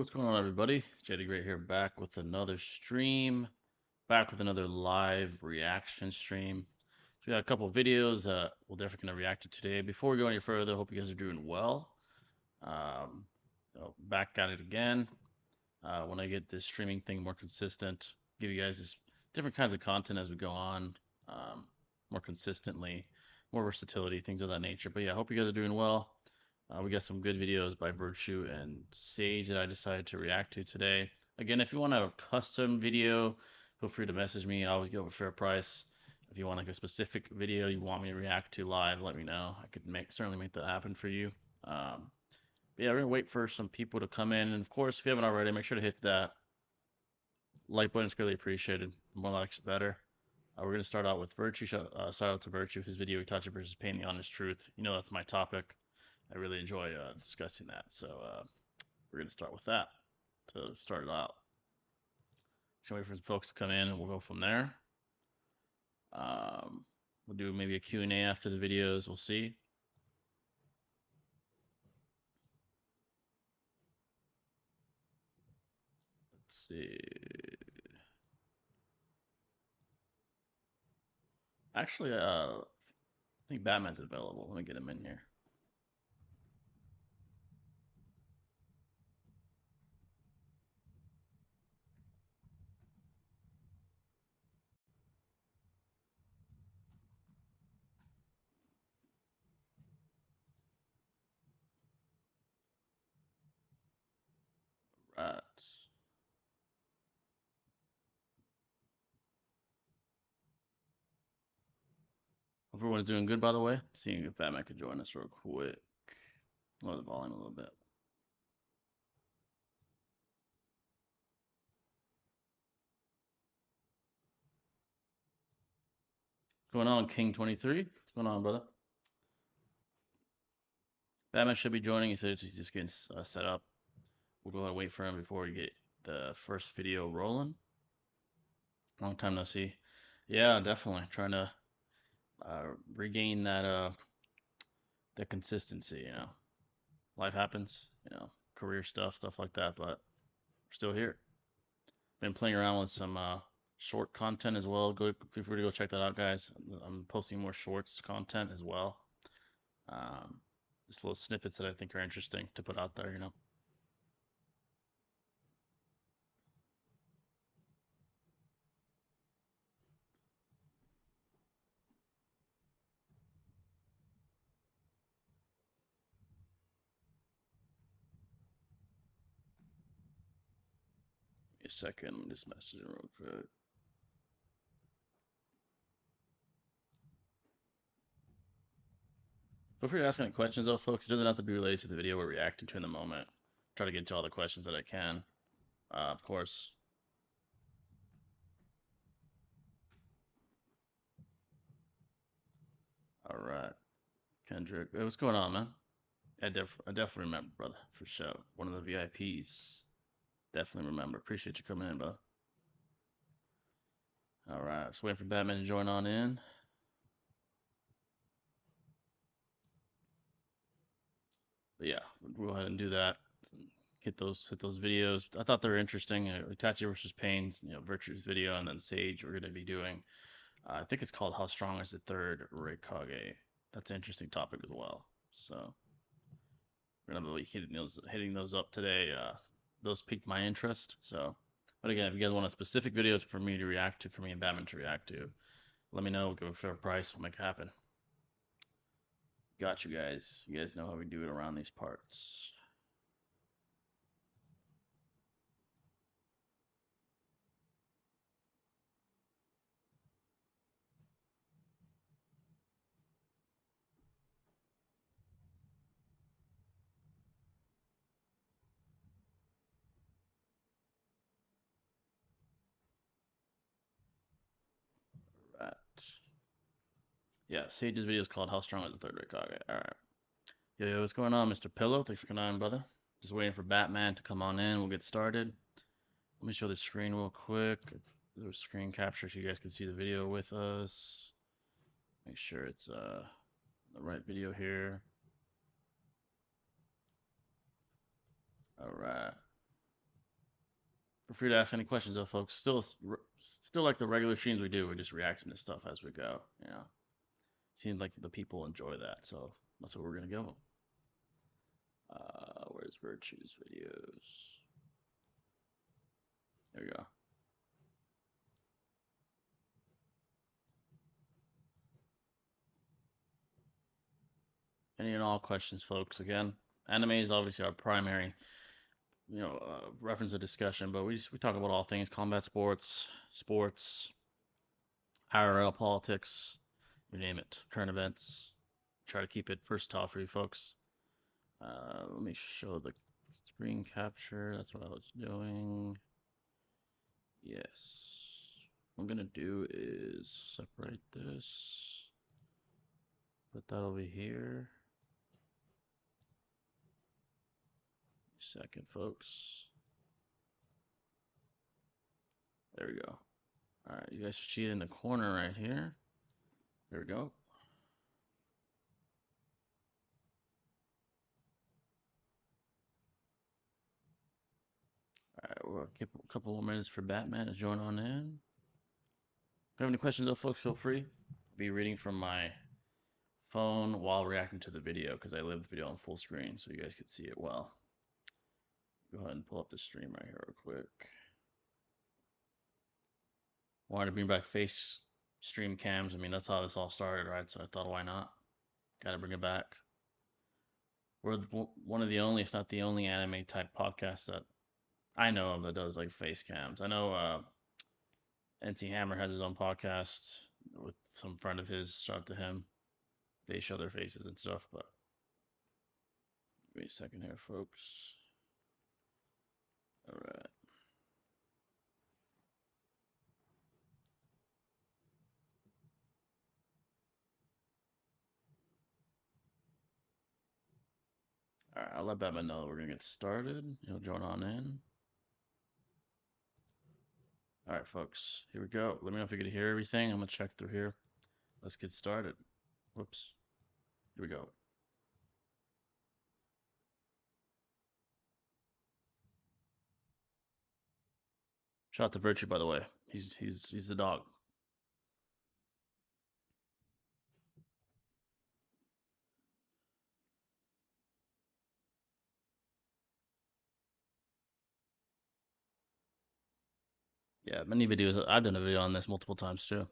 What's going on, everybody? JD Great here, back with another stream, back with another live reaction stream. So we got a couple of videos we're definitely going to react to today. Before we go any further, hope you guys are doing well. Back at it again. When I get this streaming thing more consistent, give you guys this different kinds of content as we go on, more consistently, more versatility, things of that nature. But yeah, I hope you guys are doing well. We got some good videos by Virthue and Sage that I decided to react to today. Again, if you want a custom video, feel free to message me. I always give a fair price. If you want like a specific video you want me to react to live, let me know. I could certainly make that happen for you. But yeah, we're gonna wait for some people to come in, and of course, if you haven't already, make sure to hit that like button. It's greatly appreciated. The more likes, the better. We're gonna start out with Virthue. Shout out to Virthue. His video, Itachi versus Pain, the honest truth. You know that's my topic. I really enjoy discussing that. So we're going to start with that to start it out. Just wait for some folks to come in and we'll go from there. We'll do maybe a Q&A after the videos. We'll see. Let's see. Actually, I think Batman's available. Let me get him in here. Right. Hope everyone's doing good, by the way. Seeing if Batman could join us real quick. Lower the volume a little bit. What's going on, King 23? What's going on, brother? Batman should be joining. He said he's just getting set up. We'll go ahead and wait for him before we get the first video rolling. Long time no see. Yeah, definitely trying to regain that consistency. Life happens. Career stuff like that. But we're still here. Been playing around with some short content as well. Feel free to go check that out, guys. I'm posting more shorts content as well. Just little snippets that I think are interesting to put out there. Give me a second. Let me just message it real quick. Feel free to ask any questions though, folks. It doesn't have to be related to the video we're reacting to in the moment. Try to get to all the questions that I can. Of course. All right, Kendrick. Hey, what's going on, man? I definitely remember, brother, for sure. One of the VIPs. Definitely remember. Appreciate you coming in, brother. All right, just waiting for Batman to join on in. But yeah, we'll go ahead and do that. Hit those videos. I thought they were interesting. Itachi versus Pain's, Virtue's video, and then Sage. We're gonna be doing. I think it's called "How Strong Is the Third Raikage." That's an interesting topic as well. So we're gonna be hitting those up today. Those piqued my interest. So, but again, if you guys want a specific video for me to react to, for me and Batman to react to, let me know. We'll give a fair price. We'll make it happen. Got you guys. You guys know how we do it around these parts. Right. Yeah, Sage's video is called "How Strong Is the Third Raikage." All right. Yo, what's going on, Mr. Pillow? Thanks for coming on, brother. Just waiting for Batman to come on in. We'll get started. Let me show the screen real quick. Do a screen capture so you guys can see the video with us. Make sure it's the right video here. All right. Feel free to ask any questions, though, folks. Still like the regular streams we do. We're just reacting to stuff as we go. You know, seems like the people enjoy that, so that's what we're gonna go. Where's Virtue's videos? There we go. Any and all questions, folks. Again, anime is obviously our primary, reference of discussion, but we talk about all things: combat sports, IRL politics, you name it, current events. Try to keep it versatile for you folks. Let me show the screen capture. That's what I was doing. Yes. What I'm gonna do is separate this. Put that over here. Second, folks. There we go. All right, you guys see it in the corner right here. There we go. All right, we'll keep a couple more minutes for Batman to join on in. If you have any questions, though, folks, feel free. I'll be reading from my phone while reacting to the video because I live the video on full screen so you guys can see it well. Go ahead and pull up the stream right here real quick. Wanted to bring back face stream cams. I mean, that's how this all started, right? So I thought, why not? Got to bring it back. We're one of the only, if not the only, anime type podcast that I know of that does like face cams. I know NT Hammer has his own podcast with some friend of his. Shout out to him. They show their faces and stuff, but give me a second here, folks. All right. All right, I'll let Batman know that we're gonna get started. He'll join on in. All right, folks, here we go. Let me know if you can hear everything. I'm gonna check through here. Let's get started. Whoops. Here we go. Shout out to Virtue, by the way. He's the dog. Yeah, many videos. I've done a video on this multiple times too.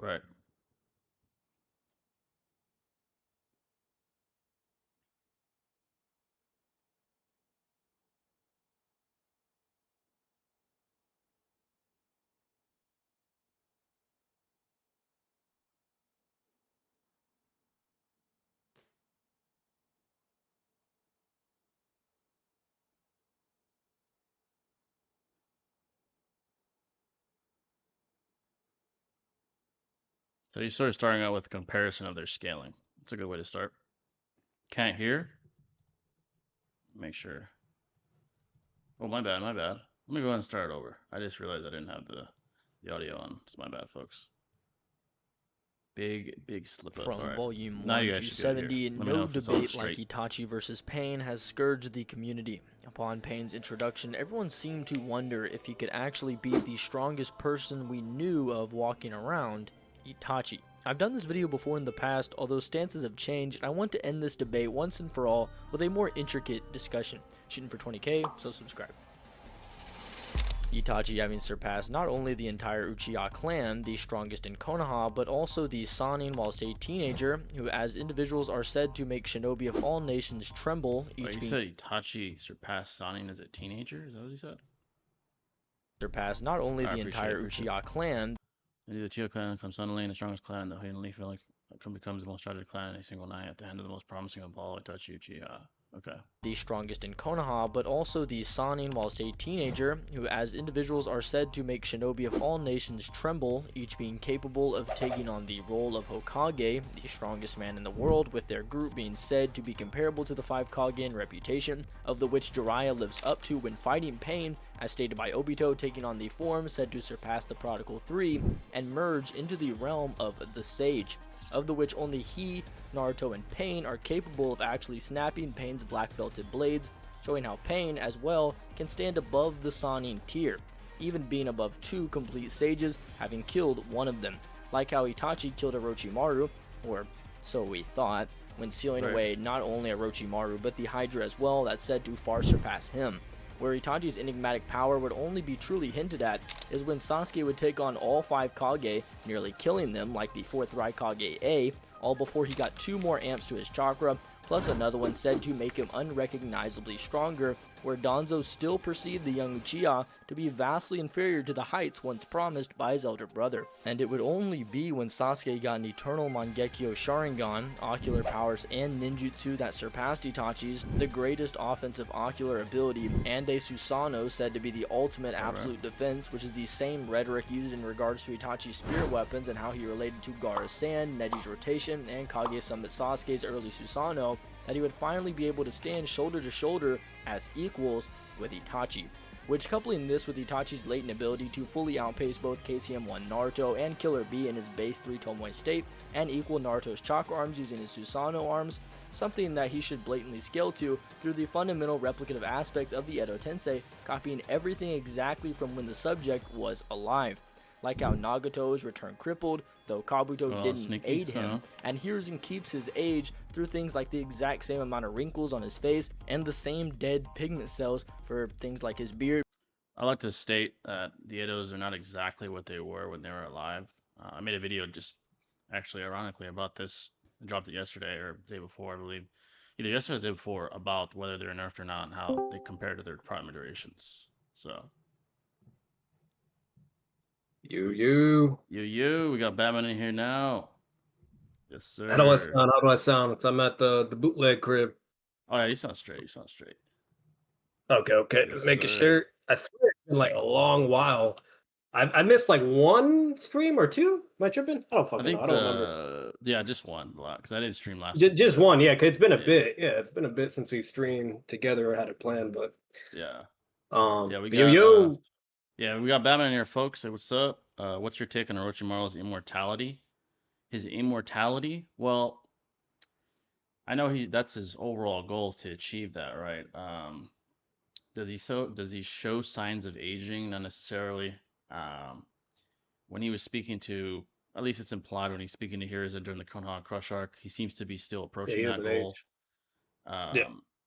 Right. So you're sort of starting out with a comparison of their scaling. It's a good way to start. Can't hear? Make sure. Oh, my bad, my bad. Let me go ahead and start over. I just realized I didn't have the audio on. It's my bad, folks. Big slip up. From right. Volume Now 1 you to guys should 70, no it's debate like Itachi versus Pain has scourged the community. Upon Pain's introduction, everyone seemed to wonder if he could actually beat the strongest person we knew of walking around, Itachi. I've done this video before in the past, although stances have changed, and I want to end this debate once and for all with a more intricate discussion. Shooting for 20k, so subscribe. Itachi having surpassed not only the entire Uchiha clan, the strongest in Konoha, but also the Sannin whilst a teenager, who as individuals are said to make shinobi of all nations tremble, Wait, each you being said Itachi surpassed Sannin as a teenager? Is that what you said? surpassed not only I the appreciate entire it. Uchiha clan, The Uchiha clan comes suddenly, and the strongest clan in the Hidden Leaf Valley becomes the most trusted clan in a single night at the hand of the most promising of all Itachi Uchiha. Okay. the strongest in Konoha, but also the Sannin whilst a teenager, who as individuals are said to make shinobi of all nations tremble, each being capable of taking on the role of Hokage, the strongest man in the world, with their group being said to be comparable to the 5 Kage in reputation, of the which Jiraiya lives up to when fighting Pain, as stated by Obito, taking on the form said to surpass the Prodigal 3, and merge into the realm of the Sage, of the which only he, Naruto, and Pain are capable of actually snapping Pain's black belted blades, showing how Pain, as well, can stand above the Sannin tier, even being above 2 complete sages, having killed one of them, like how Itachi killed Orochimaru, or so we thought, when sealing away not only Orochimaru but the Hydra as well, that's said to far surpass him. Where Itachi's enigmatic power would only be truly hinted at is when Sasuke would take on all 5 Kage, nearly killing them like the 4th Raikage A, all before he got 2 more amps to his chakra, plus another one said to make him unrecognizably stronger, where Danzo still perceived the young Uchiha to be vastly inferior to the heights once promised by his elder brother. And it would only be when Sasuke got an eternal Mangekyo Sharingan, ocular powers, and ninjutsu that surpassed Itachi's, the greatest offensive ocular ability, and a Susanoo said to be the ultimate absolute defense, which is the same rhetoric used in regards to Itachi's spirit weapons and how he related to Gaara's sand, Nedi's rotation, and Kage Summit Sasuke's early Susanoo, that he would finally be able to stand shoulder to shoulder as equals with Itachi. Which, coupling this with Itachi's latent ability to fully outpace both KCM1 Naruto and Killer B in his base 3 Tomoe state, and equal Naruto's chakra arms using his Susanoo arms, something that he should blatantly scale to through the fundamental replicative aspects of the Edo Tensei, copying everything exactly from when the subject was alive. Like how Nagato's returned crippled, though Kabuto didn't aid him, and Hiruzen keeps his age through things like the exact same amount of wrinkles on his face and the same dead pigment cells for things like his beard. I like to state that the Edos are not exactly what they were when they were alive. I made a video just actually ironically about this. I dropped it yesterday or the day before, I believe. Either yesterday or the day before, about whether they're nerfed or not and how they compare to their prime durations. So. We got Batman in here now. Yes, sir. How do I sound? How do I sound? I'm at the bootleg crib. Oh yeah, you sound straight. You sound straight. Okay. Yes, Making sir. sure. I swear it's been like a long while. I missed like 1 stream or 2. Am I tripping? I don't fucking know. I don't remember. Yeah, just one because I didn't stream last. Just one, yeah. Cause it's been a bit. Yeah, it's been a bit since we streamed together or had a plan, but yeah. Yeah, we got we got Batman in here, folks. Hey, what's up? What's your take on Orochimaru's immortality? His immortality? Well, I know that's his overall goal to achieve that, right? Does he show signs of aging? Not necessarily. When he was speaking to, at least it's implied when he's speaking to Hiruzen during the Konoha Crush arc, he seems to be still approaching that goal.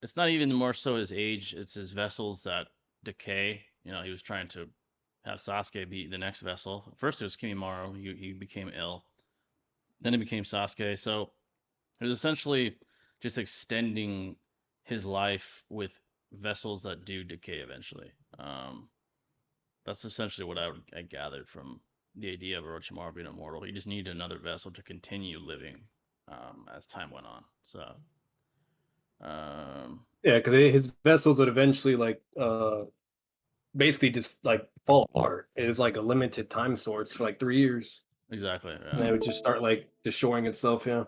It's not even more so his age; it's his vessels that decay. You know, he was trying to have Sasuke be the next vessel. First it was Kimimaro. He became ill. Then it became Sasuke. So it was essentially just extending his life with vessels that do decay eventually. That's essentially what I gathered from the idea of Orochimaru being immortal. He just needed another vessel to continue living as time went on. So yeah, because his vessels would eventually like basically just like fall apart. It was like a limited time source for like 3 years. Exactly. Yeah. And it would just start like destroying itself. Yeah.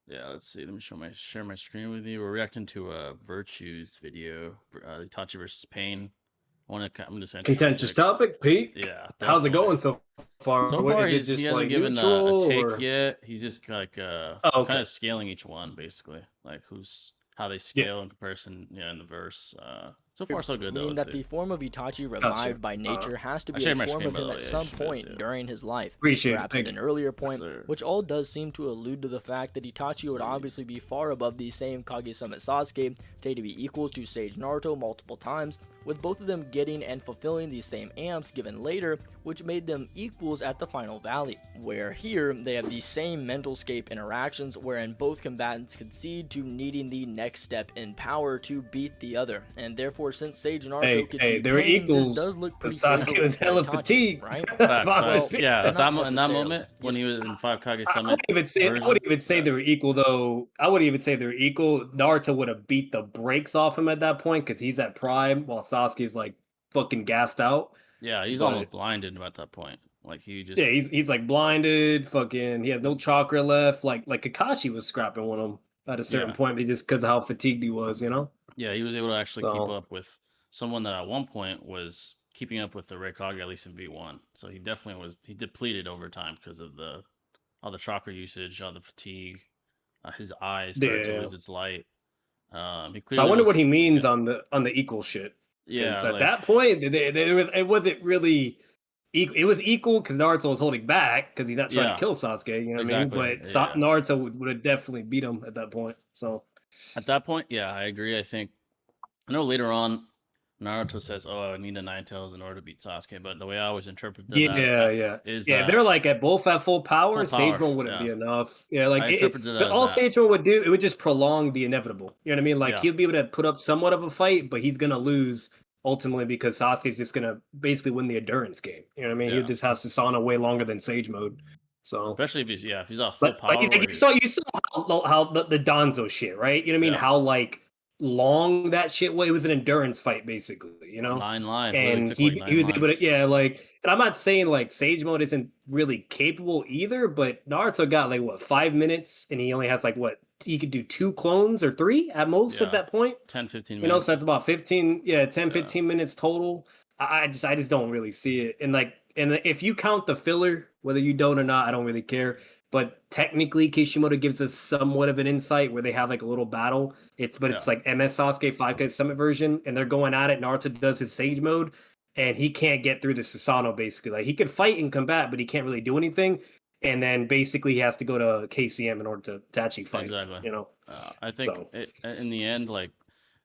Yeah. Let's see. Let me share my screen with you. We're reacting to a Virtue's video, Itachi versus Pain. I'm just contentious topic, Pete. Yeah. Definitely. How's it going so far? So far, is it just he hasn't like given neutral, a take or? yet. He's just like kind of scaling each one, basically, like how they scale in comparison, in the verse. So far, so good though. meaning Let's that see. the form of Itachi Gotcha. revived by nature has to I be shared a my form screen, of by him the at way. some You should be able to see point it. during his life, Appreciate it. perhaps Thank at an you. earlier point, Sir. which all does seem to allude to the fact that Itachi would obviously be far above the same Kage Summit Sasuke, stated to be equals to Sage Naruto multiple times, with both of them getting and fulfilling the same amps given later, which made them equals at the final valley, where here they have the same mental scape interactions wherein both combatants concede to needing the next step in power to beat the other, and therefore since Sage Naruto could beat They were Pain, this equals. does look But pretty Sasuke favorable was for hella Itachi, fatigued. right? Facts, Well, facts. Yeah, not at that necessarily. moment when Yes. he was in 5 Kage I Summit wouldn't even say. I version. wouldn't even say they were equal though. I wouldn't even say they're equal. Naruto would have beat the brakes off him at that point because he's at prime, while Sasuke's like fucking gassed out. Yeah, he's almost But blinded at that point. Like he yeah, just. he's like blinded. Fucking, he has no chakra left. Like Kakashi was scrapping with him at a certain Yeah, point, but just because of how fatigued he was, you know. yeah, he was able to actually keep So up with someone that at one point was keeping up with the Raikage at least in V1. So he definitely was. He depleted over time because of the all the chakra usage, all the fatigue. His eyes started to yeah. lose its light. He So I clearly wonder what he was. means Yeah, on the equal shit. Because yeah, at like that point, it wasn't really. It was equal because Naruto was holding back because he's not trying to yeah, kill Sasuke. You know what I mean? exactly. But Yeah. Naruto would have definitely beat him at that point. So At that point, yeah, I agree. I know later on Naruto says, "Oh, I need the Nine Tails in order to beat Sasuke," but the way I always interpreted that yeah, yeah, is yeah. If that they're like at both at full power, full Sage power. Mode wouldn't Yeah, be enough. Yeah, I interpreted but that as all that. Sage Mode would do, it would just prolong the inevitable. You know what I mean? Like Yeah, he'll be able to put up somewhat of a fight, but he's gonna lose ultimately because Sasuke's just gonna basically win the endurance game. You know what I mean? He'll yeah. just have Susanoo way longer than Sage Mode. So Especially if he's off full but power where he, you saw how the Donzo shit, right? You know what I mean? yeah, How like long that shit was. It was an endurance fight, basically, you know? 9 lives literally And took like he nine was able to, lives. yeah, like, and I'm not saying like Sage Mode isn't really capable either, but Naruto got like what 5 minutes and he only has like what he could do 2 clones or 3 at most at Yeah, that point. 10, 15 You know, so minutes. that's about 15, yeah, 10, Yeah, 15 minutes total. I just don't really see it. And like, and if you count the filler, whether you don't or not, I don't really care. But technically, Kishimoto gives us somewhat of an insight where they have like a little battle. yeah, It's like MS Sasuke 5K Summit version, and they're going at it. Naruto does his Sage Mode, and he can't get through the Susanoo basically. Like he could fight and combat, but he can't really do anything. And then basically he has to go to KCM in order to actually fight him. exactly. You know, I think so in the end, like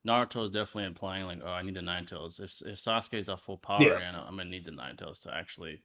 Naruto is definitely implying like, oh, I need the Nine Tails. If Sasuke's at full power yeah, again, I'm gonna need the Nine Tails to actually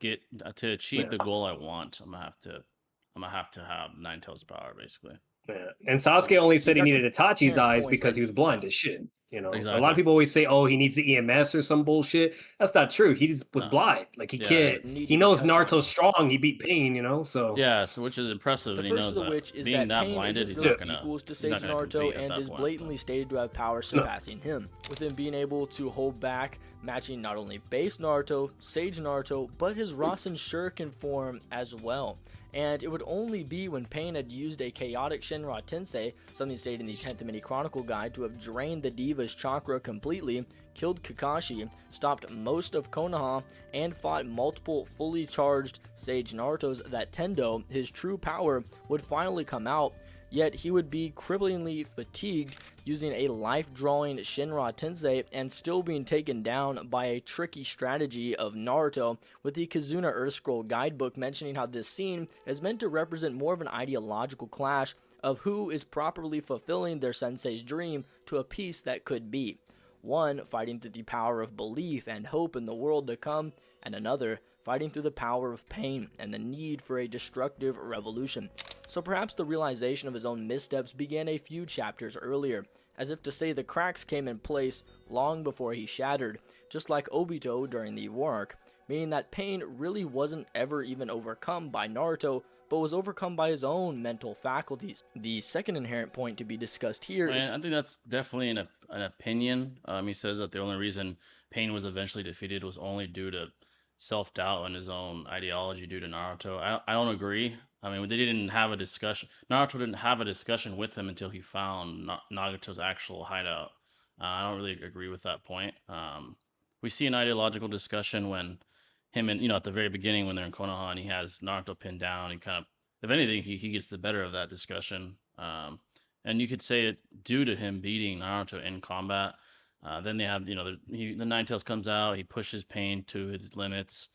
get to achieve yeah. the goal I want. I'm gonna have to have Nine Tails power basically. Yeah. And Sasuke only said he Got some needed Itachi's inherent eyes points because that he was blind as shit. You know, a lot Exactly. of people always say, "Oh, he needs the EMS or some bullshit." That's not true. He just was No. blind. Like he Yeah. can't. need He to be knows touched on. Naruto's strong. He beat Pain. You know, so Yeah. So which is impressive, The and he first knows of the that which is being that that Pain blinded, isn't he's really not gonna equals to he's not Sage gonna Naruto compete at and that is point. blatantly stated to have power surpassing him, with him being able to hold back, matching not only base Naruto, Sage Naruto, but his Rasen Shuriken form as well. And it would only be when Pain had used a chaotic Shinra Tensei, something stated in the 10th Mini Chronicle Guide, to have drained the Diva's chakra completely, killed Kakashi, stopped most of Konoha, and fought multiple fully charged Sage Narutos that Tendo, his true power, would finally come out. Yet he would be cripplingly fatigued using a life-drawing Shinra Tensei and still being taken down by a tricky strategy of Naruto, with the Kizuna Earth Scroll guidebook mentioning how this scene is meant to represent more of an ideological clash of who is properly fulfilling their sensei's dream to a peace that could be. One fighting through the power of belief and hope in the world to come, and another fighting through the power of pain and the need for a destructive revolution. So perhaps the realization of his own missteps began a few chapters earlier, as if to say the cracks came in place long before he shattered, just like Obito during the war arc, meaning that Pain really wasn't ever even overcome by Naruto, but was overcome by his own mental faculties. The second inherent point to be discussed here I think that's definitely an opinion. He says that the only reason Pain was eventually defeated was only due to self-doubt and his own ideology due to Naruto. I don't agree. I mean, they didn't have a discussion. Naruto didn't have a discussion with him until he found Nagato's actual hideout. I don't really agree with that point. We see an ideological discussion when him and at the very beginning when they're in Konoha and he has Naruto pinned down. He kind of, if anything, he gets the better of that discussion. And you could say it due to him beating Naruto in combat. Then they have, the Nine Tails comes out. He pushes Pain to his limits.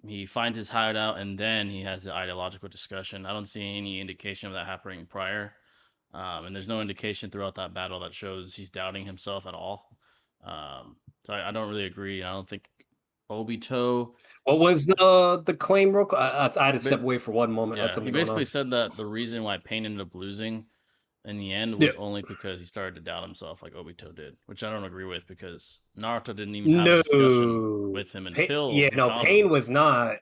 He finds his hideout, and then he has the ideological discussion. I don't see any indication of that happening prior, and there's no indication throughout that battle that shows he's doubting himself at all. So I don't really agree. I don't think Obito. What was the claim, real quick? I had to step But away for one moment. I had yeah, he something going basically on. said that the reason why Pain ended up losing in the end Yeah. was only because he started to doubt himself, like Obito did, which I don't agree with because Naruto didn't even have a discussion No. with him until Yeah, he no, found him. Pain was not.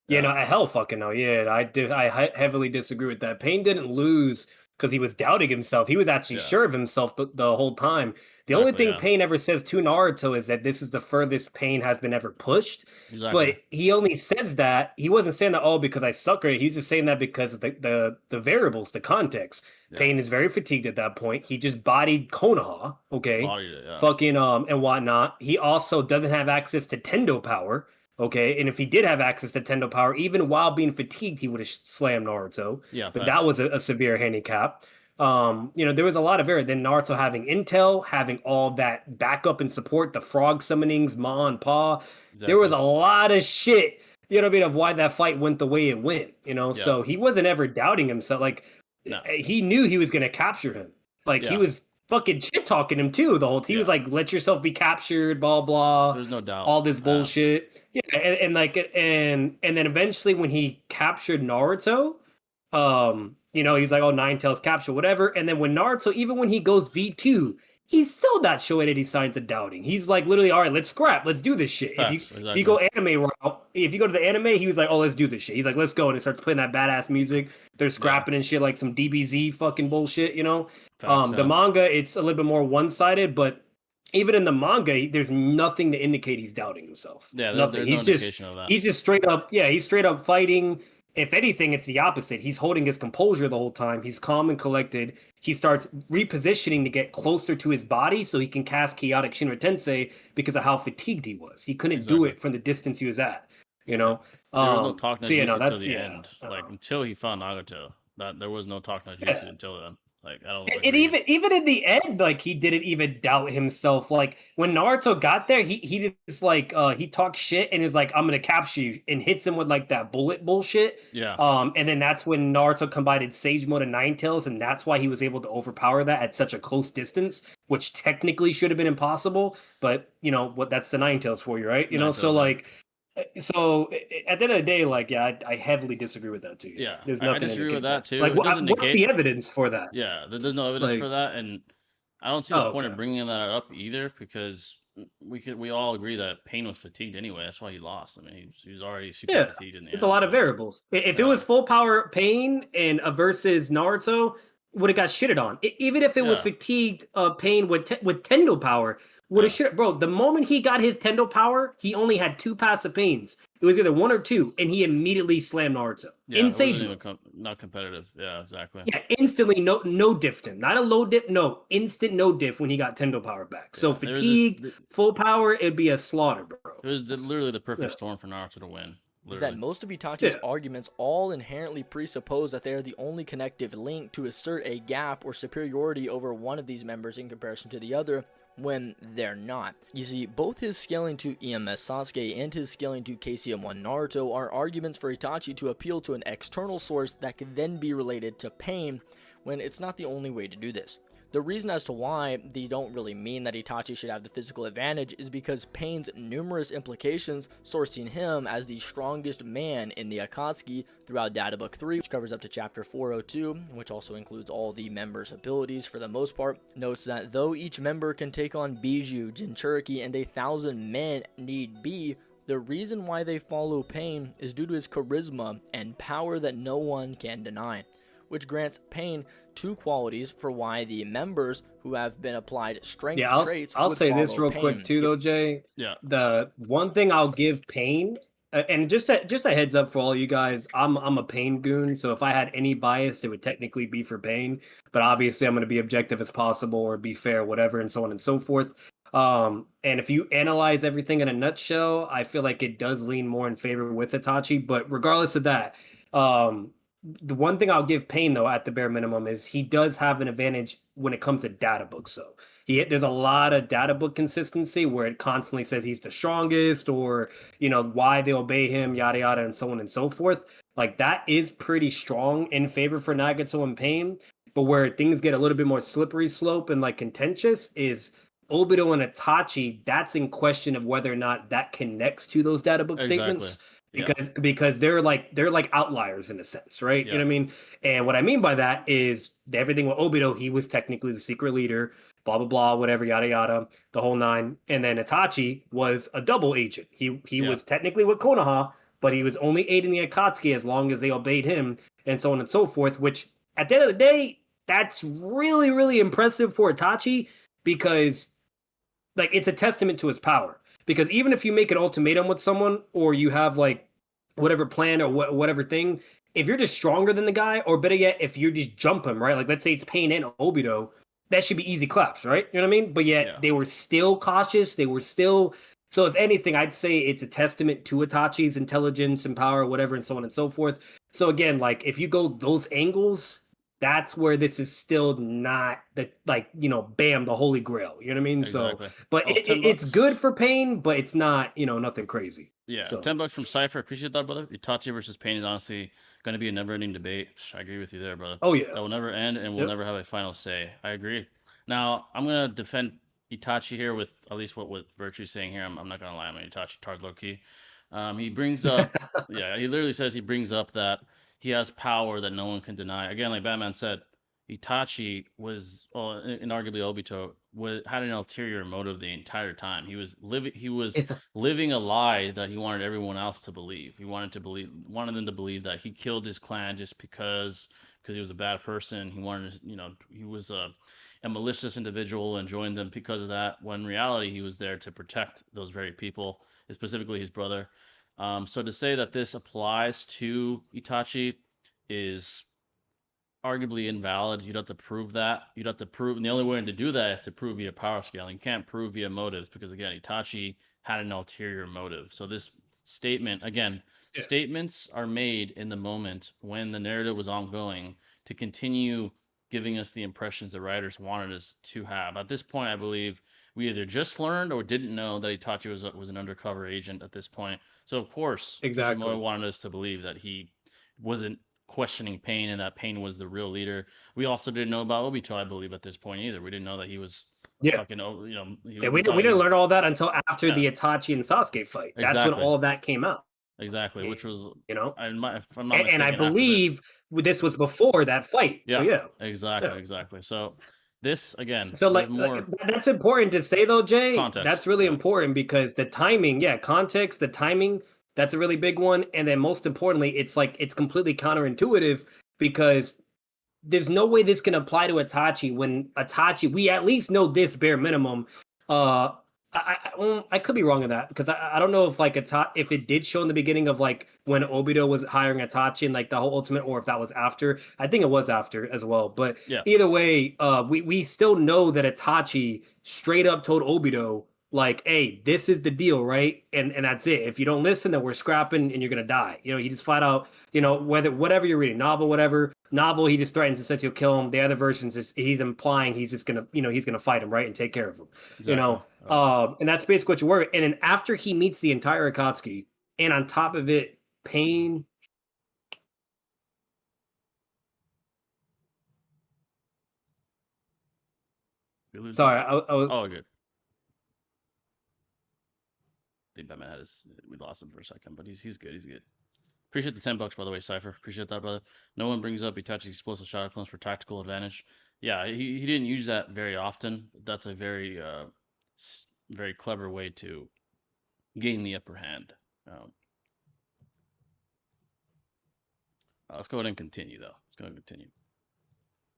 Yeah, no, Yeah, hell fucking no. Yeah, I did. Heavily disagree with that. Pain didn't lose because he was doubting himself. He was actually yeah, sure of himself the whole time. The only exactly, thing yeah, Pain ever says to Naruto is that this is the furthest Pain has been ever pushed. exactly, But he only says that. He wasn't saying that, oh, because I suck at it. He's just saying that because of the variables, the context. yeah, Pain is very fatigued at that point. He just bodied Konoha, okay? bodied it, yeah, Fucking and whatnot. He also doesn't have access to Tendo power. Okay, and if he did have access to Tendo power, even while being fatigued, he would have slammed Naruto. yeah, But that facts, was a severe handicap. There was a lot of error. Then Naruto having intel, having all that backup and support, the frog summonings, Ma and Pa. There was exactly, a lot of shit, of why that fight went the way it went, yeah, So he wasn't ever doubting himself. Like, no, he knew he was gonna capture him. Like, he yeah, was fucking shit talking him too the whole. He was yeah, like, "Let yourself be captured," blah blah, there's no doubt, all this yeah, bullshit. Yeah, and then eventually when he captured Naruto, he's like, "Oh, Nine Tails capture whatever." And then when Naruto, even when he goes V2, he's still not showing any signs of doubting. He's like, literally, "All right, let's scrap, let's do this shit." If you facts, if you exactly, go anime route, if you go to the anime, he was like, "Oh, let's do this shit." He's like, "Let's go," and he starts playing that badass music. They're yeah, scrapping and shit like some DBZ fucking bullshit. facts, The yeah, manga, it's a little bit more one-sided, but even in the manga, there's nothing to indicate he's doubting himself. yeah, Nothing. there's no indication of that, He's just straight up, yeah, he's straight up fighting. If anything, it's the opposite. He's holding his composure the whole time. He's calm and collected. He starts repositioning to get closer to his body so he can cast chaotic Shinra Tensei because of how fatigued he was. He couldn't do exactly, it from the distance he was at, you yeah. know? There was no talk no So yeah, no, jutsu until that's the yeah. end, like until he found Nagato. That there was no talk no jutsu Yeah. until then. Like I don't And agree. even in the end, like he didn't even doubt himself. Like when Naruto got there, he just like he talks shit and is like, "I'm gonna capture you," and hits him with like that bullet bullshit. Yeah, And then that's when Naruto combined Sage Mode and Nine Tails, and that's why he was able to overpower that at such a close distance, which technically should have been impossible. But what that's the Nine Tails for you, right? Nine So Tails, yeah. like at the end of the day, like, yeah, I heavily disagree with that too. Yeah, Yeah, there's I nothing to disagree with indicate that that. too. Like, It doesn't what's negate. the evidence for that? Yeah, there's no evidence for Like, that, and I don't see the oh, point okay. of bringing that up either because we all agree that Pain was fatigued anyway. That's why he lost. I mean, he was already super Yeah, fatigued in the it's a end. lot of So variables. If it yeah, was full power Pain and a versus Naruto, would have got shitted on. Even if it was yeah, fatigued Pain with Tendo power, would have yeah, shit. Bro, the moment he got his Tendo power, he only had two passive pains. It was either one or two, and he immediately slammed Naruto yeah. in It wasn't Sage even mode. not competitive. Yeah, exactly. Yeah, instantly no diff him. Not a low dip, no. Instant no diff when he got Tendo power back. So Yeah, there was this. fatigue, full power, it'd be a slaughter, bro. It was literally the perfect Yeah. storm for Naruto to win. Is that Literally. most of Itachi's Yeah. arguments all inherently presuppose that they are the only connective link to assert a gap or superiority over one of these members in comparison to the other, when they're not. You see, both his scaling to EMS Sasuke and his scaling to KCM1 Naruto are arguments for Itachi to appeal to an external source that can then be related to pain, when it's not the only way to do this. The reason as to why they don't really mean that Itachi should have the physical advantage is because Pain's numerous implications sourcing him as the strongest man in the Akatsuki throughout Data Book 3, which covers up to chapter 402, which also includes all the members' abilities for the most part, notes that though each member can take on Biju, Jinchuriki, and 1,000 men need be, the reason why they follow Pain is due to his charisma and power that no one can deny, which grants Pain two qualities for why the members who have been applied strength Yeah, traits I'll would say this follow real Pain. quick too, though, Jay. Yeah. The one thing I'll give Pain, and just a heads up for all you guys, I'm a Pain goon, so if I had any bias, it would technically be for Pain. But obviously, I'm going to be objective as possible or be fair, whatever, and so on and so forth. And if you analyze everything in a nutshell, I feel like it does lean more in favor with Itachi. But regardless of that, the one thing I'll give Pain though, at the bare minimum, is he does have an advantage when it comes to data books. So there's a lot of data book consistency where it constantly says he's the strongest, or why they obey him, yada yada, and so on and so forth. Like that is pretty strong in favor for Nagato and Pain. But where things get a little bit more slippery slope and like contentious is Obito and Itachi. That's in question of whether or not that connects to those data book Exactly. statements, Yeah. because they're like outliers in a sense, right? You know Yeah. what I mean? And what I mean by that is everything with Obito, he was technically the secret leader, blah blah blah, whatever, yada yada, the whole nine. And then Itachi was a double agent. He Yeah. was technically with Konoha, but he was only aiding the Akatsuki as long as they obeyed him, and so on and so forth. Which at the end of the day, that's really really impressive for Itachi, because like it's a testament to his power. Because even if you make an ultimatum with someone, or you have like whatever plan or whatever thing, if you're just stronger than the guy, or better yet, if you just jump him, right? Like let's say it's Pain and Obito, that should be easy claps, right? You know what I mean? But yet Yeah. they were still cautious. They were still. So if anything, I'd say it's a testament to Itachi's intelligence and power, whatever, and so on and so forth. So again, like if you go those angles, that's where this is still not the like bam, the holy grail. You know what I mean? Exactly. So, but Oh, it's good $10. for Pain, but it's not nothing crazy. Yeah, So $10 from Cypher. Appreciate that, brother. Itachi versus Pain is honestly going to be a never-ending debate. I agree with you there, brother. oh yeah, That will never end, and we'll yep. never have a final say. I agree. Now, I'm going to defend Itachi here with at least what Virtue's saying here. I'm not going to lie. I'm an Itachi tard low key. He brings up, yeah, he literally says he brings up that he has power that no one can deny. Again, like Batman said, Itachi was, well, and arguably Obito had an ulterior motive the entire time. He was living a lie that he wanted everyone else to believe. He wanted them to believe that he killed his clan just because he was a bad person. He wanted to, he was a malicious individual and joined them because of that. When in reality, he was there to protect those very people, specifically his brother. So to say that this applies to Itachi is arguably invalid. You'd have to prove that. You'd have to prove, and the only way to do that is to prove via power scaling. You can't prove via motives because again, Itachi had an ulterior motive. So this statement, again, Yeah. statements are made in the moment when the narrative was ongoing to continue giving us the impressions the writers wanted us to have. At this point, I believe we either just learned or didn't know that Itachi was an undercover agent at this point. So of course, Exactly. Kishimoto wanted us to believe that he wasn't questioning Pain and that Pain was the real leader. We also didn't know about Obito, I believe, at this point either. We didn't know that he was Yeah. fucking, Yeah, we we thought didn't learn all that until after yeah, the Itachi and Sasuke fight. That's when exactly, all that came out. exactly, which was, You know, if I'm not and I mistaken, after this. believe this was before that fight. So Yeah, yeah, yeah. exactly. So this again, So there's like more that's important to say though, Jay. context. That's really Yeah, important because the timing, yeah, context, the timing, that's a really big one. And then most importantly, it's like it's completely counterintuitive because there's no way this can apply to Itachi when Itachi, we at least know this bare minimum. Uh, I could be wrong on that because I don't know if like if it did show in the beginning of like when Obito was hiring Itachi and like the whole ultimate, or if that was after. I think it was after as well. But yeah, either way, we still know that Itachi straight up told Obito like, "Hey, this is the deal, right? And that's it. If you don't listen, then we're scrapping and you're gonna die." He just flat out, whatever you're reading, novel, whatever novel, he just threatens and says he'll kill him. The other versions is he's implying he's just gonna, he's gonna fight him, right, and take care of him. exactly. Right. And that's basically what you were. And then after he meets the entire Akatsuki, and on top of it, Pain. We lose Sorry, Batman. I was. Oh, good. I think Batman had his. We lost him for a second, but he's good. He's good. Appreciate the $10, by the way, Cypher. Appreciate that, brother. No one brings up Itachi's explosive shadow clones for tactical advantage. Yeah, he didn't use that very often. That's a very very clever way to gain the upper hand. Let's go ahead and continue, though. Let's go ahead and continue.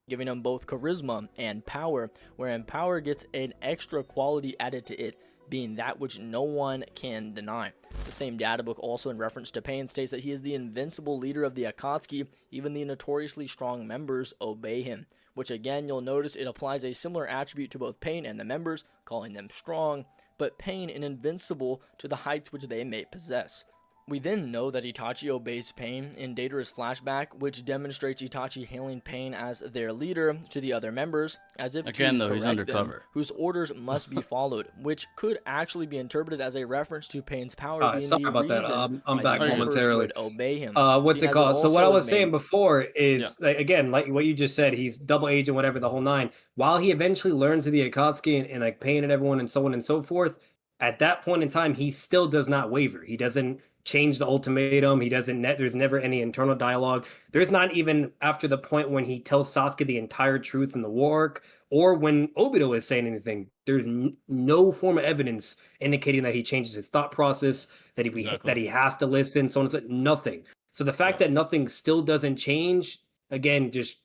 Giving them both charisma and power, wherein power gets an extra quality added to it, being that which no one can deny. The same data book, also in reference to Pain, states that he is the invincible leader of the Akatsuki. Even the notoriously strong members obey him, which again, you'll notice it applies a similar attribute to both Pain and the members, calling them strong, but Pain and invincible to the heights which they may possess. We then know that Itachi obeys Pain in Datara's flashback, which demonstrates Itachi hailing Pain as their leader to the other members, as if Again, to though, he's correct them, undercover. whose orders must be followed, which could actually be interpreted as a reference to Pain's power being Sorry the about that. reason I'm why back the Oh, you're good. members momentarily. would obey him, What's seeing it as it called? So what I also is was saying made. before Yeah. is like, again, like what you just said, he's double agent, whatever, the whole nine. While he eventually learns of the Akatsuki and like Pain and everyone and so on and so forth, at that point in time, he still does not waver. He doesn't change the ultimatum. He doesn't there's never any internal dialogue. There's not even after the point when he tells Sasuke the entire truth in the war arc, or when Obito is saying anything. There's no form of evidence indicating that he changes his thought process, that Exactly. he has to listen, so on and so nothing. So the fact Yeah. that nothing still doesn't change, again, just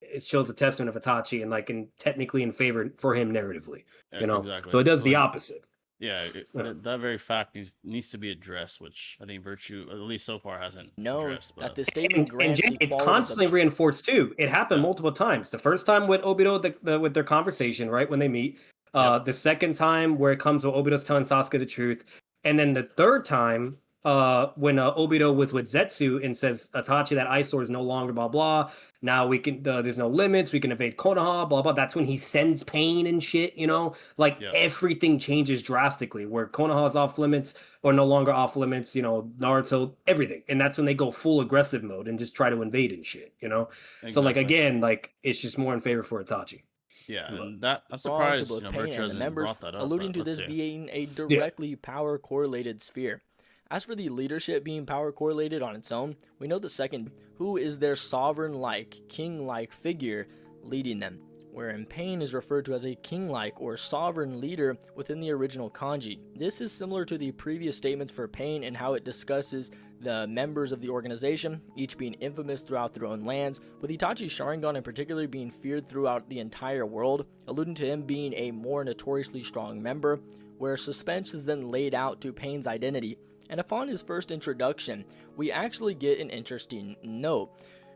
it shows a testament of Itachi and like in technically in favor for him narratively, you know. Exactly. So it does the Like, opposite. yeah, Yeah. that very fact needs to be addressed, which I think Virtue, at least so far, hasn't Know addressed. that But this statement grants Jim, the it's qualities constantly of reinforced too. It happened yeah, multiple times. The first time with Obito, with their conversation, right when they meet. yep, The second time where it comes with Obito's telling Sasuke the truth, and then the third time, when Obito was with Zetsu and says Itachi that ice sword is no longer blah blah. Now we can. There's no limits. We can evade Konoha. Blah blah. That's when he sends Pain and shit. You know, like yep, everything changes drastically. Where Konoha is off limits or no longer off limits. You know, Naruto, everything, and that's when they go full aggressive mode and just try to invade and shit. You know, so like exactly. again, like it's just more in favor for Itachi. Yeah, But and that I'm strong to surprised, both Pain Virtue and the hasn't members, brought that up. alluding But to let's this see. being a yeah, directly power correlated sphere. As for the leadership being power correlated on its own, we know the second, who is their sovereign-like, king-like figure leading them, wherein Pain is referred to as a king-like or sovereign leader within the original kanji. This is similar to the previous statements for Pain and how it discusses the members of the organization, each being infamous throughout their own lands, with Itachi's Sharingan in particular being feared throughout the entire world, alluding to him being a more notoriously strong member, where suspense is then laid out to Pain's identity. And upon his first introduction, we actually get an interesting note,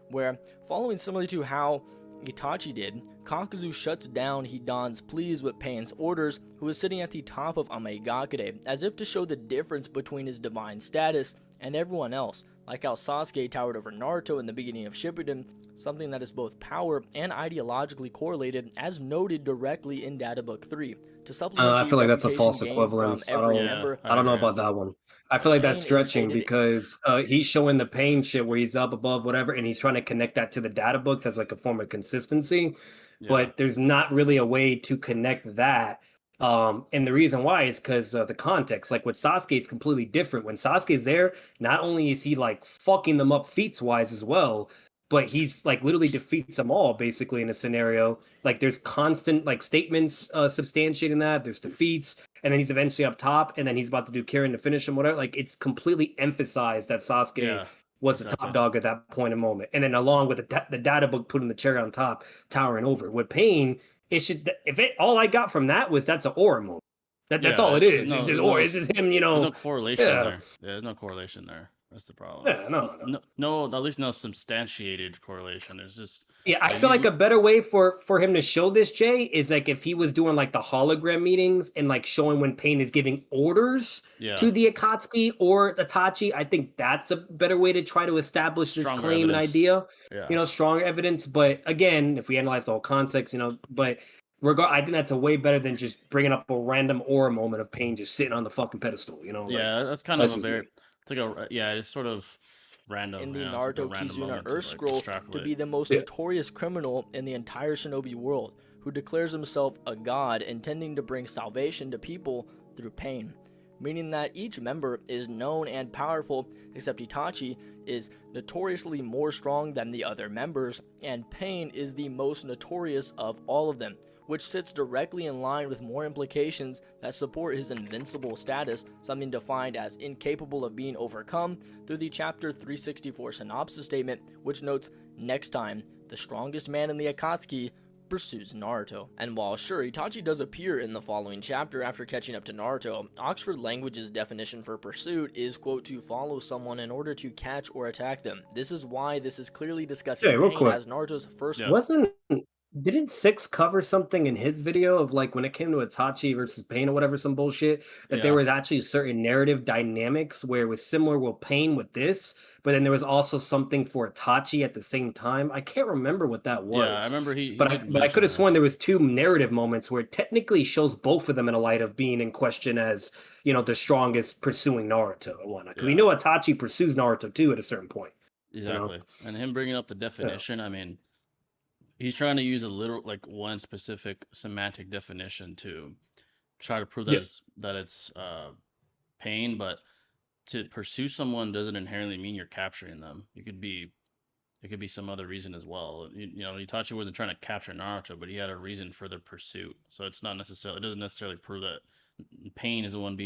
where, following similarly to how Itachi did, Kakuzu shuts down Hidan's pleas with Pain's orders, who is sitting at the top of Amegakure, as if to show the difference between his divine status and everyone else, like how Sasuke towered over Naruto in the beginning of Shippuden, something that is both power and ideologically correlated, as noted directly in Data Book 3, to supplement I the feel like that's a reputation false gained from equivalence. every Yeah, member. I I don't know agree. about that one. I feel Yeah, like that's Pain is stretching stated because he's showing the Pain shit where he's up above whatever, and he's trying to connect that to the data books as like a form of consistency. yeah, But there's not really a way to connect that. And the reason why is because the context. Like with Sasuke, it's completely different. When Sasuke's there, not only is he like fucking them up feats wise as well, but he's like literally defeats them all basically in a scenario. Like there's constant like statements substantiating that. There's defeats, and then he's eventually up top, and then he's about to do Kirin to finish him, whatever. Like it's completely emphasized that Sasuke yeah, was the top exactly. dog at that point in moment, and then along with the data book putting the cherry on top, towering over. With Pain, it should if it all I got from that was that's an aura moment. That's Yeah, all it there's is. It's no, just aura. It's just him, you there's no know. correlation Yeah, there. Yeah, there's no correlation there. That's the problem. yeah, no, no. No, at least no substantiated correlation. There's just Yeah, I like feel like a better way for him to show this, Jay, is like if he was doing like the hologram meetings and like showing when Pain is giving orders yeah, to the Akatsuki or Itachi. I think that's a better way to try to establish this stronger claim and evidence. idea. Yeah, You know, stronger evidence. But again, if we analyze the whole context, you know, but I think that's a way better than just bringing up a random aura moment of Pain just sitting on the fucking pedestal. You know, like yeah, that's kind of that's a just very me. it's like a yeah, it's sort of random. in the Yeah, it's like a Naruto random Kizuna moment to Earth like Scroll to extrapolate. be the most Yeah. notorious criminal in the entire shinobi world, who declares himself a god intending to bring salvation to people through pain, meaning that each member is known and powerful, except Itachi is notoriously more strong than the other members, and Pain is the most notorious of all of them, which sits directly in line with more implications that support his invincible status, something defined as incapable of being overcome through the Chapter 364 synopsis statement, which notes, next time, the strongest man in the Akatsuki pursues Naruto. And while sure, Itachi does appear in the following chapter after catching up to Naruto, Oxford Language's definition for pursuit is, quote, to follow someone in order to catch or attack them. This is why this is clearly discussing Yeah, real Pain quick. as Naruto's first Yeah, Wasn't Didn't Six cover something in his video of like when it came to Itachi versus Pain or whatever, some bullshit, that there Yeah. was actually certain narrative dynamics where it was similar with Pain with this, but then there was also something for Itachi at the same time. I can't remember what that Yeah, I was, remember he but did I could mention have sworn this. there was two narrative moments where it technically shows both of them in a light of being in question as, the strongest pursuing Naruto and whatnot. Because we Yeah, know Itachi pursues Naruto too at a certain point, you know? exactly. And him bringing up the Yeah. definition, I mean, he's trying to use a little like one specific semantic definition to try to prove that Yeah. it's pain, but to pursue someone doesn't inherently mean you're capturing them. It could be some other reason as well. Itachi wasn't trying to capture Naruto, but he had a reason for the pursuit. So it doesn't necessarily prove that pain is the one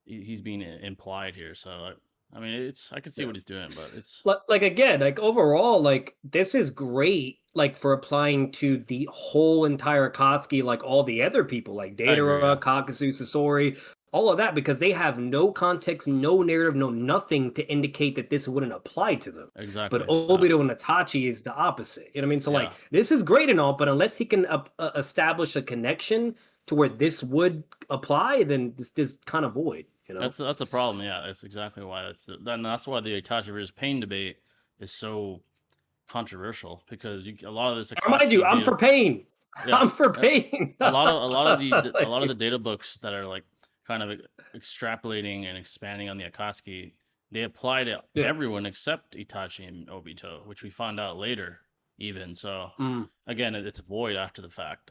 he's being implied here. So I mean, I could see Yeah. what he's doing, but it's Like again, like overall, like this is great, like for applying to the whole entire Akatsuki, like all the other people, like I agree. Datara, Yeah, Kakasu, Sasori, all of that, because they have no context, no narrative, no nothing to indicate that this wouldn't apply to them. But exactly. Obito and Itachi is the opposite. You know what I mean? So Yeah, like this is great and all, but unless he can establish a connection to where this would apply, then this is kind of void. You know? that's the problem. Yeah, that's exactly why that's why the Itachi versus Pain debate is so controversial because a lot of this Remind you, Akatsuki I'm data, for pain. yeah, I'm for pain. a lot of the Like, data books that are like kind of extrapolating and expanding on the Akatsuki, they apply to yeah. everyone except Itachi and Obito, which we find out later even. So Mm, again, it's void after the fact,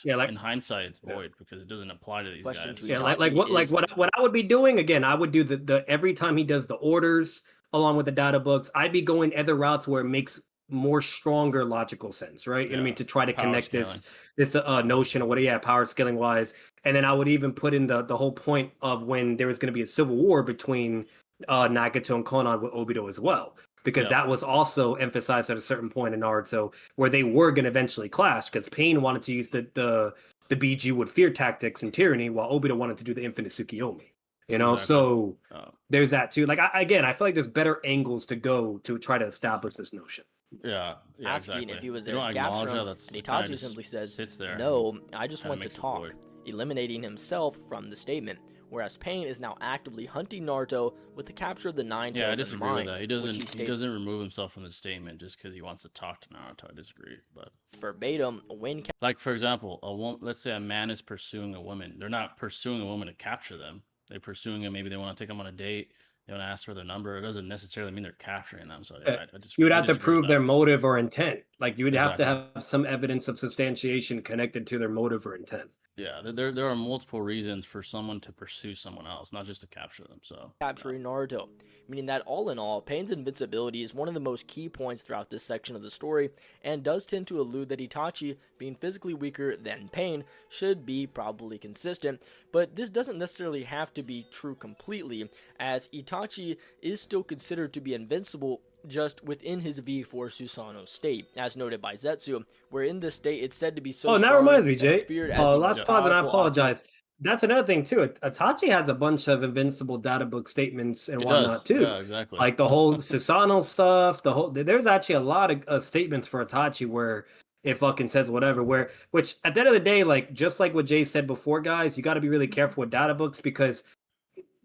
yeah, like in hindsight it's yeah. void because it doesn't apply to these Question to guys. Yeah, So like Itachi what is what I would be doing again, I would do the every time he does the orders along with the data books, I'd be going other routes where it makes more stronger logical sense, right? You know what I yeah, mean? To try to power connect scaling. this notion of what, yeah, power scaling wise. And then I would even put in the whole point of when there was going to be a civil war between Nagato and Konan with Obito as well. Because Yep. that was also emphasized at a certain point in Naruto where they were going to eventually clash because Pain wanted to use the BG with fear tactics and tyranny, while Obito wanted to do the infinite Tsukiyomi. Exactly. So Uh, there's that too. Like again, I feel like there's better angles to go to try to establish this notion. yeah, yeah, asking exactly. if he was If you there don't to capture acknowledge that, him, that's and it kind of Itachi just simply says, sits there and "No, I just kind of want to makes it talk," void. eliminating himself from the statement. Whereas Pain is now actively hunting Naruto with the capture of the Nine Yeah, I Tails in disagree with mind, that. which he He states doesn't remove himself from the statement just because he wants to talk to Naruto. I disagree, but verbatim when like for example, let's say a man is pursuing a woman. They're not pursuing a woman to capture them. They're pursuing them. Maybe they want to take them on a date. They want to ask for their number. It doesn't necessarily mean they're capturing them. So Uh, yeah, you would I have to disagree with prove that. their motive or intent. Like you would have to Exactly. have some evidence of substantiation connected to their motive or intent. Yeah, there are multiple reasons for someone to pursue someone else, not just to capture them. So yeah, capturing Naruto, meaning that all in all, Pain's invincibility is one of the most key points throughout this section of the story, and does tend to allude that Itachi, being physically weaker than Pain, should be probably consistent, but this doesn't necessarily have to be true completely, as Itachi is still considered to be invincible just within his V4 Susanoo state, as noted by Zetsu, where in this state it's said to be so Oh, and that strong reminds me, that it's Jay. feared as the Last most yeah, pause, and I powerful Aki. apologize. That's another thing too. Itachi has a bunch of invincible data book statements and it whatnot does. too. Yeah, exactly. Like the whole Susanoo stuff. There's actually a lot of statements for Itachi where it fucking says whatever. Which at the end of the day, like just like what Jay said before, guys, you got to be really careful with data books because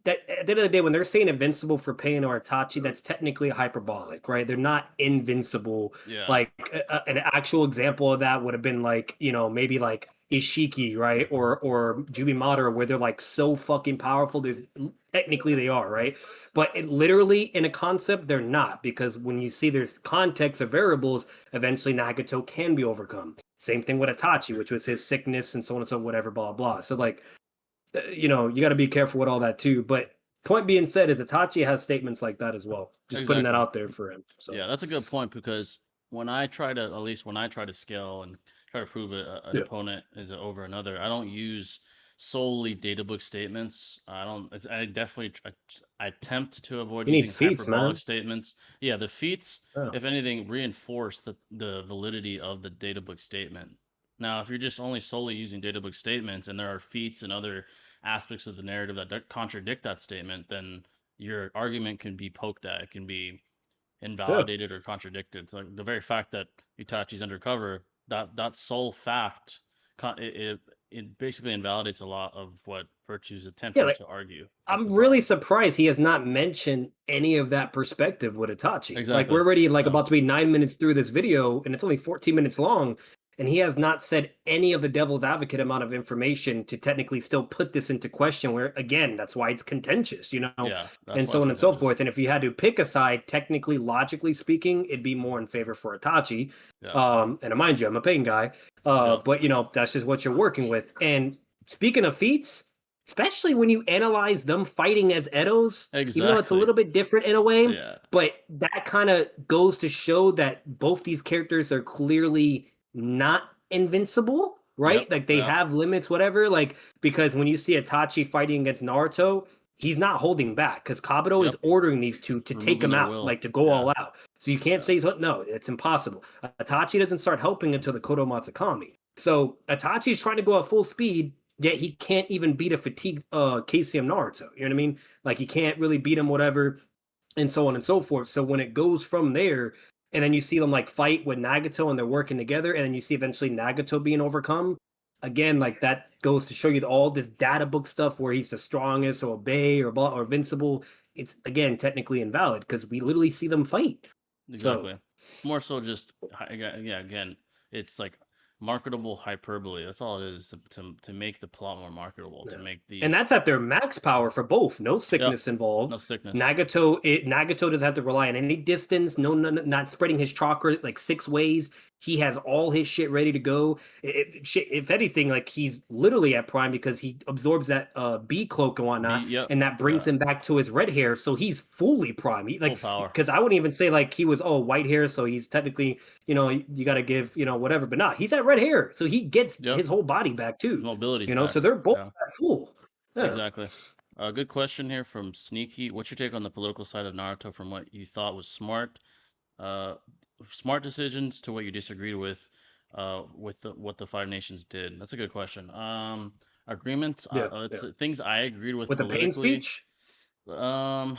that at the end of the day, when they're saying invincible for Pain or Itachi, that's technically hyperbolic, right? They're not invincible. Yeah, Like an actual example of that would have been like, maybe like Ishiki, right? Or Jubimata, where they're like so fucking powerful. There's technically they are, right? But literally in a concept, they're not, because when you see there's context or variables, eventually Nagato can be overcome. Same thing with Itachi, which was his sickness and so on and so whatever, blah blah. So like you got to be careful with all that too. But point being said is Itachi has statements like that as well. Just putting that exactly. out there for him. So Yeah, that's a good point because at least when I try to scale and try to prove an yeah, opponent is over another, I don't use solely data book statements. I don't. I definitely I attempt to avoid you need using feats, hyperbolic man. statements. Yeah, the feats, Yeah. if anything, reinforce the validity of the data book statement. Now, if you're just only solely using data book statements and there are feats and other aspects of the narrative that contradict that statement, then your argument can be poked at. It can be Yeah. invalidated or contradicted. So like the very fact that Itachi's undercover that sole fact, it basically invalidates a lot of what Virtue's Yeah, attempting like to argue. That's the I'm really problem. surprised he has not mentioned any of that perspective with Itachi. Like we're Exactly. already like Yeah. about to be 9 minutes through this video, and it's only 14 minutes long, and he has not said any of the devil's advocate amount of information to technically still put this into question. Where again, that's why it's contentious, Yeah. That's and why so it's on and so contentious. forth. And if you had to pick a side, technically, logically speaking, it'd be more in favor for Itachi. Yeah. And mind you, I'm a pain guy, Yep. but that's just what you're working with. And speaking of feats, especially when you analyze them fighting as Edos, even though it's a Exactly. little bit different in a way, Yeah. but that kind of goes to show that both these characters are clearly not invincible, Yep. right? Like they Yep. have limits, whatever. Like, because when you see Itachi fighting against Naruto, he's not holding back because Kabuto is Yep. ordering these two to take Removing him their out, will. like to go Yeah. all out. So you can't Yeah. say no, it's impossible. Itachi doesn't start helping until the Kodo Matsukami. So Itachi's trying to go at full speed, yet he can't even beat a fatigued KCM Naruto. You know what I mean? Like he can't really beat him, whatever, and so on and so forth. So when it goes from there, and then you see them like fight with Nagato and they're working together, and then you see eventually Nagato being overcome. Again, like that goes to show you all this data book stuff where he's the strongest or obey or invincible. It's again technically invalid because we literally see them fight. So Exactly. It's more so just yeah. Again, it's like marketable hyperbole. That's all it is to make the plot more marketable. To yeah. make And these. that's at their max power for both. No Yep. sickness involved. No sickness. Nagato doesn't have to rely on any distance. No, not spreading his chakra like 6 ways. He has all his shit ready to go. If anything, like he's literally at prime because he absorbs that B cloak and whatnot, Yep. and that brings Yeah. him back to his red hair. So he's fully prime. Full power. Because I wouldn't even say like he was white hair, so he's technically you got to give whatever, but not he's at red hair, so he gets Yep. his whole body back His too. mobility's back. So they're both Yeah. at full. Yeah. Exactly. Good question here from Sneaky. What's your take on the political side of Naruto from what you thought was uh, smart decisions to what you disagreed with what the Five Nations did? That's a good question. Agreements. Yeah, Let's yeah. things I agreed with With the pain politically. speech, Um,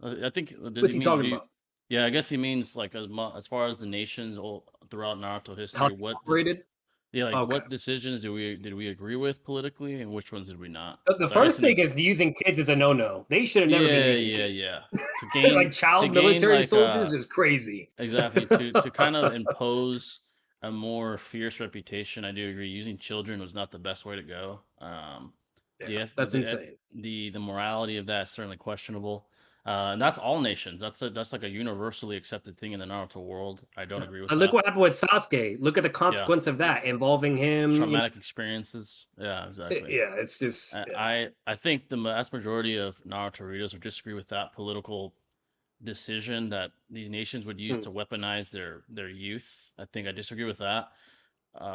I think does what's he he mean talking do? about? Yeah, I guess he means like as far as the nations throughout Naruto How history. they What does operated? yeah, like Okay. what decisions did we agree with politically, and which ones did we not? The So I guess first in thing the is using kids is a no-no. They should have never been yeah, using yeah, kids. yeah. To Like gain to child gain military like soldiers is crazy. exactly to kind of impose a more fierce reputation. I do agree. Using children was not the best way to go. Yeah, The that's insane. the morality of that is certainly questionable. And that's all nations. That's like a universally accepted thing in the Naruto world. I don't Yeah. agree with And look that. what happened with Sasuke. Look at the Yeah, consequence of that involving him. traumatic experiences. Yeah, exactly. Yeah, it's just I think the vast majority of Naruto readers would disagree with that political decision that these nations would use mm, to weaponize their youth. I think I disagree with that.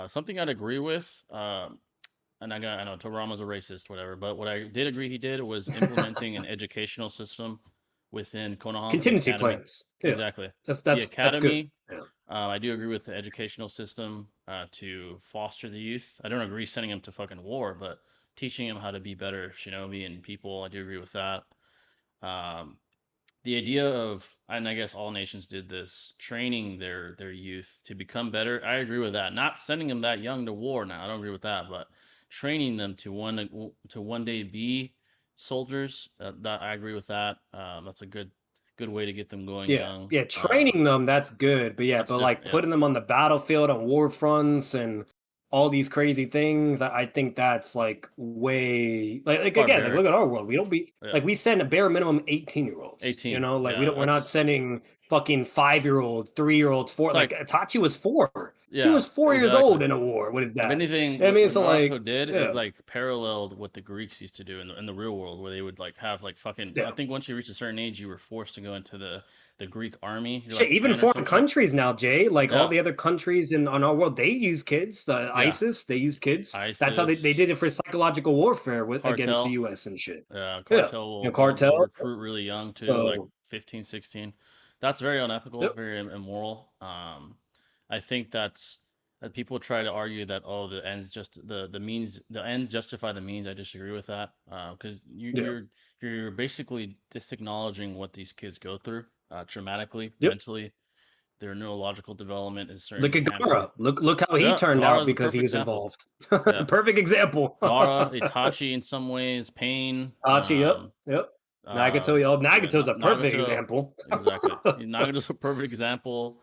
Something I'd agree with, and I know Toriyama's a racist, whatever, but what I did agree he did was implementing an educational system within Konoha, the contingency academy. plans. Yeah, Exactly. that's The that's that's good. academy, Yeah. I do agree with the educational system to foster the youth. I don't agree sending them to fucking war, but teaching them how to be better shinobi and people, I do agree with that. Um, the idea of, and I guess all nations did this, training their youth to become better. I agree with that. Not sending them that young to war. Now I don't agree with that, but training them to one day be soldiers. That I agree with that. That's a good way to get them going Yeah, young. yeah, training them, that's good, but yeah, That's but different. like Yeah, putting them on the battlefield on war fronts and all these crazy things, I think that's like way like again, like barbaric. look at our world. We don't be Yeah, like we send a bare minimum 18-year-olds, 18. like Yeah, we're not that's sending fucking 5-year-olds, 3-year-olds, four it's like like Itachi was 4. He yeah, was 4 years exactly. old in a war. What is If that? anything, I mean, what so Naruto like, did, it yeah, like paralleled what the Greeks used to do in the real world, where they would like have like fucking. I yeah. think once you reach a certain age, you were forced to go into the Greek army. You're Shit, like even 10 or some foreign shit. countries now, Jay, like all Yeah, the other countries in on our world, they use kids. yeah. ISIS, they use kids. That's how they ISIS, did it for psychological warfare against the cartel. US and shit. Yeah, Cartel will cartel. recruit really young too, like So, 15, 16. That's very unethical, yep, very immoral. I think that people try to argue that oh the ends justify the means. I disagree with that because yeah, you're basically disacknowledging what these kids go through traumatically, yep, mentally. their neurological development is Look certainly at hampered. Gara. Look how he Yeah, turned out Gaara's a because he perfect was example. involved. Yeah, Perfect example. Gaara, Itachi in some ways, Pain. Hachi, yep. Nagato, Yeah, Nagato's a perfect Nagato, example. exactly. Nagato's a perfect example.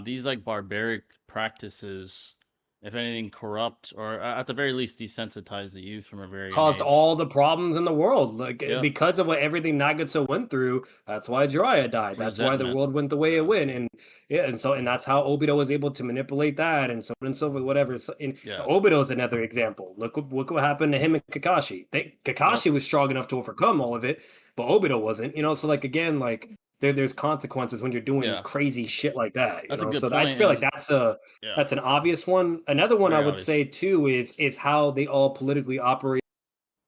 These like barbaric practices, if anything, corrupt or at the very least desensitize the youth from a very young Caused age. all the problems in the world. Like Yep, because of what everything Nagato went through, that's why Jiraiya died. That's why the resentment. world went the way it Yeah, went. And yeah, and that's how Obito was able to manipulate that and so on and so forth, whatever. So, and yeah, Obito's another example. Look what happened to him and Kakashi. yep, Kakashi was strong enough to overcome all of it, but Obito wasn't. So like again, like there's consequences when you're doing yeah. crazy shit like that. That's a good So I point, feel like and yeah, that's an obvious one. Another one I very would obvious. say too is how they all politically operate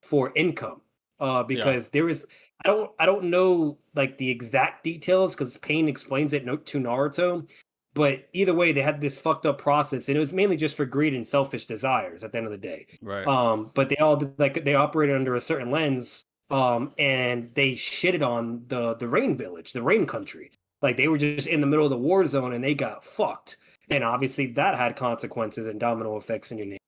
for income. Yeah, Because there is I don't know like the exact details because Pain explains it to Naruto, but either way they had this fucked up process and it was mainly just for greed and selfish desires at the end of the day. right. But they all did, like they operated under a certain lens, and they shitted on the Rain Village, the Rain Country. Like they were just in the middle of the war zone and they got fucked. And obviously that had consequences and domino effects in your name.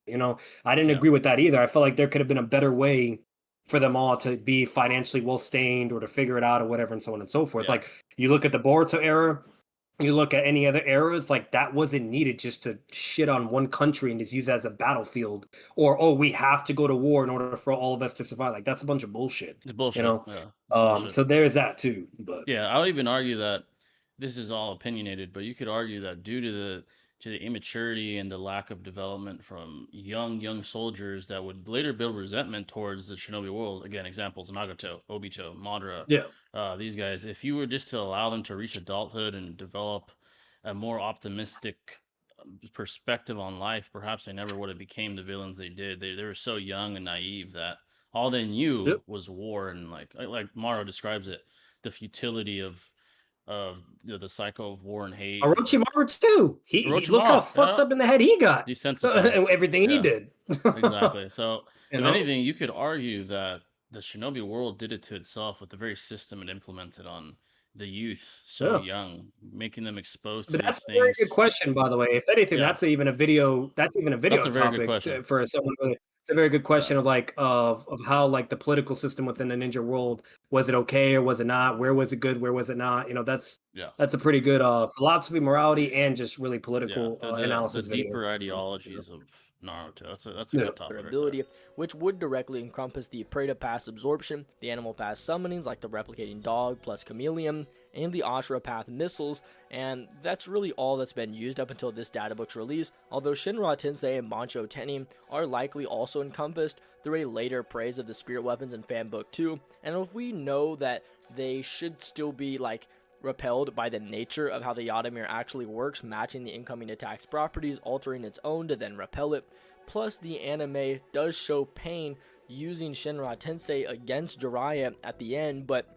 I didn't Yeah, agree with that either. I felt like there could have been a better way for them all to be financially well stained or to figure it out or whatever and so on and so forth. yeah. Like you look at the Boruto era, you look at any other eras, like that wasn't needed just to shit on one country and just use it as a battlefield, or oh, we have to go to war in order for all of us to survive. Like that's a bunch of bullshit, It's you bullshit. know. Yeah, it's bullshit. So there's that too. But Yeah, I would even argue that this is all opinionated, but you could argue that due to the immaturity and the lack of development from young soldiers that would later build resentment towards the Shinobi world. Again, examples: Nagato, Obito, Madara. yeah, These guys. If you were just to allow them to reach adulthood and develop a more optimistic perspective on life, perhaps they never would have became the villains they did. They were so young and naive that all they knew yep. was war and like Maro describes it, the futility of the cycle of war and hate and Orochimaru too. He look how Orochimaru, fucked yeah, up in the head he got, and desensitized. everything he Yeah, did. exactly. So you if know. anything, you could argue that the Shinobi world did it to itself with the very system it implemented on the youth so Yeah. young, making them exposed to But that's these a very good things. question, by the way. If anything, Yeah, That's even a that's video a very good topic question. for someone. It's a very good Yeah, question of like of how like the political system within the ninja world, was it okay or was it not? Where was it good? Where was it not? yeah. That's a pretty good philosophy, morality, and just really Yeah, political the analysis video. deeper ideologies of Naruto. That's a Yeah. good topic right there. ability, which would directly encompass the Preta Pass absorption, the Animal Pass summonings like the Replicating Dog plus Chameleon, and the Ashura Path missiles, and that's really all that's been used up until this databook's release, although Shinra Tensei and Bancho Tenni are likely also encompassed through a later praise of the Spirit Weapons in Fanbook 2, and if we know that they should still be like repelled by the nature of how the Yadamir actually works, matching the incoming attack's properties, altering its own to then repel it. Plus, the anime does show Pain using Shinra Tensei against Jiraiya at the end, but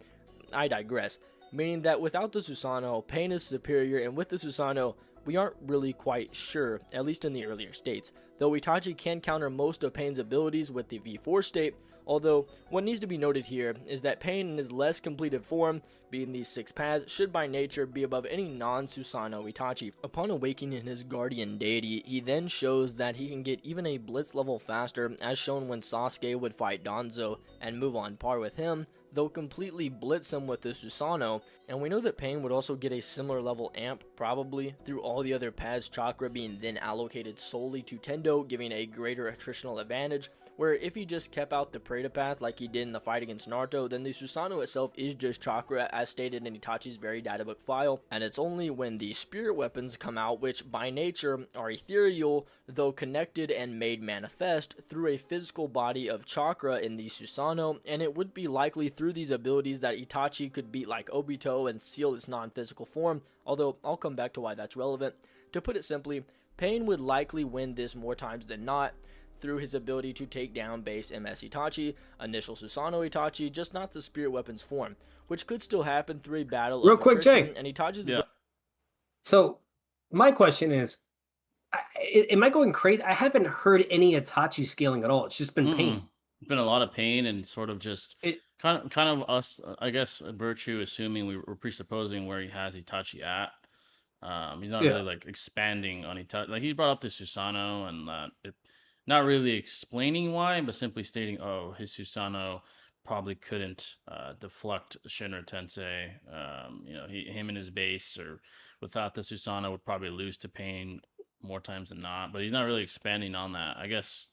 I digress. Meaning that without the Susanoo, Pain is superior, and with the Susanoo, we aren't really quite sure, at least in the earlier states. Though Itachi can counter most of Pain's abilities with the V4 state, although what needs to be noted here is that Pain in his less completed form, being these 6 paths, should by nature be above any non-Susanoo Itachi. Upon awakening his guardian deity, he then shows that he can get even a blitz level faster, as shown when Sasuke would fight Danzo and move on par with him, though completely blitz him with the Susanoo, and we know that Pain would also get a similar level amp, probably, through all the other paths chakra being then allocated solely to Tendo, giving a greater attritional advantage, where if he just kept out the Preta path like he did in the fight against Naruto, then the Susanoo itself is just chakra as stated in Itachi's very databook file, and it's only when the spirit weapons come out, which by nature are ethereal, though connected and made manifest through a physical body of chakra in the Susanoo, and it would be likely through these abilities that Itachi could beat like Obito and seal its non-physical form, although I'll come back to why that's relevant. To put it simply, Pain would likely win this more times than not, through his ability to take down base MS Itachi, initial Susanoo Itachi, just not the spirit weapons form, which could still happen through a battle Real of quick, attrition, Jay. and Itachi's Yeah. So my question is, am I going crazy? I haven't heard any Itachi scaling at all. It's just been Pain. It's been a lot of pain and sort of just It kind of us, I guess, Virtue assuming we're presupposing where he has Itachi at. He's not Yeah. really like expanding on Itachi. Like he brought up the Susanoo and that not really explaining why, but simply stating, oh, his Susanoo probably couldn't deflect Shinra Tensei. Him and his base, or without the Susanoo, would probably lose to Pain more times than not. But he's not really expanding on that. I guess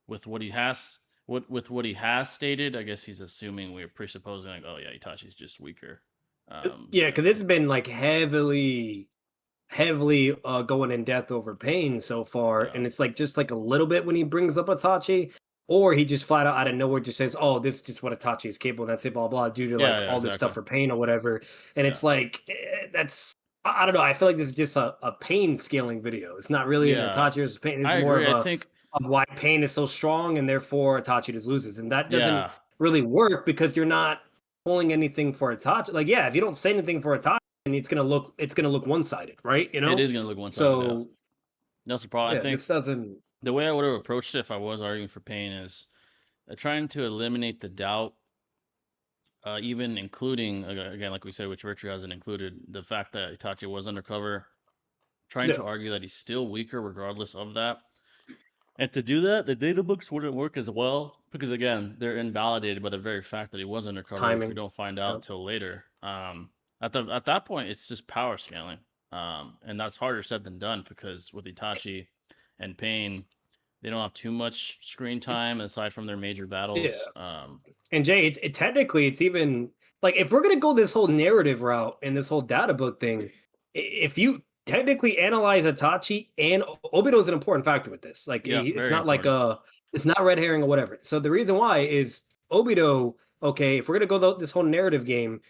with what he has, with what he has stated, I guess he's assuming we're presupposing like, oh yeah, Itachi's just weaker. Yeah, But because it's been like heavily going in depth over Pain so far, yeah, and it's like just like a little bit when he brings up Itachi, or he just flat out of nowhere just says, "Oh, this is just what Itachi is capable," and that's it, blah blah, due to yeah, like yeah, all this exactly. stuff for Pain or whatever. And Yeah, it's like that's I don't know. I feel like this is just a Pain scaling video. It's not really an yeah, Itachi versus Pain. This I is more agree. I think, of why Pain is so strong, and therefore Itachi just loses, and that doesn't yeah, really work because you're not pulling anything for Itachi. Like, yeah, if you don't say anything for Itachi, and it's gonna look one sided, right? You it know. is gonna look one-sided. Yeah, So that's the problem. I yeah, think this doesn't. the way I would have approached it if I was arguing for Pain is trying to eliminate the doubt, even including again, like we said, which Virtue hasn't included, the fact that Itachi was undercover. Trying Yeah, to argue that he's still weaker regardless of that. And to do that, the data books wouldn't work as well because again, they're invalidated by the very fact that he was undercover, which we timing. don't find Yeah. out till later. At that point, it's just power scaling, and that's harder said than done because with Itachi and Pain, they don't have too much screen time aside from their major Yeah. battles. And Jay, technically it's even like if we're gonna go this whole narrative route and this whole data book thing, if you technically analyze Itachi and Obito is an important factor with this. Like Yeah, it's very not like important. it's not red herring or whatever. So the reason why is Obito. Okay, if we're gonna go this whole narrative game,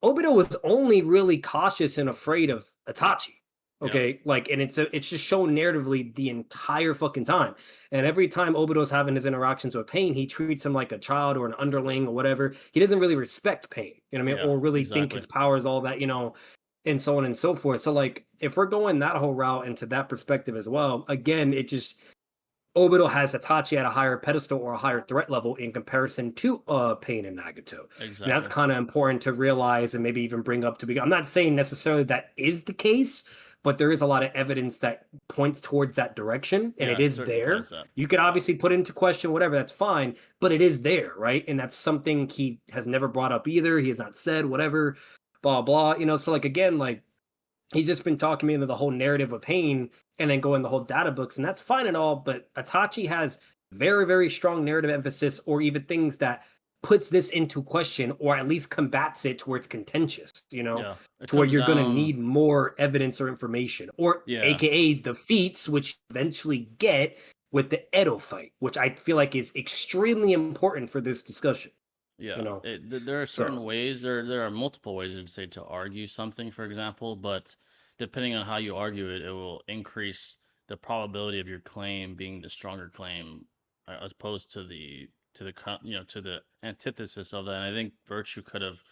Obito was only really cautious and afraid of Itachi. Yeah, Okay, like, and it's just shown narratively the entire fucking time. And every time Obito's having his interactions with Pain, he treats him like a child or an underling or whatever. He doesn't really respect Pain, you know what I mean, yeah, or really think exactly. his power is all that, and so on and so forth. So, like, if we're going that whole route into that perspective as well, again, it just Obito has Itachi at a higher pedestal or a higher threat level in comparison to Pain and Nagato. And that's Exactly. kind of important to realize and maybe even bring up to be. I'm not saying necessarily that is the case, but there is a lot of evidence that points towards that direction, and Yeah, it it is certainly implies there. that. You could obviously put into question whatever, that's fine, but it is there, right? And that's something he has never brought up either. He has not said whatever, blah blah. So like again, like he's just been talking me into the whole narrative of Pain and then going the whole data books, and that's fine and all. But Itachi has very, very strong narrative emphasis, or even things that puts this into question, or at least combats it to where it's contentious. Yeah, it To where comes you're going to down. need more evidence or information, or Yeah, AKA the feats, which you eventually get with the Edo fight, which I feel like is extremely important for this discussion. You yeah. know, There are so certain ways. There are multiple ways to say to argue something, for example, but depending on how you argue it, it will increase the probability of your claim being the stronger claim, as opposed to to the antithesis of that. And I think Virtue could have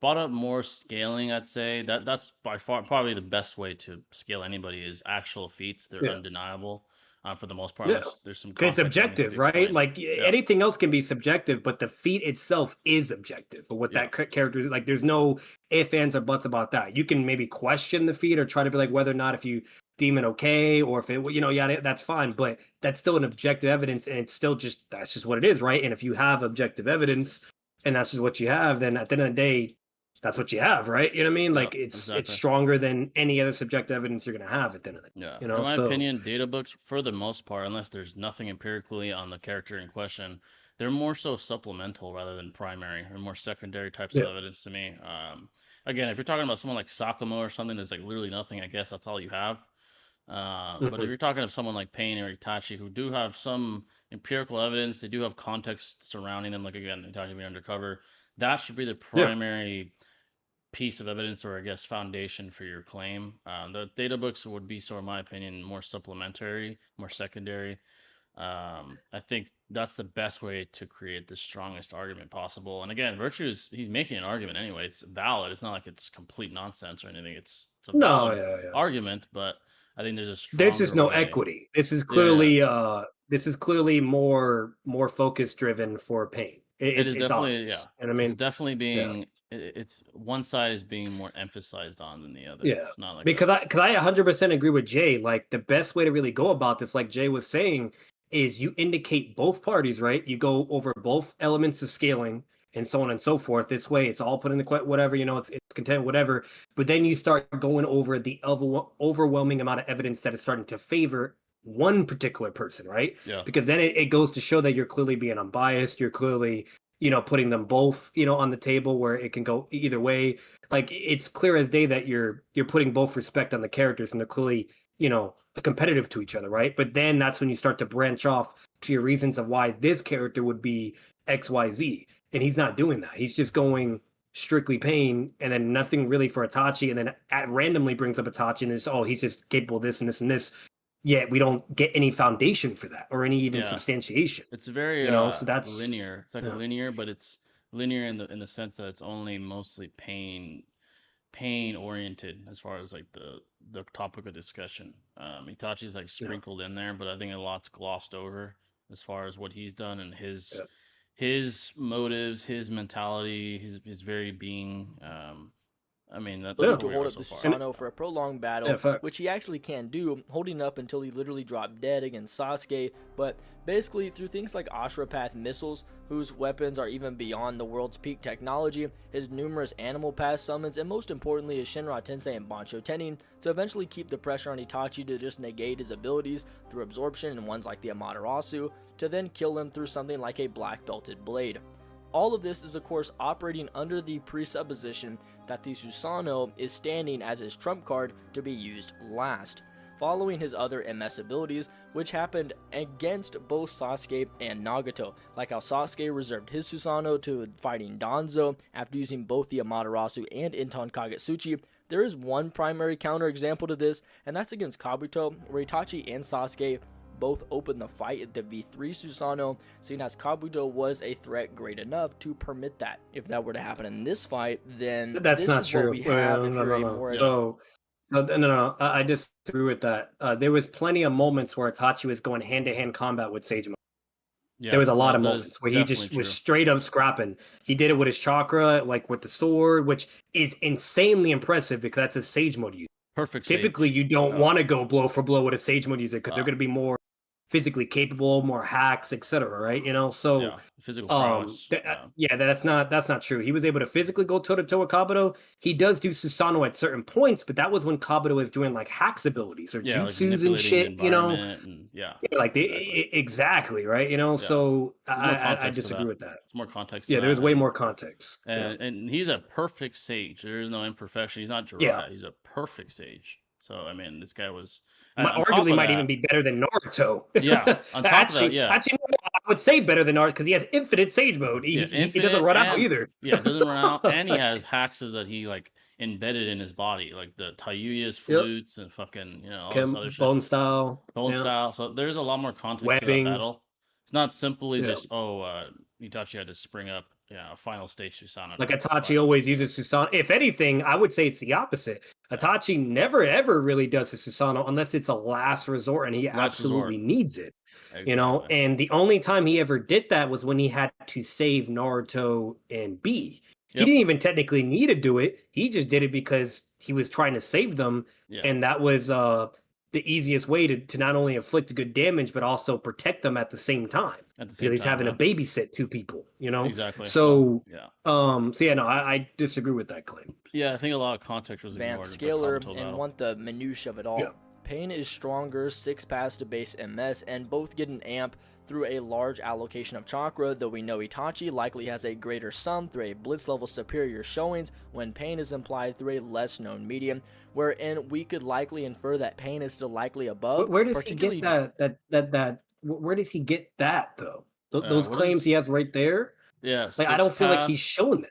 brought up more scaling. I'd say that's by far probably the best way to scale anybody is actual feats. They're yeah. undeniable, for the most part, Yeah. unless there's some 'Cause it's context that needs to be objective, right? explained. Like Yeah, anything else can be subjective, but the feat itself is objective for what yeah, that character is. Like, there's no ifs, ands, or buts about that. You can maybe question the feat or try to be like whether or not if you deem it okay or if it, yeah, that's fine. But that's still an objective evidence, and it's still just that's just what it is, right? And if you have objective evidence, and that's just what you have, then at the end of the day, that's what you have, right? You know what I mean? yeah, Like it's exactly. stronger than any other subjective evidence you're gonna have at the end of the day. Yeah, You in know, my so opinion, data books, for the most part, unless there's nothing empirically on the character in question, they're more so supplemental rather than primary or more secondary types of yeah. evidence to me. Again, if you're talking about someone like Sakamo or something, there's like literally nothing. I guess that's all you have. But if Mhm. you're talking of someone like Pain or Itachi, who do have some empirical evidence, they do have context surrounding them. Like again, Itachi being undercover, that should be the Yeah. primary piece of evidence or I guess foundation for your claim. The data books would be, so in my opinion, more supplementary, more secondary. I think that's the best way to create the strongest argument possible. And again, Virtue is he's making an argument anyway. It's valid. It's not like it's complete nonsense or anything. It's a No, valid yeah, yeah. argument, but I think there's a There's just stronger no way. equity. This is Yeah, clearly more focus driven for Pain. it is It's definitely, yeah. obvious. And I It's mean, definitely yeah. being it's one side is being more emphasized on than the other. Yeah, It's not like a because I 100% agree with Jay. Like the best way to really go about this, like Jay was saying, is you indicate both parties, right? You go over both elements of scaling and so on and so forth. This way, it's all put in the whatever it's content, whatever. But then you start going over the overwhelming amount of evidence that is starting to favor one particular person, right? yeah. Because then it goes to show that you're clearly being unbiased. You're clearly putting them both on the table where it can go either way. Like it's clear as day that you're putting both respect on the characters and they're clearly competitive to each other, right? But then that's when you start to branch off to your reasons of why this character would be XYZ, and he's not doing that. He's just going strictly pain and then nothing really for Itachi, and then randomly brings up Itachi and is, oh, he's just capable of this and this and this, yet we don't get any foundation for that or any even substantiation. It's very so that's linear. It's like linear, but it's linear in the sense that it's only mostly pain oriented as far as like the topic of discussion. Itachi's like sprinkled in there, but I think a lot's glossed over as far as what he's done and his motives, his mentality, his very being. I mean, that's to hold up the Susanoo for a prolonged battle, which he actually can do, holding up until he literally dropped dead against Sasuke. But basically, through things like Ashura-path missiles, whose weapons are even beyond the world's peak technology, his numerous animal path summons, and most importantly, his Shinra Tensei and Bancho Tenin, to eventually keep the pressure on Itachi to just negate his abilities through absorption in ones like the Amaterasu, to then kill him through something like a black belted blade. All of this is of course operating under the presupposition that the Susanoo is standing as his trump card to be used last, following his other MS abilities, which happened against both Sasuke and Nagato, like how Sasuke reserved his Susanoo to fighting Danzo after using both the Amaterasu and Inton Kagetsuchi. There is one primary counterexample to this, and that's against Kabuto, where Itachi and Sasuke both opened the fight at the V3 Susanoo, seeing as Kabuto was a threat great enough to permit that. If that were to happen in this fight, then that's this not is true. what we have. No, I disagree with that. There was plenty of moments where Itachi was going hand-to-hand combat with Sage Mode. Yeah, there was a lot of moments where he just was straight up scrapping. He did it with his chakra, like with the sword, which is insanely impressive because that's a Sage Mode user. Perfect. Typically, you don't want to go blow for blow with a Sage Mode user because they're going to be more physically capable, more hacks, etc. Right? So physical prowess. That's not true. He was able to physically go toe to toe with Kabuto. He does do Susanoo at certain points, but that was when Kabuto was doing like hacks abilities or jutsus and shit. Exactly right. So I disagree with that. It's more context. Yeah, there's way more context. And he's a perfect sage. There is no imperfection. He's not Jiraiya. He's a perfect sage. So I mean, this guy was. Arguably might even be better than Naruto. Yeah, on top of that, Actually, I would say better than Naruto because he has infinite Sage Mode. He doesn't run out either. Yeah, it doesn't run out, and he has hacks that he like embedded in his body, like the Taiyuya's flutes and fucking all this other shit. Bone style. So there's a lot more context to that battle. It's not simply just Itachi had to spring up a final stage Susanoo. Like Itachi always uses Susanoo. If anything, I would say it's the opposite. Itachi never ever really does a Susanoo unless it's a last resort and he absolutely needs it. Exactly. And the only time he ever did that was when he had to save Naruto and B. He didn't even technically need to do it. He just did it because he was trying to save them. And that was the easiest way to not only inflict good damage, but also protect them at the same time. Because he's having to babysit two people, Exactly. So, I disagree with that claim. Yeah, I think a lot of context was ignored. Advanced scaler and want the minutiae of it all. Yeah. Pain is stronger, 6 paths to base MS, and both get an amp through a large allocation of chakra, though we know Itachi likely has a greater sum through a blitz level superior showings when pain is implied through a less known medium, wherein we could likely infer that pain is still likely above. Where does he get that? Where does he get that though? Those claims he has right there. Yeah, like I don't feel like he's shown that.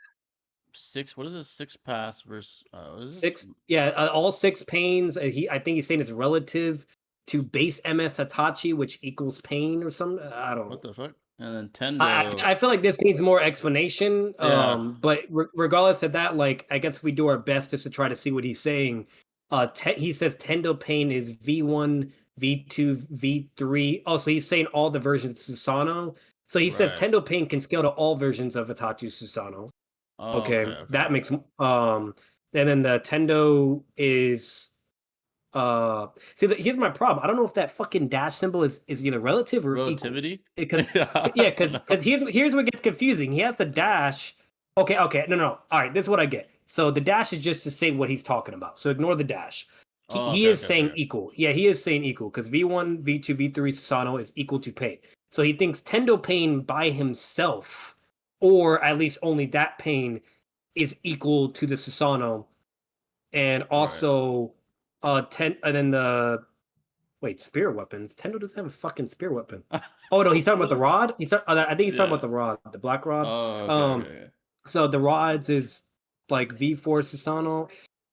6. What is it? 6 pass versus what is 6. Yeah, all 6 pains. I think he's saying it's relative to base MS Itachi, which equals pain or something. I don't know. What the fuck? And then Tendo. I feel like this needs more explanation. But regardless of that, like I guess if we do our best just to try to see what he's saying, he says Tendo pain is V1, V2, V3. Oh, so he's saying all the versions of Susanoo. So he says Tendo pain can scale to all versions of Itachi Susanoo. Oh, okay, Okay, okay. that makes and then the Tendo is see here's my problem. I don't know if that fucking dash symbol is either relative or equal. Relativity? Because Yeah, yeah, no. because here's what gets confusing. He has the Yeah. dash. Okay, no. All right, this is what I get. So the dash is just to say what he's talking about. So ignore the dash. He, Oh, he okay, is okay, saying okay. equal. Yeah, he is saying equal because V1, V2, V3 Susano is equal to pain. So he thinks Tendo pain by himself, or at least only that pain, is equal to the Susano, and Right. also and then the wait, spear weapons. Tendo doesn't have a fucking spear weapon. Oh no, he's talking about the rod. I think he's talking about Yeah. the rod, the black rod. Oh, okay, okay, Um, okay. so the rods is like V4 Susano.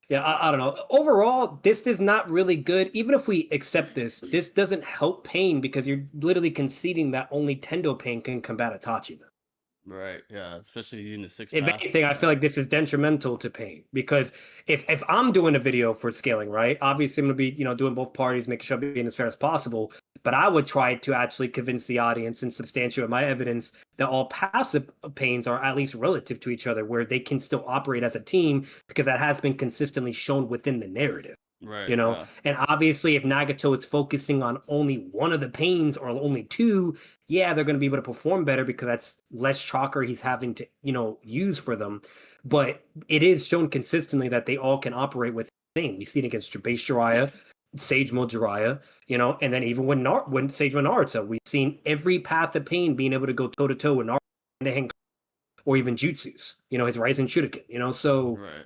Yeah, I don't know. Overall, this is not really good. Even if we accept this, this doesn't help Pain because you're literally conceding that only Tendo Pain can combat Itachi. Right, yeah. Especially using the six If pass. anything, I feel Yeah. like this is detrimental to Pain because if I'm doing a video for scaling, right? Obviously, I'm gonna be doing both parties, making sure I'm being as fair as possible. But I would try to actually convince the audience and substantiate my evidence that all passive pains are at least relative to each other, where they can still operate as a team because that has been consistently shown within the narrative. Right, You know, yeah. and obviously, if Nagato is focusing on only one of the pains or only two, yeah, they're going to be able to perform better because that's less chakra he's having to, use for them. But it is shown consistently that they all can operate with the same. We see it against base Jiraiya, Sage Mode Jiraiya, and then even when Sage Mode Naruto, we've seen every path of pain being able to go toe to toe with Naruto or even Jutsus, his Rising Shuriken, so Right.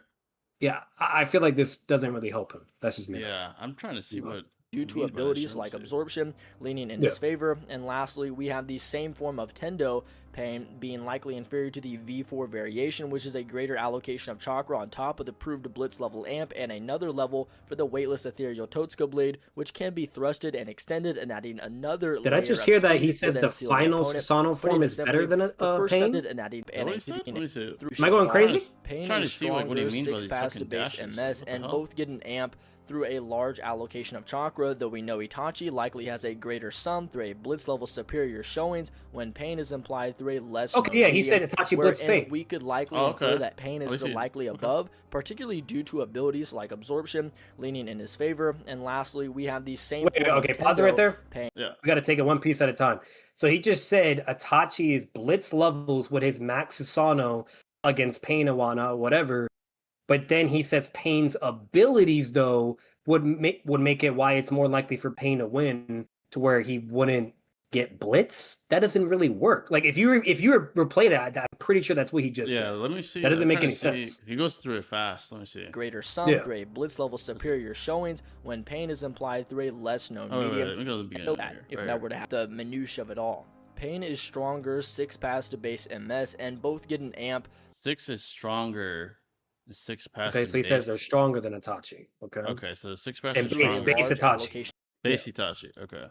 yeah, I feel like this doesn't really help him. That's just me. Yeah. I'm trying to see But, what due you to mean by this. abilities Let me like see. absorption leaning in yeah. his favor. And lastly, we have the same form of Tendo pain being likely inferior to the V4 variation, which is a greater allocation of chakra on top of the proved blitz level amp, and another level for the weightless ethereal Totsuka blade, which can be thrusted and extended and adding another Did layer I just of hear that speed he to says then the seal the final opponent. Susanoo Putting form it is better simply, than the first Pain? sended and adding Is that what he said? Let me see. through Am I going Shimano. crazy? Pain Trying to is see what he stronger, means by 6 these pass to fucking base dashes. MS, What the and hell? both get an amp through a large allocation of chakra, though we know Itachi likely has a greater sum through a blitz level superior showings when Pain is implied through a less Okay, known yeah, he medium, said Itachi Blitz wherein Pain. we could likely Oh, infer okay. that Pain Let is me still see. likely Okay. above, particularly due to abilities like absorption leaning in his favor. And lastly, we have the same Wait, form okay, of pause it right Tendo there. Pain. Yeah. We got to take it one piece at a time. So he just said Itachi's Blitz levels with his Max Susanoo against Pain Iwana or whatever. But then he says Pain's abilities though would make it why it's more likely for Pain to win to where he wouldn't get blitz. That doesn't really work. Like if you replay that, I'm pretty sure that's what he just Yeah, said. let me That see. I'm doesn't make trying to any see sense. if he goes through it fast. Let me see. Greater sum Yeah. through a blitz level superior showings when Pain is implied through a less known Oh, wait, medium. let me go to the beginning right here. If Right that here. were to have the minutia of it all. Pain is stronger, 6 pass to base MS, and both get an amp. 6 is stronger. The 6 pass Okay, is so he says they're base. stronger than Itachi. Okay. Okay, so the 6 pass And is through a stronger. base large Itachi. allocation. Base Itachi. Okay. Yep.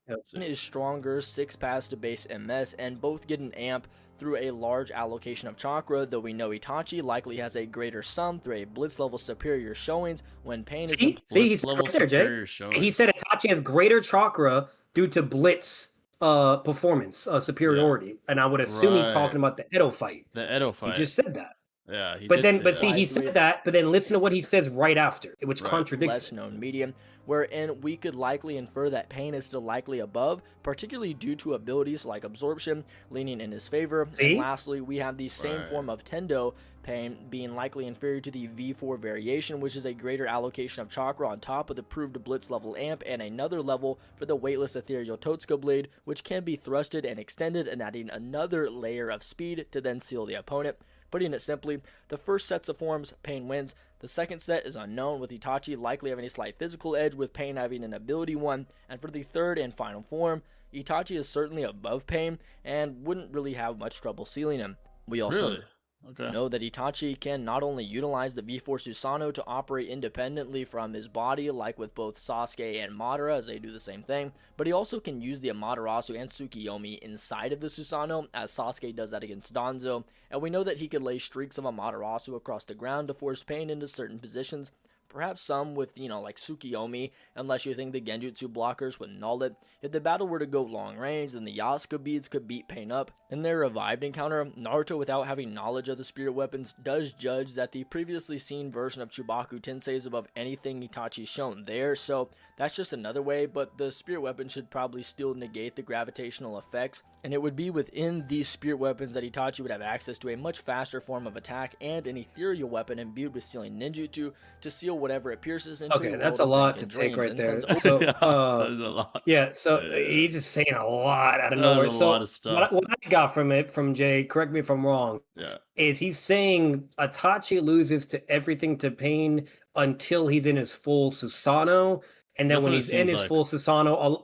Let's see. Pain is stronger, 6 pass to base MS, and both get an amp through a large allocation of chakra, though we know Itachi likely has a greater sum through a blitz level superior showings when Pain is See, he Blitz said level right there, Jay. superior He showings. said Itachi has greater chakra due to blitz performance superiority, and I would assume he's Right. talking about the Edo fight. The Edo He fight. just said that. Yeah, he But did then, say but that. see, he said that. But then listen to what he says right after, which Right. contradicts less it. known medium, wherein we could likely infer that Pain is still likely above, particularly due to abilities like absorption leaning in his favor. See? And lastly, we have the same Right. form of Tendo Pain being likely inferior to the V4 variation, which is a greater allocation of chakra on top of the proved blitz level amp, and another level for the weightless ethereal Totsuka blade, which can be thrusted and extended and adding another layer of speed to then seal the opponent. Putting it simply, the first sets of forms, Pain wins. The second set is unknown, with Itachi likely having a slight physical edge, with Pain having an ability one. And for the third and final form, Itachi is certainly above Pain and wouldn't really have much trouble sealing him. We also Really? Okay. know that Itachi can not only utilize the V4 Susanoo to operate independently from his body, like with both Sasuke and Madara, as they do the same thing, but he also can use the Amaterasu and Tsukiyomi inside of the Susanoo, as Sasuke does that against Danzo, and we know that he could lay streaks of Amaterasu across the ground to force Pain into certain positions. Perhaps some with, like Tsukiyomi, unless you think the Genjutsu blockers would null it. If the battle were to go long range, then the Yasuka beads could beat Pain up. In their revived encounter, Naruto, without having knowledge of the spirit weapons, does judge that the previously seen version of Chubaku Tensei is above anything Itachi's shown there, so that's just another way, but the spirit weapon should probably still negate the gravitational effects, and it would be within these spirit weapons that Itachi would have access to a much faster form of attack and an ethereal weapon imbued with sealing ninjutsu to seal whatever it pierces into. Okay, that's a lot to take right there. So, yeah, that is a lot. Yeah, so he's just saying a lot out of That nowhere. is a So lot of stuff. what I got from it, from Jay, correct me if I'm wrong, Yeah. is he's saying Itachi loses to everything to Pain until he's in his full Susanoo, and then That's when what it he's in seems his like. full Susanoo,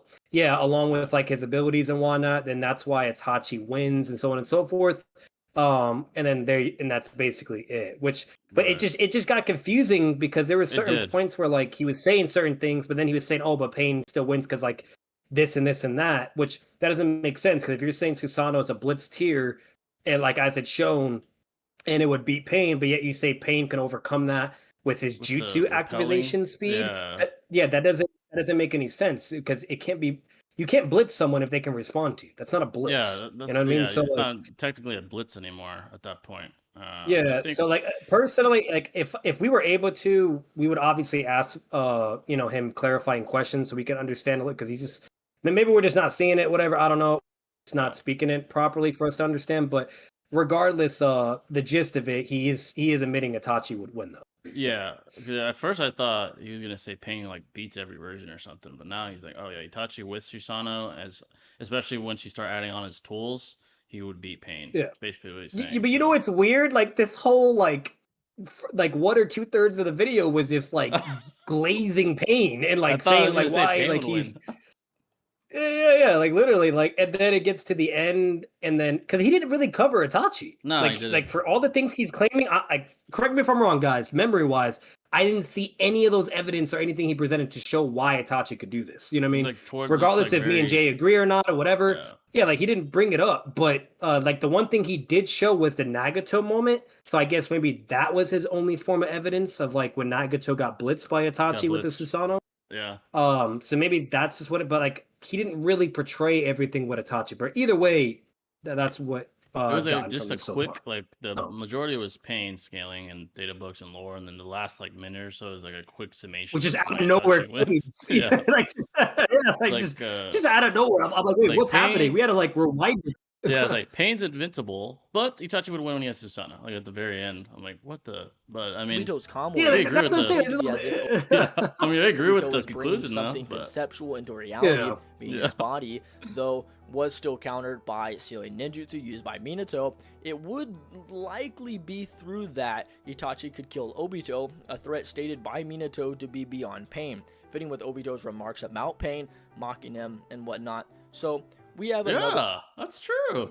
along with like his abilities and whatnot, then that's why Itachi wins and so on and so forth. And that's basically it. But Right. it just got confusing because there were certain did. points where like he was saying certain things, but then he was saying, "Oh, but Pain still wins because like this and this and that," which that doesn't make sense because if you're saying Susanoo is a blitz tier, and like as it's shown, and it would beat Pain, but yet you say Pain can overcome that with his With the jutsu activation speed. Yeah. That doesn't make any sense because it can't be. You can't blitz someone if they can respond to you. That's not a blitz. Yeah. You know what I mean? Yeah. So It's like, not technically a blitz anymore at that point. I yeah. think. So like personally, like if we were able to, we would obviously ask him clarifying questions so we can understand it because he's just then maybe we're just not seeing it. Whatever. I don't know. It's not speaking it properly for us to understand, but regardless, the gist of it, he is admitting Itachi would win though. Yeah, 'cause at first I thought he was gonna say Pain like beats every version or something, but now he's like, oh yeah, Itachi with Susanoo, as especially once you start adding on his tools, he would beat Pain. Yeah. Basically what he's saying. But you know what's weird? Like this whole like 1 or 2/3 of the video was just like glazing Pain and I like thought I was saying like gonna say why Pain like would he's win. yeah, like literally like and then it gets to the end and then because he didn't really cover Itachi. No, he didn't. Like for all the things he's claiming, I correct me if I'm wrong, guys. Memory wise, I didn't see any of those evidence or anything he presented to show why Itachi could do this. You know what I It's mean? like towards Regardless like if me and very Jay agree or not or whatever. yeah. Yeah, like he didn't bring it up, but like the one thing he did show was the Nagato moment. So I guess maybe that was his only form of evidence of like when Nagato got blitzed by Itachi with the blitzed. Susanoo. Yeah. So maybe that's just what it, but like he didn't really portray everything with Itachi. But either way, that's what It was I've like gotten just from a this so quick far. like the Oh. majority was Pain scaling and data books and lore, and then the last like minute or so is like a quick summation. Which is of out of why nowhere. Itachi wins. Yeah. like, just, Like just out of nowhere. I'm like, wait, like what's happening? Pain- We had to like rewind it. Yeah, it's like Pain's invincible, but Itachi would win when he has Susanoo. Like at the very end, I'm like, what the? But I mean, Obito's combo. Yeah, I agree that's with what I'm the. saying. Yeah, I mean, I agree with Obito the was bringing conclusion though. something But conceptual into reality, Yeah. being Yeah. his body, though was still countered by sealing ninjutsu used by Minato. It would likely be through that Itachi could kill Obito, a threat stated by Minato to be beyond Pain, fitting with Obito's remarks about Pain, mocking him and whatnot. So we have another. yeah, that's true.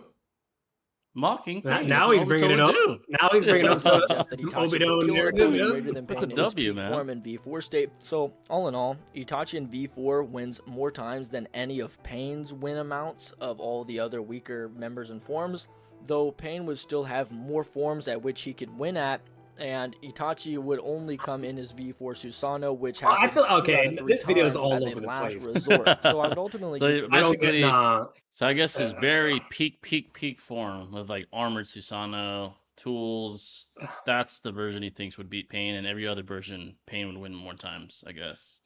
Mocking Pain. Now that's he's what bringing Obito it would up. do. Now he's bringing up some Suggest that Itachi Obito would kill an narrative. opponent Yeah. greater than That's Pain a in its W, peak man. form in V4 state. So all in all, Itachi in V4 wins more times than any of Pain's win amounts of all the other weaker members and forms, though Pain would still have more forms at which he could win at, and Itachi would only come in his V4 Susanoo, which I happens feel 2 out okay. of 3 This video is times all as over a the last place. resort. So I would ultimately So give I don't get basically, nah. so I guess his very peak form with like armored Susanoo tools. That's the version he thinks would beat Pain, and every other version Pain would win more times, I guess,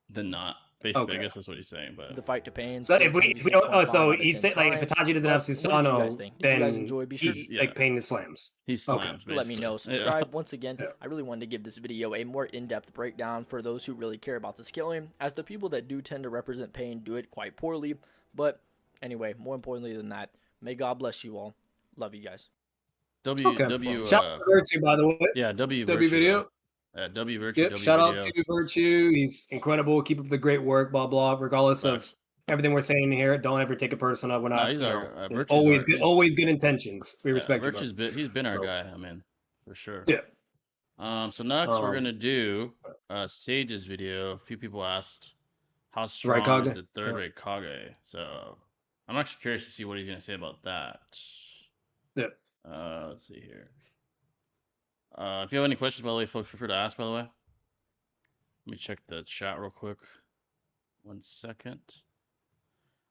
than not. Basically, I Okay. guess that's what he's saying. But the fight to Pain. So if we don't, so he said like if Itachi doesn't have What did you guys Susano, think? Did you guys then enjoy? Be sure to Yeah. like Pain slams. he slams. Basically. let me know. Yeah. Subscribe. Once again, Yeah. I really wanted to give this video a more in-depth breakdown for those who really care about the scaling, as the people that do tend to represent Pain do it quite poorly. But anyway, more importantly than that, may God bless you all. Love you guys. W Shout out to Virthue, by the way. yeah W W Virtue, video. W Virtue. Yep. W Shout out video. to Virtue. He's incredible. Keep up the great work. Blah blah. Regardless of Facts. everything we're saying here, don't ever take it personal. We're No, not. he's you our- know, Virtue's always our- good. he's- Always good intentions. We Yeah, respect you. Virtue's he's been our guy. I mean, for sure. Yeah. So next we're gonna do Sage's video. A few people asked how strong Raikage? is the third Raikage. So I'm actually curious to see what he's gonna say about that. Yeah. Let's see here. If you have any questions, by the way, folks, feel free to ask. By the way. Let me check the chat real quick. 1 second.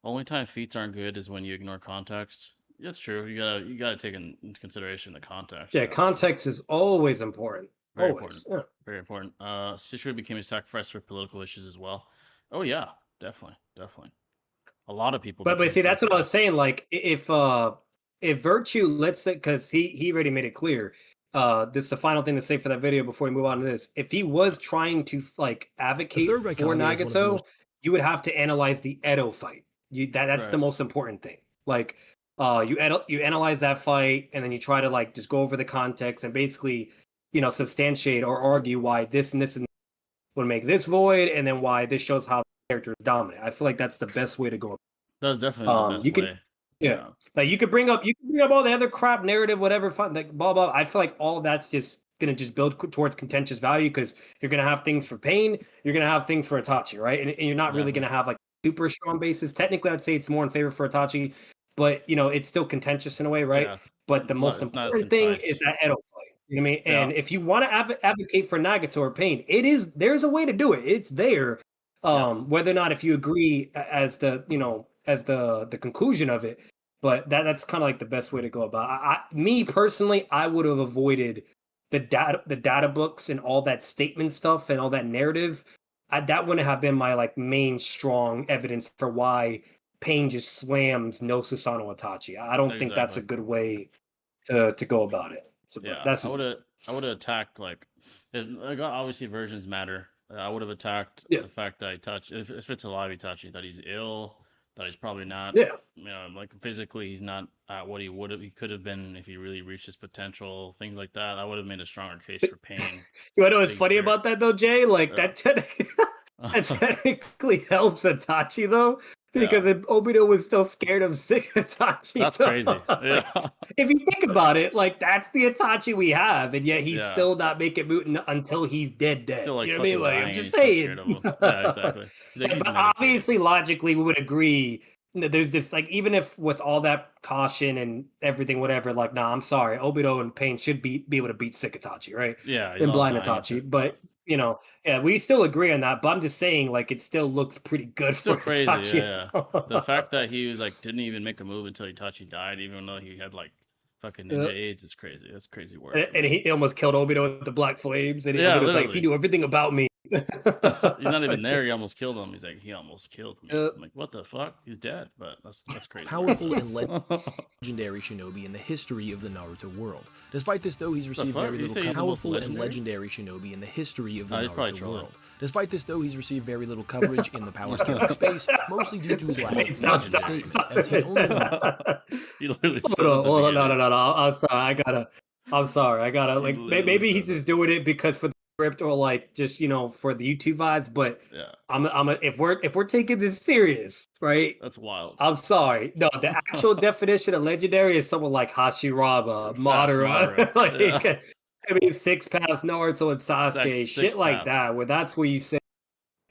Only time feats aren't good is when you ignore context. That's true. You gotta take into consideration the context. Yeah, Yeah, that's true. context is always important. Very Always. important. Yeah. Very important. Cicero became a sacrifice for political issues as well. Oh yeah, definitely, definitely. A lot of people But became see, that's what I was saying. sacrifices. Like if Virtue, let's say, because he already made it clear. This is the final thing to say for that video before we move on to this. If he was trying to like advocate third for Raikage is one of the Nagato, most- you would have to analyze the Edo fight. That's the Right. most important thing. Like you analyze that fight and then you try to like just go over the context and basically, substantiate or argue why this and this and would make this void, and then why this shows how the character is dominant. I feel like that's the best way to go. That's definitely the best You can, way. yeah, like you could bring up all the other crap narrative, whatever, fun, like blah blah. I feel like all of that's just gonna just build towards contentious value because you're gonna have things for Pain, you're gonna have things for Itachi, right? And you're not really Exactly. gonna have like super strong bases. Technically, I'd say it's more in favor for Itachi, but it's still contentious in a way, right? Yeah. But the most It's not as important thing is concise. that Edo fight. You know what I mean? Yeah. And if you want to advocate for Nagato or Pain, there's a way to do it. It's there. Yeah. Whether or not if you agree as the conclusion of it, but that's kind of like the best way to go about it. Me personally, I would have avoided the data books and all that statement stuff and all that narrative. That wouldn't have been my like main strong evidence for why Pain just slams no Susanoo Itachi. I don't think that's a Exactly. good way to go about it. So Yeah. that's I would have attacked like obviously versions matter. I would have attacked yeah. the fact that Itachi, if it's alive Itachi, that he's ill, that he's probably not, Yeah. like physically he's not at what he could have been if he really reached his potential, things like that. I would have made a stronger case for Pain. You know what's Big funny spirit. about that though, Jay? Like Yeah. that technically helps Itachi though, because Yeah. if Obito was still scared of sick Itachi. That's crazy. Yeah. If you think about it, like that's the Itachi we have, and yet he's Yeah. still not making mutant until he's dead. Still like You know what I mean? fucking Like dying I'm and just he's still scared saying. of him. Yeah, exactly. He's like, he's But medicated. obviously, logically, we would agree that there's this like even if with all that caution and everything, whatever, like nah, I'm sorry, Obito and Pain should be able to beat sick Itachi, right? Yeah, he's And all blind dying and Itachi, shit. but yeah, we still agree on that. But I'm just saying, like, it still looks pretty good Still for crazy, Itachi. yeah. The fact that he was like didn't even make a move until Itachi died, even though he had like fucking ninja AIDS, is crazy. That's crazy work. And he almost killed Obito with the black flames. And Yeah, Obito's like, if literally. he knew everything about me. He's not even there. He almost killed him. He's like, he almost killed me. I'm like, what the fuck? He's dead. But that's crazy. Powerful and legendary shinobi in the history of the Naruto world. Despite this, though, he's received fuck? very You say little he's the most powerful and legendary? legendary shinobi in the history of the Nah, he's probably Naruto trolling. world. Despite this, though, he's received very little coverage in the power scaling space, mostly due to his lack of Stop, statements, stop. as he's only He literally said Hold on, at the hold on, no, beginning. no, no. I'm sorry. I gotta He like literally maybe he's said just doing it because for the script or like just for the YouTube vibes. But Yeah, if we're taking this serious, right? that's wild. I'm sorry. No, the actual definition of legendary is someone like Hashirama, Facts, Madara, Madara. like Yeah. I mean, Six Paths, Naruto, and Sasuke, Six shit like paths. that. Where that's where you say,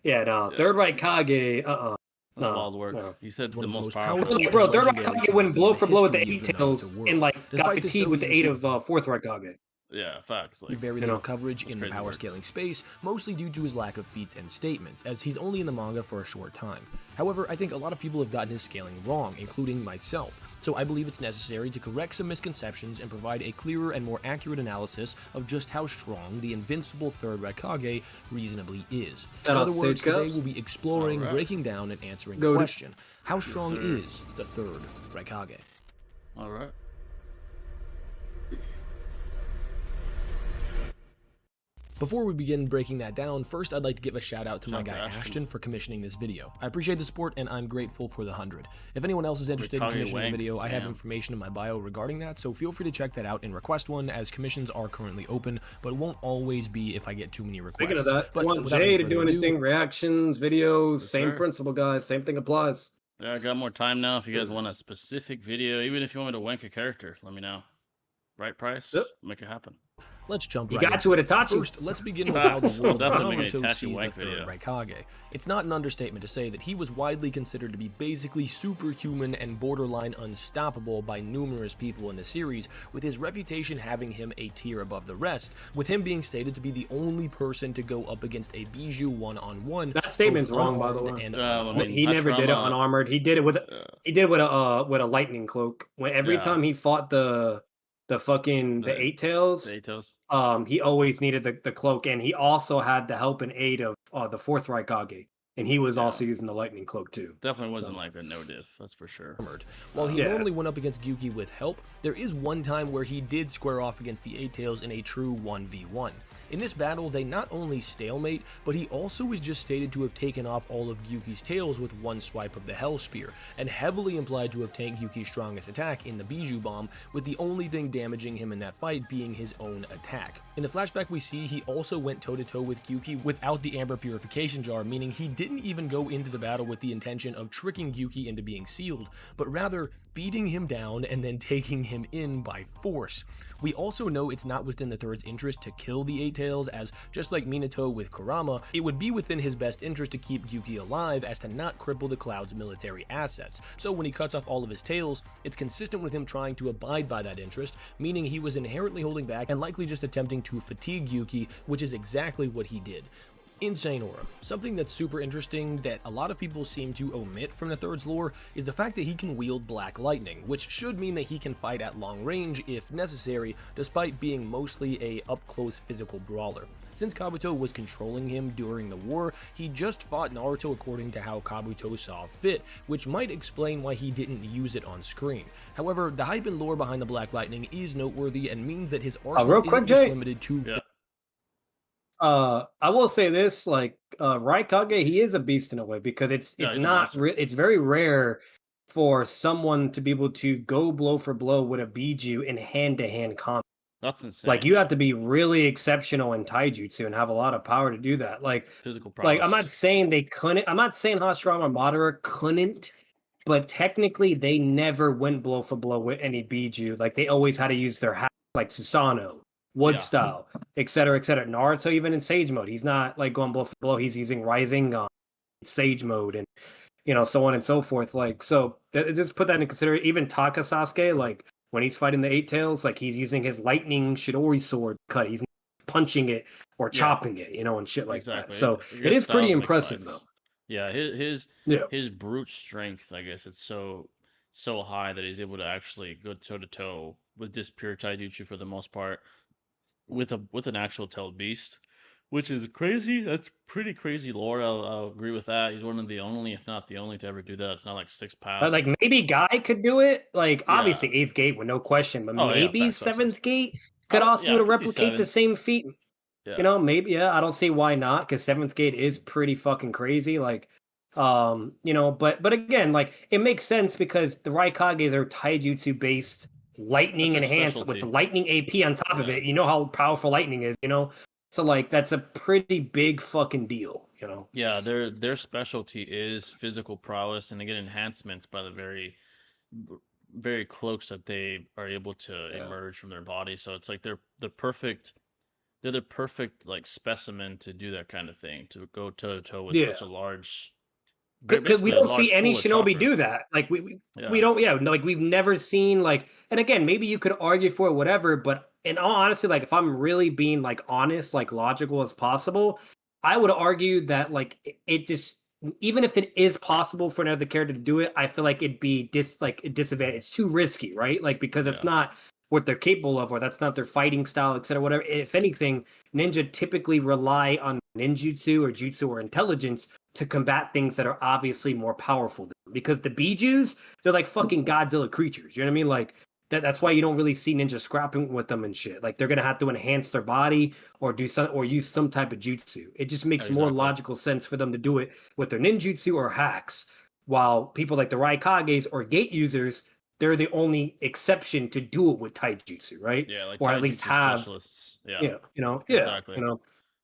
yeah, no, Yeah. third Raikage, That's no, wild work. no. He said one the of the most most powerful. powerful Like, bro, and third legendary Raikage went shinobi blow in for the blow with the history eight of the tails Naruto and world. like got Despite this, fatigued though, with the he's eight of fourth Raikage. Yeah, facts. Like, very You little know, coverage that's in the crazy power work. scaling space, mostly due to his lack of feats and statements, as he's only in the manga for a short time. However, I think a lot of people have gotten his scaling wrong, including myself, so I believe it's necessary to correct some misconceptions and provide a clearer and more accurate analysis of just how strong the invincible third Raikage reasonably is. In other words, today we'll be exploring, Alright. breaking down, and answering Go the to- question, how strong sir. is the third Raikage? All right. Before we begin breaking that down, first I'd like to give a shout out to my Shout out guy to Ashton. Ashton for commissioning this video. I appreciate the support and I'm grateful for the 100. If anyone else is interested in Raikage commissioning a Wank, video, I have damn. information in my bio regarding that, so feel free to check that out and request one, as commissions are currently open, but won't always be if I get too many requests. Speaking of that, But you want without Jay any to do further ado, anything, reactions, videos, Yes, same sir. principle, guys. Same thing applies. Yeah, I got more time now. If you guys want a specific video, even if you want me to wank a character, let me know. Right price, Yep. make it happen. Let's jump He right got you into with it. Itachi. First, let's begin with how the Someone world of definitely make an Naruto Itachi sees the wank third video. Raikage. It's not an understatement to say that he was widely considered to be basically superhuman and borderline unstoppable by numerous people in the series, with his reputation having him a tier above the rest, with him being stated to be the only person to go up against a Bijou one-on-one. That statement's wrong, by the way. I mean, He never did it Hashirama, unarmored. He did it with a lightning cloak. When every yeah, time he fought the the eight tails, Datos. he always needed the cloak, and he also had the help and aid of the fourth Raikage, and he was Yeah. also using the lightning cloak too. Definitely wasn't So- like a no diff, that's for sure. While he Yeah. normally went up against Gyuki with help, there is one time where he did square off against the Eight Tails in a true 1v1. In this battle, they not only stalemate, but he also is just stated to have taken off all of Gyuki's tails with one swipe of the Hell Spear, and heavily implied to have tanked Gyuki's strongest attack in the Bijou Bomb, with the only thing damaging him in that fight being his own attack. In the flashback we see he also went toe-to-toe with Gyuki without the Amber Purification Jar, meaning he didn't even go into the battle with the intention of tricking Gyuki into being sealed, but rather beating him down and then taking him in by force. We also know it's not within the third's interest to kill the Eight Tails, as just like Minato with Kurama, it would be within his best interest to keep Gyuki alive as to not cripple the Cloud's military assets. So when he cuts off all of his tails, it's consistent with him trying to abide by that interest, meaning he was inherently holding back and likely just attempting to fatigue Gyuki, which is exactly what he did. Insane aura. Something that's super interesting that a lot of people seem to omit from the third's lore is the fact that he can wield black lightning, which should mean that he can fight at long range if necessary, despite being mostly a up-close physical brawler. Since Kabuto was controlling him during the war, he just fought Naruto according to how Kabuto saw fit, which might explain why he didn't use it on screen. However, the hype and lore behind the black lightning is noteworthy and means that his arsenal real quick, isn't just Jay? limited to Yeah. I will say this, like Raikage, he is a beast in a way because it's Yeah, he's a not monster. it's very rare for someone to be able to go blow for blow with a Bijou in hand-to-hand combat. That's insane. Like you have to be really exceptional in taijutsu and have a lot of power to do that. Like Physical prowess. I'm not saying they couldn't. I'm not saying Hashirama Madara couldn't, but technically they never went blow for blow with any Bijou. Like they always had to use their hat, like Susanoo, wood Yeah. style, etc., etc. Naruto, even in Sage mode, he's not like going blow for blow. He's using Rising Sage mode, and so on and so forth. Like just put that in consideration. Even Taka Sasuke, like when he's fighting the Eight Tails, like he's using his lightning Shidori sword cut. He's punching it or chopping it, and shit like Exactly. that. So Your it is pretty styles make impressive, fights. though. Yeah, his Yeah. his brute strength, I guess, it's so high that he's able to actually go toe to toe with just pure taijutsu for the most part, with an actual tailed beast, which is crazy. That's pretty crazy lore. I'll agree with that. He's one of the only, if not the only, to ever do that. It's not like six paths. Like maybe Guy could do it. Like Yeah. obviously Eighth Gate with no question, but Oh, yeah, maybe facts, facts, Seventh facts. Gate could I also be able to could see replicate the seventh. same feat. Yeah. Maybe I don't see why not, because Seventh Gate is pretty fucking crazy. Like, but again, like it makes sense because the Raikages are taijutsu based, lightning That's their enhanced with the specialty. lightning AP on top of Yeah. it. You know how powerful lightning is, So like that's a pretty big fucking deal, Yeah, their specialty is physical prowess, and they get enhancements by the very cloaks that they are able to emerge from their body. So it's like they're the perfect like specimen to do that kind of thing, to go toe to toe with such a large, Because we basically a don't large see any pool of shinobi chakra. do that. Like we Yeah. don't, like we've never seen like. And again, maybe you could argue for it, whatever. But in all honesty, like if I'm really being like honest, like logical as possible, I would argue that like it just, even if it is possible for another character to do it, I feel like it'd be a disadvantage. It's too risky, right? Like because it's Yeah. not what they're capable of, or that's not their fighting style, etc. Whatever. If anything, ninja typically rely on ninjutsu or jutsu or intelligence to combat things that are obviously more powerful than them. Because the Bijus, they're like fucking Godzilla creatures. You know what I mean? Like that's why you don't really see ninjas scrapping with them and shit. Like they're gonna have to enhance their body or do some or use some type of jutsu. It just makes more Exactly. logical sense for them to do it with their ninjutsu or hacks. While people like the Raikages or gate users, they're the only exception to do it with taijutsu, right? Yeah, like Or at least taijutsu have specialists. Yeah. exactly. Exactly.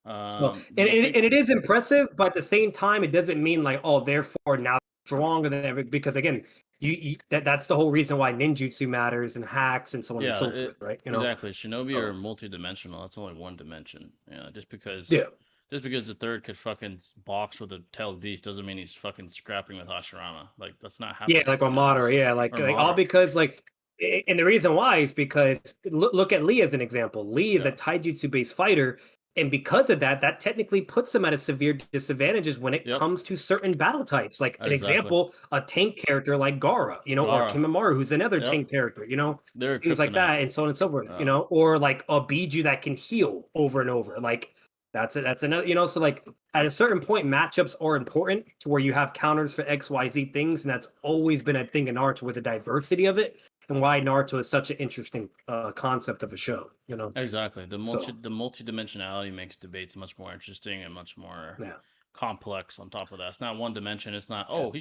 So, and it is impressive, but at the same time, it doesn't mean like, oh, therefore now stronger than ever. Because again, that's the whole reason why ninjutsu matters and hacks and so on and Yeah, so forth, right? exactly. Shinobi are So multi-dimensional. That's only one dimension. Yeah, yeah, just because the third could fucking box with a tailed beast doesn't mean he's fucking scrapping with Hashirama. Like that's not yeah, happening. like on Madara, yeah, Or like all Madara. because like, and the reason why is because look at Lee as an example. Lee is Yeah. a taijutsu based fighter, and because of that, that technically puts him at a severe disadvantages when it Yep. comes to certain battle types. Like an Exactly. example, a tank character like Gara, or Gara. Kimamaru, who's another Yep. tank character, They're things like kryptonite. that, and so on and so forth, Yeah. or like a Biju that can heal over and over, like. That's another, so like at a certain point, matchups are important to where you have counters for XYZ things, and that's always been a thing in Naruto with the diversity of it, and why Naruto is such an interesting concept of a show, Exactly. So The multi-dimensionality makes debates much more interesting and much more yeah. complex on top of that. It's not one dimension. It's not, Yeah. oh,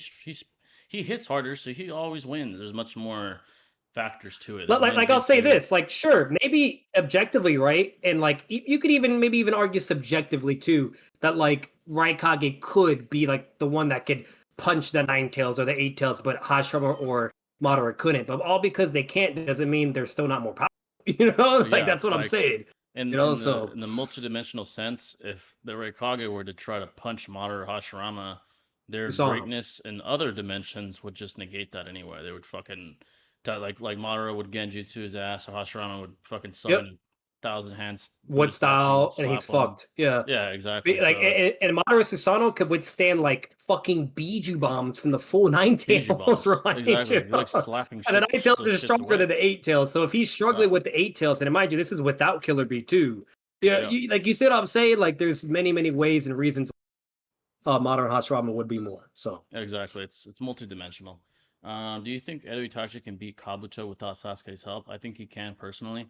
he hits harder, so he always wins. There's much more factors to it. Like, There's like I'll say ninjutsu. this, like sure, maybe objectively, right, and like you could maybe even argue subjectively too that like Raikage could be like the one that could punch the nine tails or the eight tails, but Hashirama or Madara couldn't. But all because they can't doesn't mean they're still not more powerful. Like Yeah, that's what I'm like saying. So in the multidimensional sense, if the Raikage were to try to punch Madara or Hashirama, their you saw him. greatness in other dimensions would just negate that anyway. They would fucking like Madara would genjutsu his ass, or Hashirama would fucking Yep. summon Thousand Hands Wood Itachi and style, and he's slap him. fucked. Yeah. Yeah, exactly. Like So and Madara Susano could withstand like fucking Biju bombs from the full nine Biju tails, bombs, right? exactly. He like slapping And the nine tails those are shits stronger than away. the eight tails. So if he's Yeah, struggling with the eight tails, and mind you, this is without Killer Bee too. Yeah, yeah. like you see what I'm saying? Like there's many ways and reasons modern Hashirama would be more. So Exactly. It's multidimensional. Do you think Edo Itachi can beat Kabuto without Sasuke's help? I think he can personally.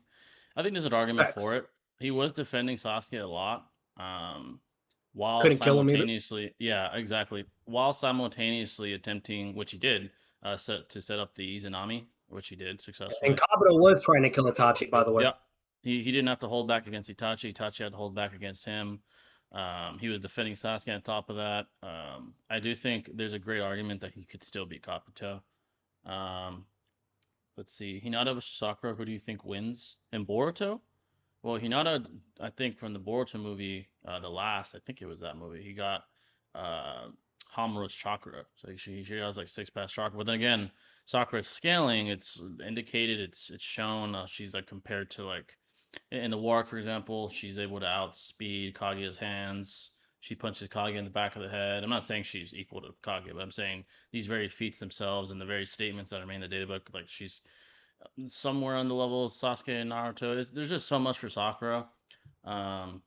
I think there's an argument for facts. it. He was defending Sasuke a lot, while Couldn't kill him either. simultaneously, yeah, exactly, while simultaneously attempting, which he did, to set up the Izanami, which he did And successfully. Kabuto was trying to kill Itachi, by the way. Yeah, he didn't have to hold back against Itachi. Itachi had to hold back against him. He was defending Sasuke on top of that. I do think there's a great argument that he could still beat Kabuto. Um, let's see, Hinata versus Sakura. Who do you think wins? And Boruto? Well, Hinata, I think from the Boruto movie, the last, I think it was that movie, he got uh, Hamuro's chakra. So she has like 6 pass chakra. But then again, Sakura's scaling, it's indicated, it's shown. She's like compared to like in the Warg, for example, she's able to outspeed Kaguya's hands. She punches Kaguya in the back of the head. I'm not saying she's equal to Kaguya, but I'm saying these very feats themselves and the very statements that are made in the data book, like she's somewhere on the level of Sasuke and Naruto. There's just so much for Sakura. Um,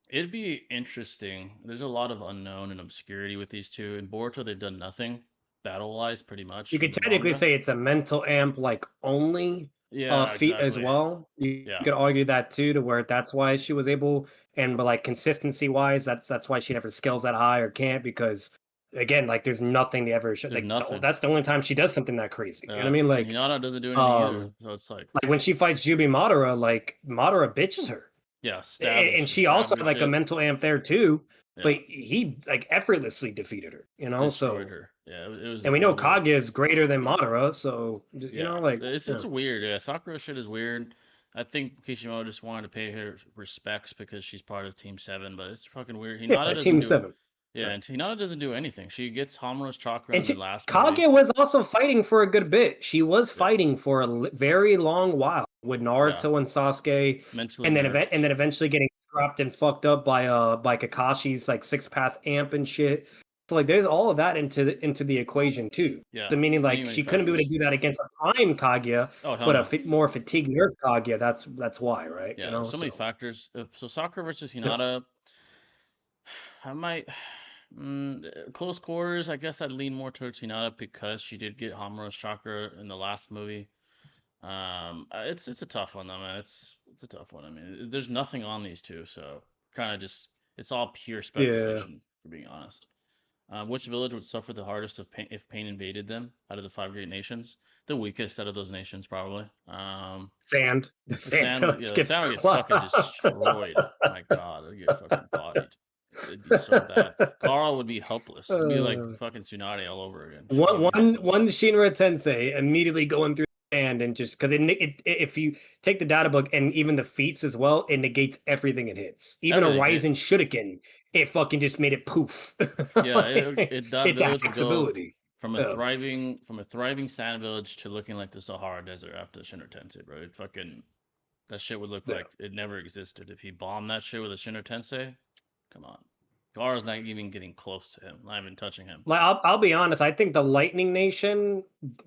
it'd be interesting. There's a lot of unknown and obscurity with these two. In Boruto, they've done nothing battle-wise, pretty much You in could the technically manga. say it's a mental amp like only Yeah, feat as exactly. well. You Yeah, could argue that too, to where that's why she was able, and but like consistency wise, that's why she never scales that high or can't, because again, like there's nothing to ever show. there's Like nothing. that's the only time she does something that crazy. You know what I Yeah, mean? and Like Hinata doesn't do anything either. So it's like when she fights Jubi Madara, like Madara bitches her. yeah, stab And she stab also her had like a shit. mental amp there too, but Yeah, he like effortlessly defeated her, destroyed so her. Yeah, it was and we it know was weird. Kage is greater than Madara, so Yeah, like it's weird. Yeah, Sakura shit is weird. I think Kishimoto just wanted to pay her respects because she's part of Team Seven, but it's fucking weird. Hinata doesn't Team do, 7. yeah, Right. and Hinata doesn't do anything. She gets Hamuro's chakra And in the last Kage movie. was also fighting for a good bit. She was Yeah, fighting for a very long while with yeah, Naruto and Sasuke, mentally and then nerfed. eventually getting dropped and fucked up by Kakashi's like 6 path amp and shit. So like there's all of that into the equation too. Yeah, So meaning many like many she couldn't be able to factors. do that against a prime Kaguya, Oh hell but a no. more fatigued Nerf Kaguya. That's why, right? Yeah, there's so many So factors. So Sakura versus yeah. Hinata, I might close quarters. I guess I'd lean more towards Hinata because she did get Hamuro's chakra in the last movie. It's a tough one though, man. It's a tough one. I mean, there's nothing on these two, so kind of just it's all pure Yeah. speculation, for being honest. Which village would suffer the hardest if pain invaded them out of the 5 great nations? The weakest out of those nations, probably. Sand. The The sand sand, village yeah, the gets sand would get fucking clocked. destroyed. My God, they get fucking bodied. It'd be so bad. Gaara would be helpless. It'd be like Uh, fucking Tsunade all over again. He one would be one helpless. one Shinra Tensei immediately going through the hand and just because if you take the data book and even the feats as well, it negates everything it hits. Even Everything, a Rising Shuriken, it fucking just made it poof. Yeah, it does. Its Those would axe go ability. from a Yeah. thriving sand village to looking like the Sahara Desert after Shinra Tensei, bro. It fucking that shit would look Yeah. like it never existed. If he bombed that shit with a Shinra Tensei, come on. Gaara's not even getting close to him, not even touching him. Like I'll be honest, I think the Lightning Nation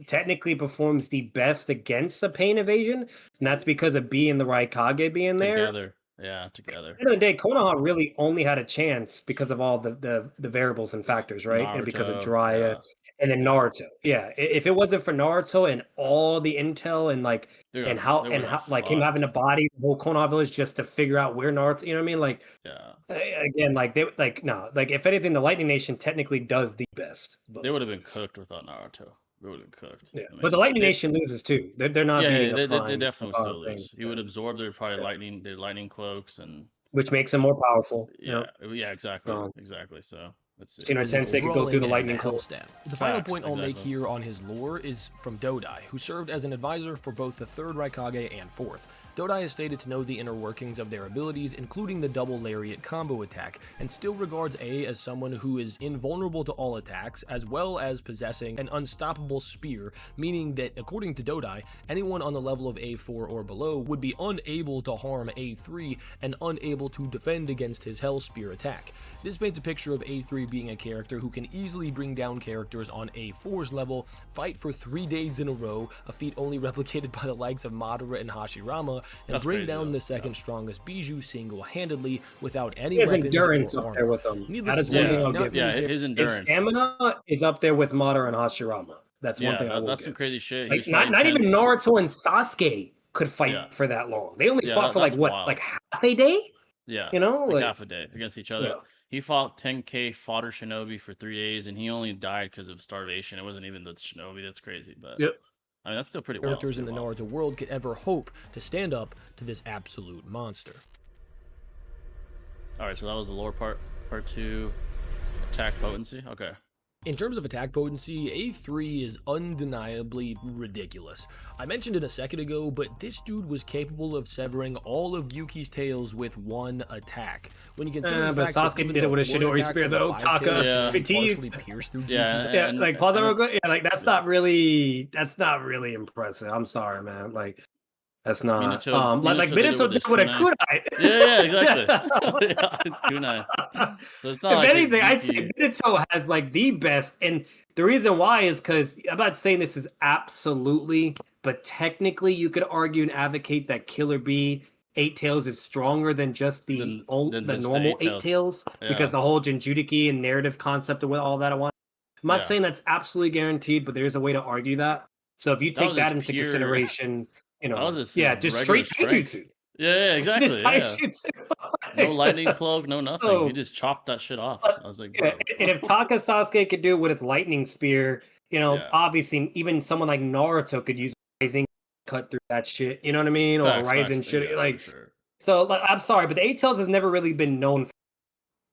technically performs the best against the Pain Evasion, and that's because of B and the Raikage being there. Together. Yeah, together. At the end of the day, Konoha really only had a chance because of all the variables and factors, right? And because of Naruto, Jiraiya and then Naruto. Yeah, if it wasn't for Naruto and all the intel and like They and got- they how would've like him having to fucked. body the whole Konoha village just to figure out where Naruto, you know what I mean? Like Yeah, again, like they like no, like if anything, the Lightning Nation technically does the best. But, they would have been cooked without Naruto. They would have been cooked. yeah, I mean, but the Lightning they- Nation loses too. They're not yeah, beating they, a they, prime. they definitely would still thing, lose. He would absorb their probably Yeah. their lightning cloaks and which makes them more powerful. yeah, exactly, Um, exactly. So that's it. Shinra Tensei could go through the lightning hell cloak. stab. The final Facts, point I'll make exactly. here on his lore is from Dodai, who served as an advisor for both the 3rd Raikage and 4th. Dodai is stated to know the inner workings of their abilities, including the double lariat combo attack, and still regards A as someone who is invulnerable to all attacks, as well as possessing an unstoppable spear, meaning that, according to Dodai, anyone on the level of A4 or below would be unable to harm A3 and unable to defend against his Hell Spear attack. This paints a picture of A3 being a character who can easily bring down characters on A4's level, fight for 3 days in a row, a feat only replicated by the likes of Madara and Hashirama, and That's bring crazy, down though. the second strongest Bijou single-handedly without any He has weapons endurance or up armor. there with him. Needless That to is one say, thing I'll not give Yeah, him. his His endurance. stamina is up there with Madara and Hashirama. That's one thing I will that's some give. crazy shit. Like, He's not fighting even 10 Naruto and Sasuke could fight Yeah. for that long. They only Yeah, fought for like that's what, wild. like half a day? Yeah, You know, like like half a day against each other. yeah. He fought 10k fodder shinobi for 3 days, and he only died because of starvation. It wasn't even the shinobi. That's crazy, but Yep. I mean that's still pretty wild. characters in the Naruto world could ever hope to stand up to this absolute monster. All right, so that was the lore part. Part 2, attack potency. Okay. In terms of attack potency, A3 is undeniably ridiculous. I mentioned it a second ago, but this dude was capable of severing all of Yuki's tails with one attack. When you consider the But fact that Sasuke even did it with a one Shidori attack spear, from the though. 5 Taka tails Yeah. can fatigued. partially pierce through Yeah, Yuki's Yeah, and- like pause that and- real quick. Yeah, like that's not really impressive. I'm sorry, man. Like that's not like Minato did it Minato with his did with a kunai. kunai. Yeah, exactly. Yeah, it's kunai. So it's not If like anything, I'd Yuki- say Minato has like the best, and the reason why is because I'm not saying this is absolutely, but technically you could argue and advocate that Killer Bee 8 Tails is stronger than just the Than the just the normal 8 8 Tails Yeah. because the whole Jinjuriki and narrative concept of all that I want. I'm not Yeah. saying that's absolutely guaranteed, but there's a way to argue that. So if you That take was that just into pure- consideration, you That know, was just yeah, his just regular straight strength. taijutsu. Yeah, exactly. Just Yeah. taijutsu. No lightning cloak, no nothing. So- He just chopped that shit off. But- I was like, Yeah, bro. and if Taka Sasuke could do it with his lightning spear, you know, Yeah. obviously even someone like Naruto could use rising cut through that shit. You know what I mean? Or Facts, rising facts, shit. yeah, Like for sure. so. Like, I'm sorry, but the Eight Tails has never really been known.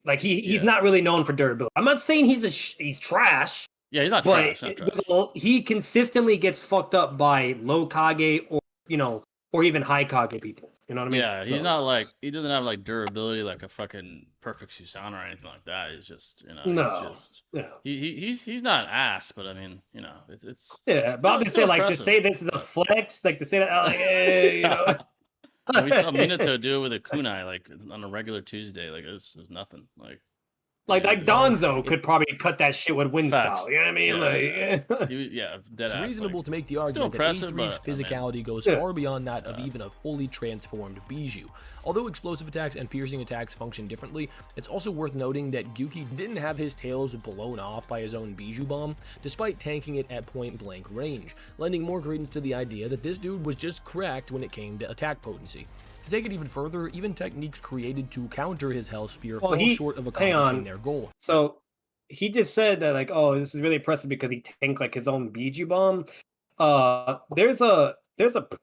Like he's Yeah. not really known for durability. I'm not saying he's trash, Yeah, he's not but trash. Not trash. he consistently gets fucked up by low Kage or or even high Kage people. You know what I mean? Yeah, he's So- not like he doesn't have like durability like a fucking perfect Susanoo or anything like that. He's just No. he's just Yeah. he's not an ass, but I mean, it's Yeah, but I'm just still saying, like, to impressive, say this is a but- flex, like to say that, like, hey, you know. And we saw Minato do it with a kunai like on a regular Tuesday. Like it's nothing. Like yeah, Donzo could probably cut that shit with wind Facts. style. You know what I mean? Like, dead It's ass, reasonable like, to make the still argument that impressive, A3's but, I mean, physicality goes Yeah. far beyond that of even a fully transformed Bijou. Although explosive attacks and piercing attacks function differently, it's also worth noting that Gyuki didn't have his tails blown off by his own Bijou bomb, despite tanking it at point-blank range, lending more credence to the idea that this dude was just cracked when it came to attack potency. To take it even further, even techniques created to counter his Hell Spear fall short of hang on. accomplishing their goal. so he just said that, like, oh, this is really impressive because he tanked like his own Bijou bomb. There's a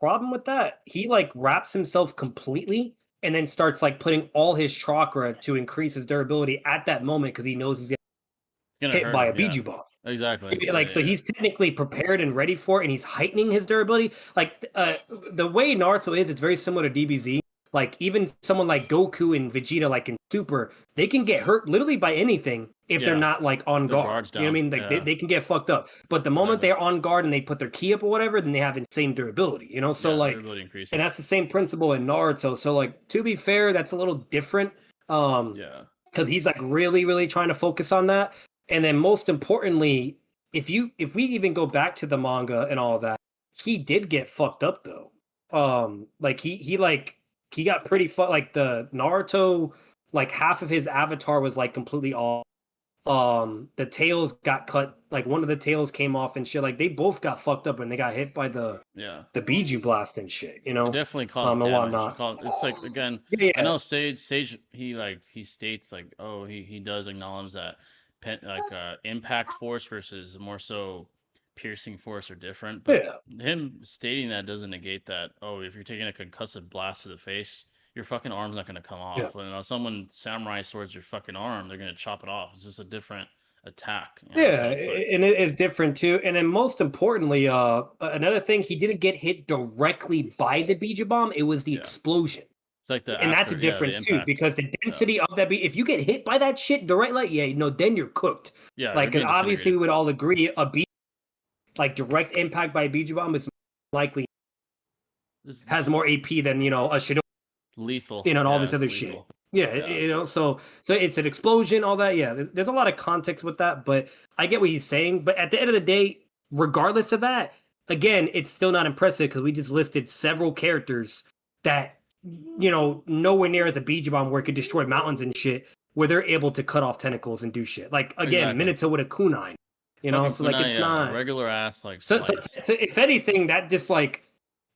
problem with that. He like wraps himself completely and then starts like putting all his chakra to increase his durability at that moment because he knows he's Gonna hit hurt by him, a Biju bomb. Exactly. Like, so he's technically prepared and ready for it, and he's heightening his durability. Like, the way Naruto is, it's very similar to DBZ. Like, even someone like Goku and Vegeta, like in Super, they can get hurt literally by anything if they're not like on Their guard. guard's You know what I mean? down. Like, they can get fucked up. But the moment they're on guard and they put their ki up or whatever, then they have insane durability. You know, so like, durability increases. and that's the same principle in Naruto. So like, to be fair, that's a little different. Because he's like really, really trying to focus on that. And then most importantly, if we even go back to the manga and all of that, he did get fucked up though. Like he got pretty like the Naruto, like half of his avatar was like completely off. The tails got cut, like one of the tails came off and shit. Like they both got fucked up when they got hit by the Biju blast and shit, you know. It definitely caused and damage. whatnot. It's like, again, I know Sage he states like, oh, he does acknowledge that impact force versus more so piercing force are different, but him stating that doesn't negate that, oh, if you're taking a concussive blast to the face, your fucking arm's not going to come off. You know, someone samurai swords your fucking arm, they're going to chop it off. It's just a different attack. You know? So and it is different too. And then most importantly, another thing, he didn't get hit directly by the Biju bomb. It was the explosion. It's like and that's a difference too, because the density of that, if you get hit by that shit directly, then you're cooked. Yeah, like obviously we would all agree like direct impact by a Biju bomb is likely has more AP than a Shidori. Lethal. And all this other shit. So it's an explosion, all that. There's a lot of context with that, but I get what he's saying. But at the end of the day, regardless of that, again, it's still not impressive because we just listed several characters that nowhere near as a Biju bomb where it could destroy mountains and shit, where they're able to cut off tentacles and do shit. Like again, Minato with a kunai, so like it's not regular ass like. So if anything, that just like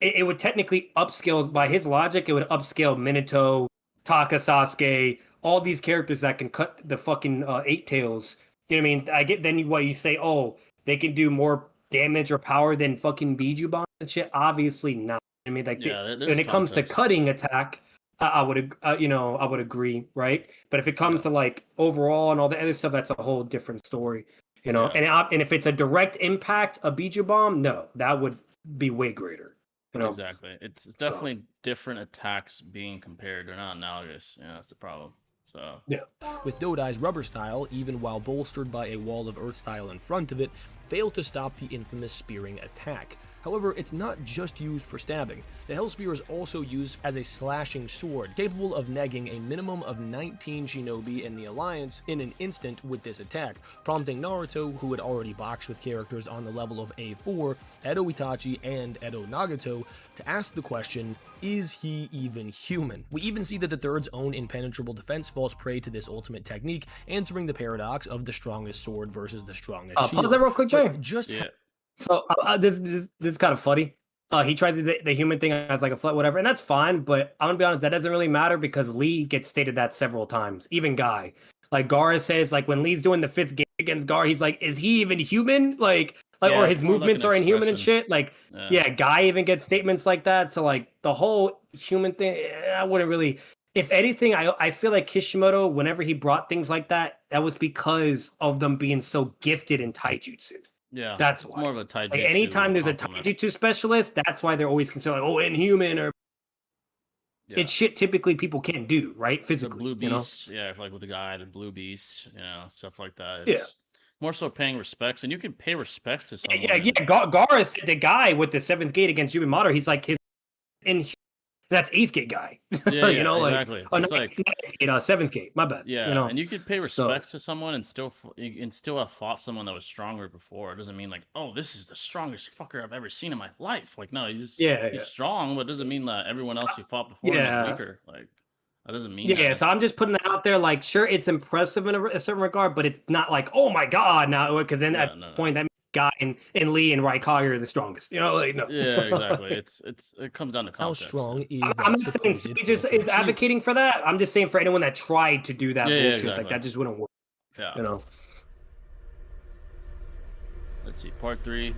it would technically upscale by his logic. It would upscale Minato, Taka, Sasuke, all these characters that can cut the fucking eight tails. You know what I mean? I get then what you say. Oh, they can do more damage or power than fucking Biju bombs and shit. Obviously not. I mean, like when it comes to cutting attack, I would I would agree, right? But if it comes to like overall and all the other stuff, that's a whole different story, And if it's a direct impact, a Biju bomb, no, that would be way greater. Exactly. It's definitely different attacks being compared. They're not analogous. That's the problem. So with Dodai's rubber style, even while bolstered by a wall of earth style in front of it, failed to stop the infamous spearing attack. However, it's not just used for stabbing. The Hell Spear is also used as a slashing sword, capable of negging a minimum of 19 shinobi in the Alliance in an instant with this attack, prompting Naruto, who had already boxed with characters on the level of A4, Edo Itachi, and Edo Nagato, to ask the question, is he even human? We even see that the Third's own impenetrable defense falls prey to this ultimate technique, answering the paradox of the strongest sword versus the strongest shield. Pause that real quick, Jay. So this is kind of funny. He tries to do the human thing as like a flat whatever, and that's fine. But I'm gonna be honest, that doesn't really matter because Lee gets stated that several times. Even Guy, like Gara says, like when Lee's doing the fifth game against Gar, he's like, "Is he even human?" Like or his movements are inhuman and shit. Like Guy even gets statements like that. So like the whole human thing, I wouldn't really. If anything, I feel like Kishimoto, whenever he brought things like that, that was because of them being so gifted in taijutsu. Yeah, that's why. More of a taijutsu. Like anytime there's a taijutsu specialist, that's why they're always considered like, inhuman or it's shit typically people can't do, right? Physically. The blue beast, like with the guy, the blue beast, stuff like that. It's more so paying respects, and you can pay respects to someone. Gara said the guy with the 7th gate against Yubimaro, he's like his that's 8th gate guy. Exactly. It's like 7th gate. My bad. Yeah, and you could pay respects to someone and still have fought someone that was stronger before. It doesn't mean like, oh, this is the strongest fucker I've ever seen in my life. Like, no, he's strong, but it doesn't mean that everyone else you fought before is weaker. Like, that doesn't mean. Yeah, so I'm just putting that out there. Like, sure, it's impressive in a certain regard, but it's not like, oh my god, now because then at that point that. Guy and Lee and Raikage are the strongest. No. Yeah, exactly. It comes down to context. How strong is I'm not saying Sage is advocating for that. I'm just saying for anyone that tried to do that bullshit, exactly. Like that just wouldn't work. Yeah. Let's see, part 3.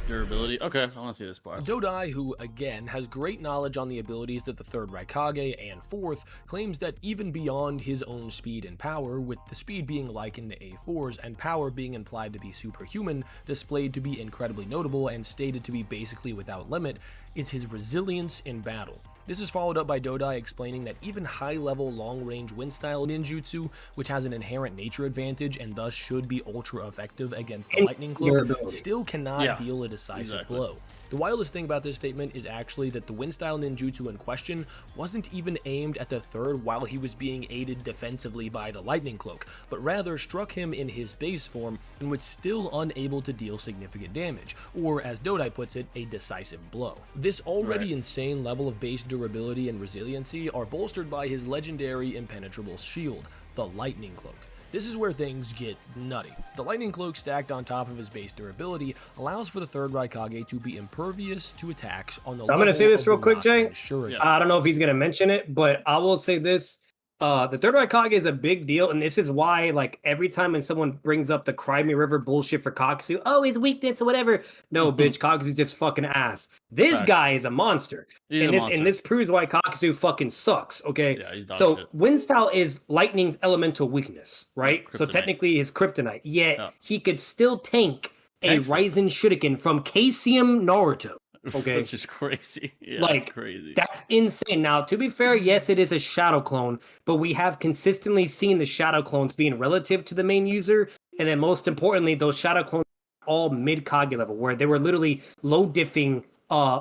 Durability. Okay, I want to see this part. Dodai, who again has great knowledge on the abilities that the third Raikage and fourth, claims that even beyond his own speed and power, with the speed being likened to A4's and power being implied to be superhuman, displayed to be incredibly notable and stated to be basically without limit, is his resilience in battle. This is followed up by Dodai explaining that even high-level long-range wind-style ninjutsu, which has an inherent nature advantage and thus should be ultra-effective against the lightning cloak, still cannot deal a decisive blow. The wildest thing about this statement is actually that the wind-style ninjutsu in question wasn't even aimed at the third while he was being aided defensively by the lightning cloak, but rather struck him in his base form and was still unable to deal significant damage, or as Dodai puts it, a decisive blow. This already insane level of base durability and resiliency are bolstered by his legendary impenetrable shield, the lightning cloak. This is where things get nutty. The lightning cloak stacked on top of his base durability allows for the third Raikage to be impervious to attacks on the So I'm going to say this real quick, Jay. Shuriken. I don't know if he's going to mention it, but I will say this. The third Raikage is a big deal, and this is why, like, every time when someone brings up the Cry Me River bullshit for Kakuzu, oh, his weakness or whatever. No, bitch, Kakuzu just fucking ass. This guy is a monster. And this proves why Kakuzu fucking sucks, okay? Yeah, he's dog so shit. Wind Style is Lightning's elemental weakness, right? So Kryptonite. technically his kryptonite. Yet he could still tank a Raisen Shuriken from Caesium Naruto. Okay, Which is crazy. Yeah, like, it's crazy. that's insane. Now, to be fair, yes, it is a shadow clone, but we have consistently seen the shadow clones being relative to the main user, and then most importantly, those shadow clones are all mid Kage level, where they were literally low diffing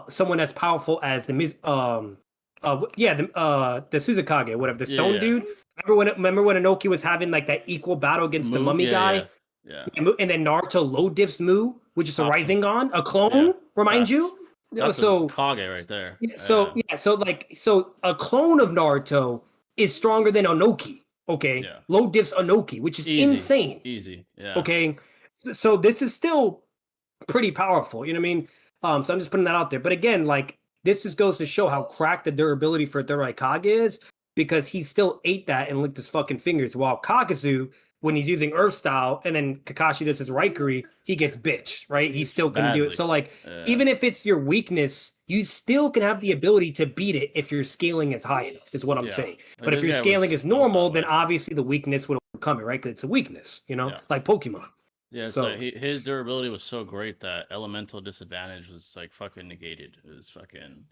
someone as powerful as the Suzukage, whatever, the stone dude. Remember when Inoki was having like that equal battle against the mummy guy? Yeah. And then Naruto low diffs Mu, which is a Rasengan, a clone, remind you? That's so Kage right there. So a clone of Naruto is stronger than Onoki. Okay, low diffs Onoki, which is insane. Easy, yeah. Okay, so this is still pretty powerful. You know what I mean? So I'm just putting that out there. But again, like, this just goes to show how cracked the durability for the Raikage is, because he still ate that and licked his fucking fingers. While Kakuzu, when he's using Earth Style and then Kakashi does his Raikiri, he gets bitched, right? He still can do it. So, like, even if it's your weakness, you still can have the ability to beat it if your scaling is high enough, is what I'm saying. But if your scaling is normal, then obviously the weakness would overcome it, right? Because it's a weakness, you know, like Pokemon. Yeah, so his durability was so great that elemental disadvantage was like fucking negated. It was fucking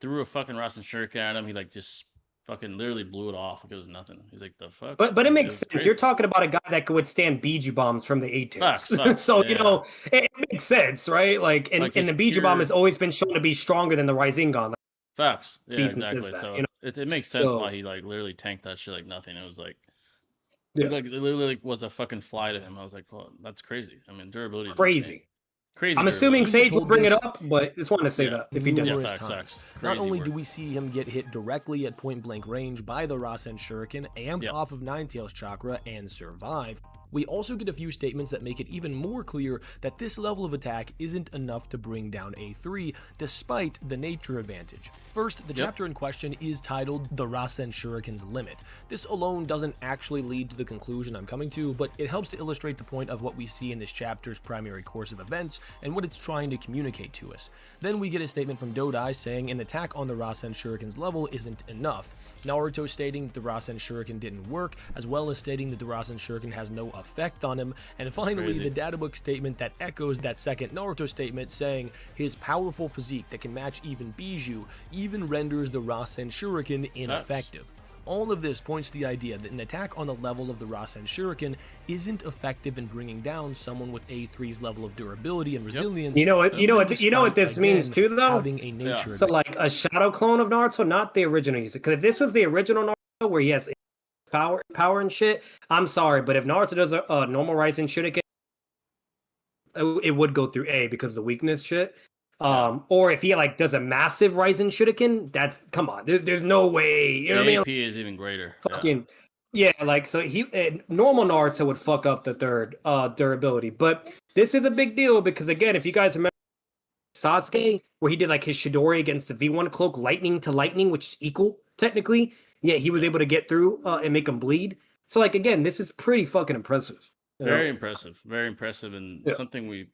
threw a fucking Rasen Shuriken at him. He like just fucking literally blew it off like it was nothing. He's like, the fuck? But it makes sense. Crazy. You're talking about a guy that could withstand Biju bombs from the A-tiers. So, you know, it makes sense, right? Like, and the Biju bomb has always been shown to be stronger than the Rasengan. Facts. Yeah, exactly. That, so you know? it makes sense why he like literally tanked that shit like nothing. It was like, it literally like, was a fucking fly to him. I was like, well, that's crazy. I mean, durability is crazy. I'm assuming Sage will bring it up, but just want to say that if he does. Facts. Not only do we see him get hit directly at point blank range by the Rasen Shuriken, amped off of Ninetales chakra, and survive, we also get a few statements that make it even more clear that this level of attack isn't enough to bring down A3, despite the nature advantage. First, the chapter in question is titled The Rasen Shuriken's Limit. This alone doesn't actually lead to the conclusion I'm coming to, but it helps to illustrate the point of what we see in this chapter's primary course of events and what it's trying to communicate to us. Then we get a statement from Dodai saying an attack on the Rasen Shuriken's level isn't enough. Naruto stating that the Rasen Shuriken didn't work, as well as stating that the Rasen Shuriken has no effect on him, and finally the databook statement that echoes that second Naruto statement saying his powerful physique that can match even Biju even renders the Rasen Shuriken ineffective. All of this points to the idea that an attack on the level of the Rasen Shuriken isn't effective in bringing down someone with A3's level of durability and resilience. You know what this means too, though? Having a nature So like a shadow clone of Naruto, not the original user. Because if this was the original Naruto where he has power and shit, I'm sorry, but if Naruto does a normal Raisen Shuriken, it would go through A because of the weakness shit. Or if he like does a massive Raisen Shuriken, that's come on. There's no way. You know what I mean? AP is even greater. Fucking like so normal Naruto would fuck up the third durability, but this is a big deal because again, if you guys remember Sasuke, where he did like his Chidori against the V1 cloak, lightning to lightning, which is equal technically. Yeah, he was able to get through and make him bleed. So like again, this is pretty fucking impressive. Very impressive, and something we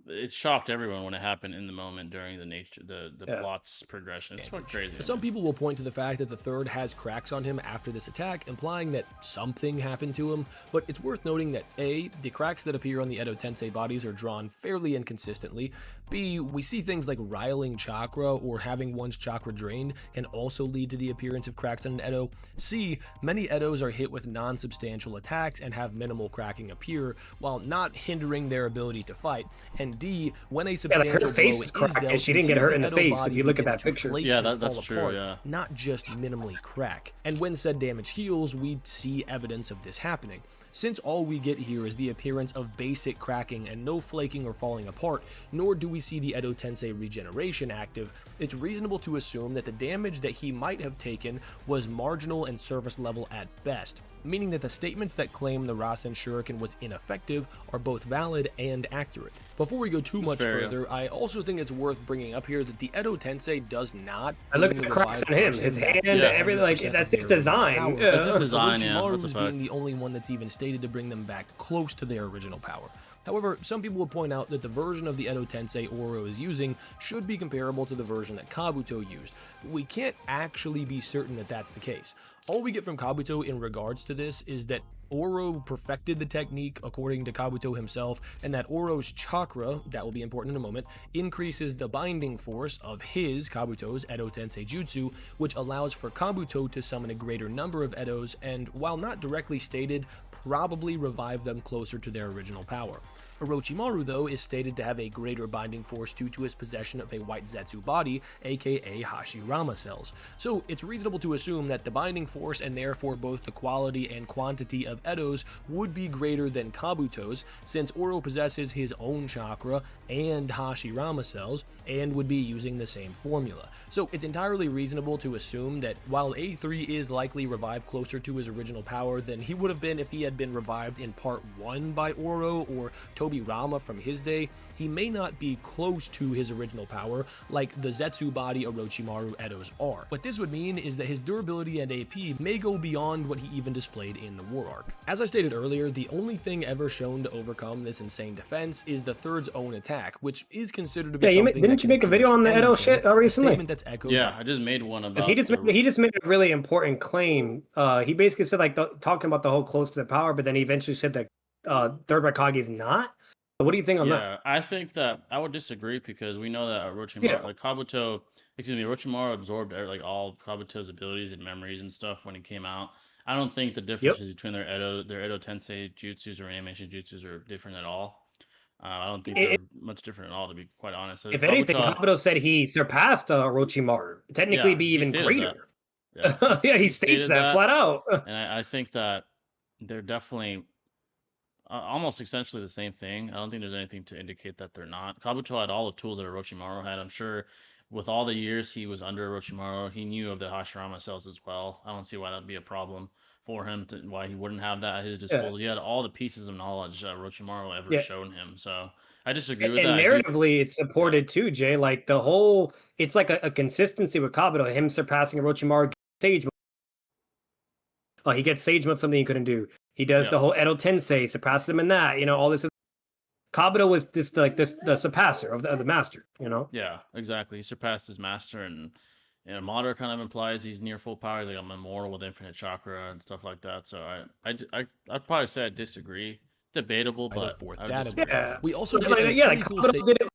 it shocked everyone when it happened in the moment during the Yeah. plot's progression. It's fucking crazy. Some man. people will point to the fact that the third has cracks on him after this attack, implying that something happened to him, but it's worth noting that A, the cracks that appear on the Edo Tensei bodies are drawn fairly inconsistently, B, we see things like riling chakra or having one's chakra drained can also lead to the appearance of cracks on an Edo, C, many Edos are hit with non-substantial attacks and have minimal cracking appear, while not hindering their ability to fight, and D, when a Yeah, substantial like her face blow is is cracked dealt, and she we didn't see get hurt the in the Edo face if body you look at begins that to picture. flake Yeah, and that's fall true, apart, yeah. not just minimally crack. And when said damage heals, we see evidence of this happening. Since all we get here is the appearance of basic cracking and no flaking or falling apart, nor do we see the Edo Tensei regeneration active, it's reasonable to assume that the damage that he might have taken was marginal and surface level at best, meaning that the statements that claim the Rasen Shuriken was ineffective are both valid and accurate. Before we go too much fair, yeah. further, I also think it's worth bringing up here that the Edo Tensei does not I look at bring the cracks revived on him, person his back hand, to Yeah. everything. Like 100% that's of just their design. power. Yeah. That's just design, yeah. That's a Orochimaru's fact. being the only one that's even stated to bring them back close to their original power. However, some people will point out that the version of the Edo Tensei Oro is using should be comparable to the version that Kabuto used. We can't actually be certain that that's the case. All we get from Kabuto in regards to this is that Oro perfected the technique according to Kabuto himself, and that Oro's chakra, that will be important in a moment, increases the binding force of his, Kabuto's, Edo Tensei Jutsu, which allows for Kabuto to summon a greater number of Edos, and while not directly stated, probably revive them closer to their original power. Orochimaru, though, is stated to have a greater binding force due to his possession of a white Zetsu body, aka Hashirama cells. So it's reasonable to assume that the binding force and therefore both the quality and quantity of Edos would be greater than Kabuto's, since Oro possesses his own chakra and Hashirama cells and would be using the same formula. So it's entirely reasonable to assume that while A3 is likely revived closer to his original power than he would have been if he had been revived in part 1 by Oro or Tobirama from his day, he may not be close to his original power like the Zetsu body Orochimaru Edos are. What this would mean is that his durability and AP may go beyond what he even displayed in the War Arc. As I stated earlier, the only thing ever shown to overcome this insane defense is the third's own attack, which is considered to be something Didn't you make a video on the Edo shit recently? Statement that's echoed Yeah, I just made one about. He just made a really important claim. He basically said like talking about the whole close to the power, but then he eventually said that third Raikage is not. What do you think on that? Yeah, I think that I would disagree because we know that Orochimaru, like Orochimaru absorbed like all Kabuto's abilities and memories and stuff when he came out. I don't think the differences between their Edo Tensei jutsus or animation jutsus are different at all. I don't think they're much different at all, to be quite honest. So If anything, Kabuto said he surpassed Orochimaru. Technically, Yeah, be he even stated greater. that. Yeah, he states stated that flat out. And I think that they're definitely almost essentially the same thing. I don't think there's anything to indicate that they're not. Kabuto had all the tools that Orochimaru had. I'm sure with all the years he was under Orochimaru, he knew of the Hashirama cells as well. I don't see why that would be a problem for him, why he wouldn't have that at his disposal. He had all the pieces of knowledge that Orochimaru ever shown him. So I disagree with that. And narratively, it's supported too, Jay. Like the whole, it's like a consistency with Kabuto, him surpassing Orochimaru Sage. He gets Sage mode, something he couldn't do. He does the whole Edo Tensei, surpasses him in that. You know, all this. Kabuto was the surpasser of the master. You know. Yeah, exactly. He surpassed his master, and Madara kind of implies he's near full power. He's like, I'm immortal with infinite chakra and stuff like that. So I'd probably say I disagree. Debatable, but yeah. We also like Kabuto did it.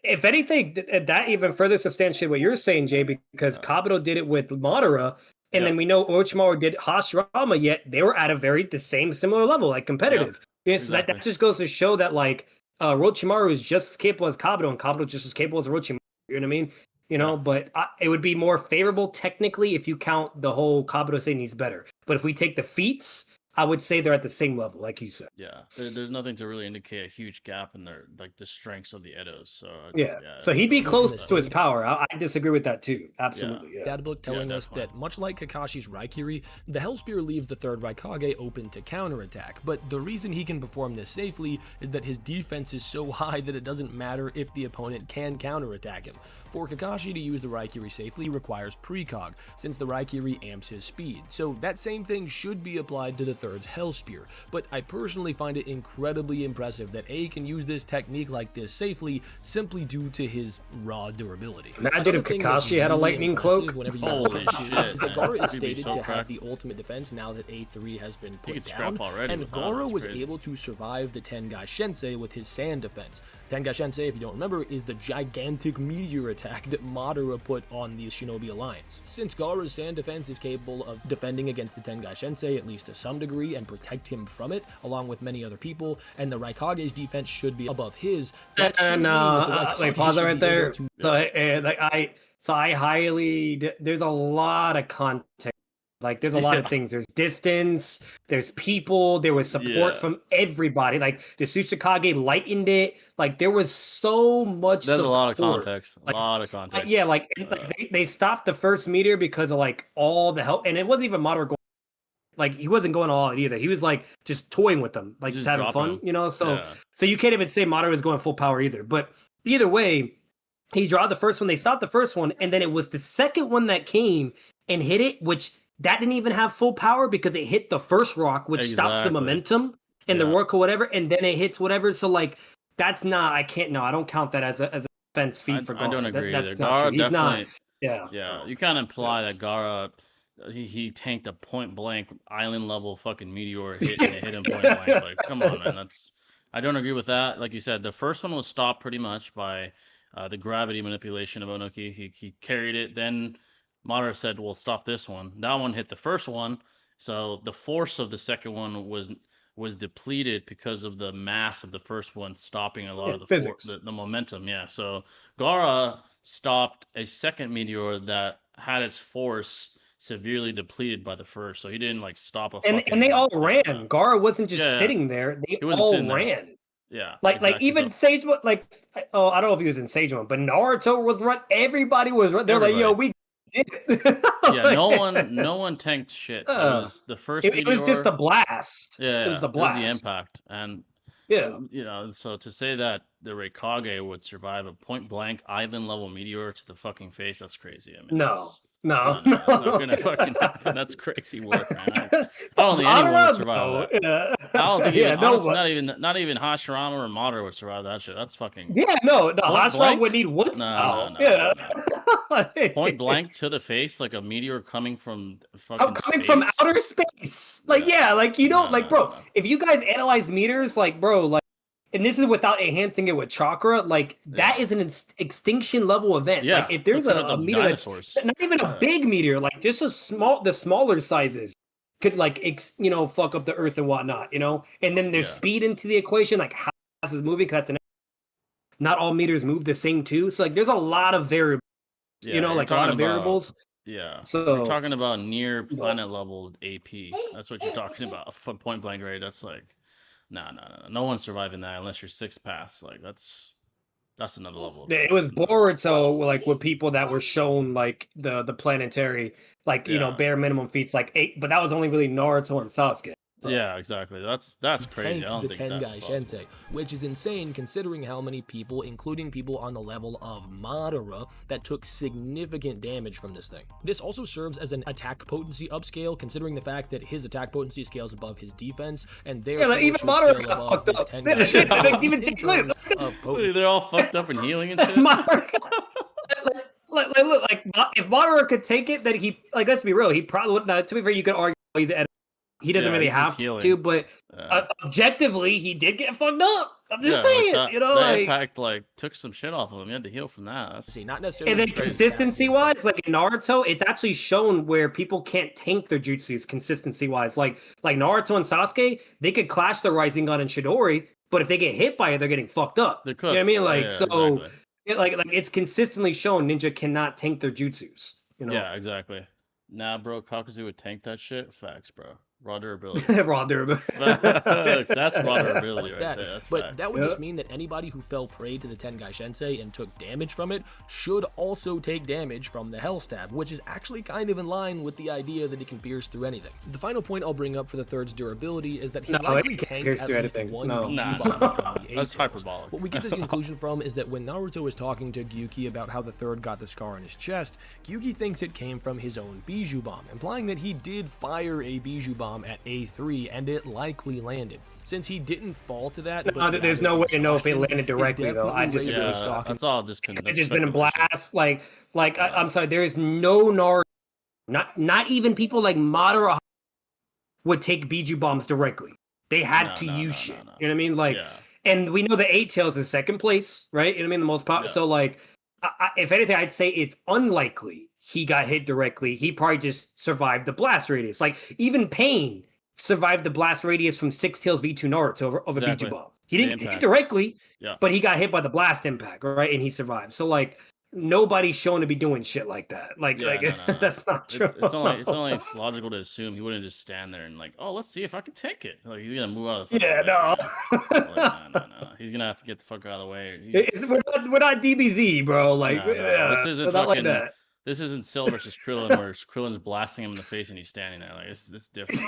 If anything, that even further substantiates what you're saying, Jay, because Kabuto did it with Madara. And then we know Orochimaru did Hashirama, yet they were at the same similar level, like competitive. So exactly. that just goes to show that like Orochimaru is just as capable as Kabuto, and Kabuto is just as capable as Orochimaru. You know what I mean? You know, but it would be more favorable technically if you count the whole Kabuto saying he's better. But if we take the feats, I would say they're at the same level, like you said. Yeah, there's nothing to really indicate a huge gap in their the strengths of the Edos. So so he'd be close to his power. I disagree with that too. Absolutely. Yeah. Data book telling us that much like Kakashi's Raikiri, the Hell Spear leaves the third Raikage open to counterattack. But the reason he can perform this safely is that his defense is so high that it doesn't matter if the opponent can counterattack him. For Kakashi to use the Raikiri safely requires precog, since the Raikiri amps his speed. So that same thing should be applied to the third's Hell Spear, but I personally find it incredibly impressive that A can use this technique like this safely simply due to his raw durability. Imagine if Kakashi had a lightning cloak. Holy shit, is that Gaara is man. He'd be stated so to have cracked. the ultimate defense now that A3 has been He put could down, scrap already and with that, Gaara that's was crazy. able to survive the Tengai Sensei with his sand defense. Tengai Sensei, if you don't remember, is the gigantic meteor attack that Madara put on the Shinobi Alliance. Since Gaara's sand defense is capable of defending against the Tengai Sensei at least to some degree and protect him from it, along with many other people, and the Raikage's defense should be above his, that should mean that the Raikage Like pause it should right be able there. to- I highly, there's a lot of context. Like there's a lot of things. There's distance. There's people. There was support Yeah. from everybody. Like the Tsuchikage lightened it. Like there was so much. There's a lot of support. context. A Like, lot of context. Yeah, like, they stopped the first meteor because of like all the help, and it wasn't even Madara going. Like he wasn't going all out either. He was like just toying with them, like Just just having dropping fun, them. you know. So Yeah. so you can't even say Madara was going full power either. But either way, he dropped the first one. They stopped the first one, and then it was the second one that came and hit it, which that didn't even have full power because it hit the first rock, which stops the Exactly. momentum and the Yeah. rock or whatever, and then it hits whatever. So like that's not. I can't. No, I don't count that as a defense feat for Gaara. I don't agree That's either. not Gaara true. He's not. definitely. Yeah. Yeah, you can't imply that Gaara he tanked a point blank island level fucking meteor hit and it hit him point blank. Like, come on, man. I don't agree with that. Like you said, the first one was stopped pretty much by the gravity manipulation of Onoki. He carried it. Then Madara said, "Well, stop this one." That one hit the first one, so the force of the second one was depleted because of the mass of the first one stopping a lot of the physics. the momentum. Yeah, so Gaara stopped a second meteor that had its force severely depleted by the first, so he didn't like stop a And fucking they all ran. Gaara wasn't just Yeah. sitting there. They He wasn't all sitting there. ran. Yeah, Like exactly. even So- Sage, like I don't know if he was in Sage one, but Naruto was run. Everybody was run. They're like, yo, we did it. yeah, no one tanked shit. It was the first It was just meteor- a blast. yeah, it was the the blast. impact. And Yeah. you know, so to say that the Raikage would survive a point blank island level meteor to the fucking face, that's crazy. I mean, No. that's No. not gonna fucking happen. That's crazy work, man. I don't think anyone would survive that. Yeah. I don't think Yeah, even, no, honestly, but- not even Hashirama or Madara would survive that shit. That's fucking Yeah, no, Hashirama blank? would need wood No, style. no, Yeah. point blank to the face, like a meteor coming from I'm fucking coming from space. outer space. Like, Yeah. yeah, like you don't No, like, no, bro. no. If you guys analyze meters, like, bro, like, and this is without enhancing it with chakra, like that Yeah. is an extinction level event. Yeah, Like, if there's look at a the meteor dinosaurs. that's not even a Yeah. big meteor, like just the smaller sizes could like, fuck up the earth and whatnot, And then there's Yeah. speed into the equation, like how fast is moving. 'Cause that's not all meters move the same too. So like, there's a lot of variables, Yeah, you're like a lot talking of about- variables. Yeah. So- You're talking about near planet level AP. That's what you're talking about. From point blank range. That's like no one's surviving that unless you're six paths. Like that's another level. of It was Boruto, like with people that were shown like the planetary, like Yeah. bare minimum feats, like 8, but that was only really Naruto and Sasuke. Yeah, exactly. That's crazy. I don't the think that's Tengai possible. Sensei, which is insane considering how many people, including people on the level of Madara, that took significant damage from this thing. This also serves as an attack potency upscale, considering the fact that his attack potency scales above his defense, and therefore like, even should Madara scale got above fucked his up. Tengai Yeah, shit, Sensei like, even in Jake terms Lit. of potency. They're all fucked up and healing and shit. Madara, look, like if Madara could take it, then he, like, let's be real, he probably would. Now, to be fair, you could argue he's an he doesn't Yeah, really he's just have healing. to, but Yeah. objectively, he did get fucked up. I'm just Yeah, like saying, that, that like. impact like took some shit off of him. You had to heal from that. That's- See, not necessarily. And then straight consistency casting wise, like in Naruto, it's actually shown where people can't tank their jutsus consistency wise. Like Naruto and Sasuke, they could clash the Rising Gun and Chidori, but if they get hit by it, they're getting fucked up. They You know what I could. mean? Yeah, Like yeah, so, exactly. like it's consistently shown ninja cannot tank their jutsus. Yeah, exactly. Nah, bro, Kakuzu would tank that shit. Facts, bro. Raw durability. Raw durability. That's raw durability like right that. there. That's But facts. that would Yeah. just mean that anybody who fell prey to the Tengai Sensei and took damage from it should also take damage from the Hell Stab, which is actually kind of in line with the idea that it can pierce through anything. The final point I'll bring up for the third's durability is that he No, likely it can't tanked pierce at through least anything. one No. Bijuu Nah, bomb nah, from nah. the That's A-Tails. hyperbolic. What we get this conclusion from is that when Naruto is talking to Gyuki about how the third got the scar on his chest, Gyuki thinks it came from his own Bijuu bomb, implying that he did fire a Bijuu bomb Bomb at A3, and it likely landed. Since he didn't fall to that, but there's no way to know if it landed directly, though. I definitely disagree. raises Yeah, that's all just It's just been a blast. I'm sorry, there is no Naruto, not even people like Madara would take Biju bombs directly. They had to use shit. You know what I mean? Like, and we know the Eight Tails is second place, right? You know what I mean? The most popular. So like, if anything, I'd say it's unlikely he got hit directly. He probably just survived the blast radius. Like even Pain survived the blast radius from Six Tails V2 Naruto of a Biju bomb. He didn't hit directly, but he got hit by the blast impact, right? And he survived. So like, nobody's shown to be doing shit like that. That's not true. It's only logical to assume he wouldn't just stand there and like, oh, let's see if I can take it. Like he's gonna move out of the no. He's gonna have to get the fuck out of the way. We're not DBZ, bro. Like this isn't not like that. This isn't Cell versus Krillin, where Krillin's blasting him in the face and he's standing there. Like it's different.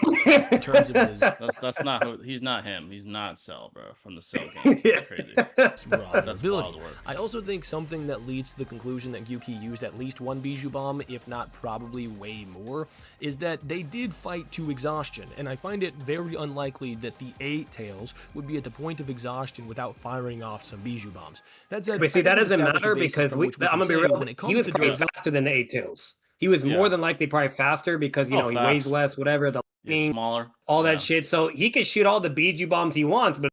In terms of his, that's not who. He's not him. He's not Cell, bro. From the Cell games. That's crazy. That's wild work. I also think something that leads to the conclusion that Gyuki used at least one Biju bomb, if not probably way more, is that they did fight to exhaustion, and I find it very unlikely that the Eight Tails would be at the point of exhaustion without firing off some Biju bombs. That said, but see, that doesn't matter because I'm gonna be real. He was probably faster than the Eight Tails. He was more than likely probably faster because he weighs less, whatever. He's smaller, all that shit. So he can shoot all the Biju bombs he wants, but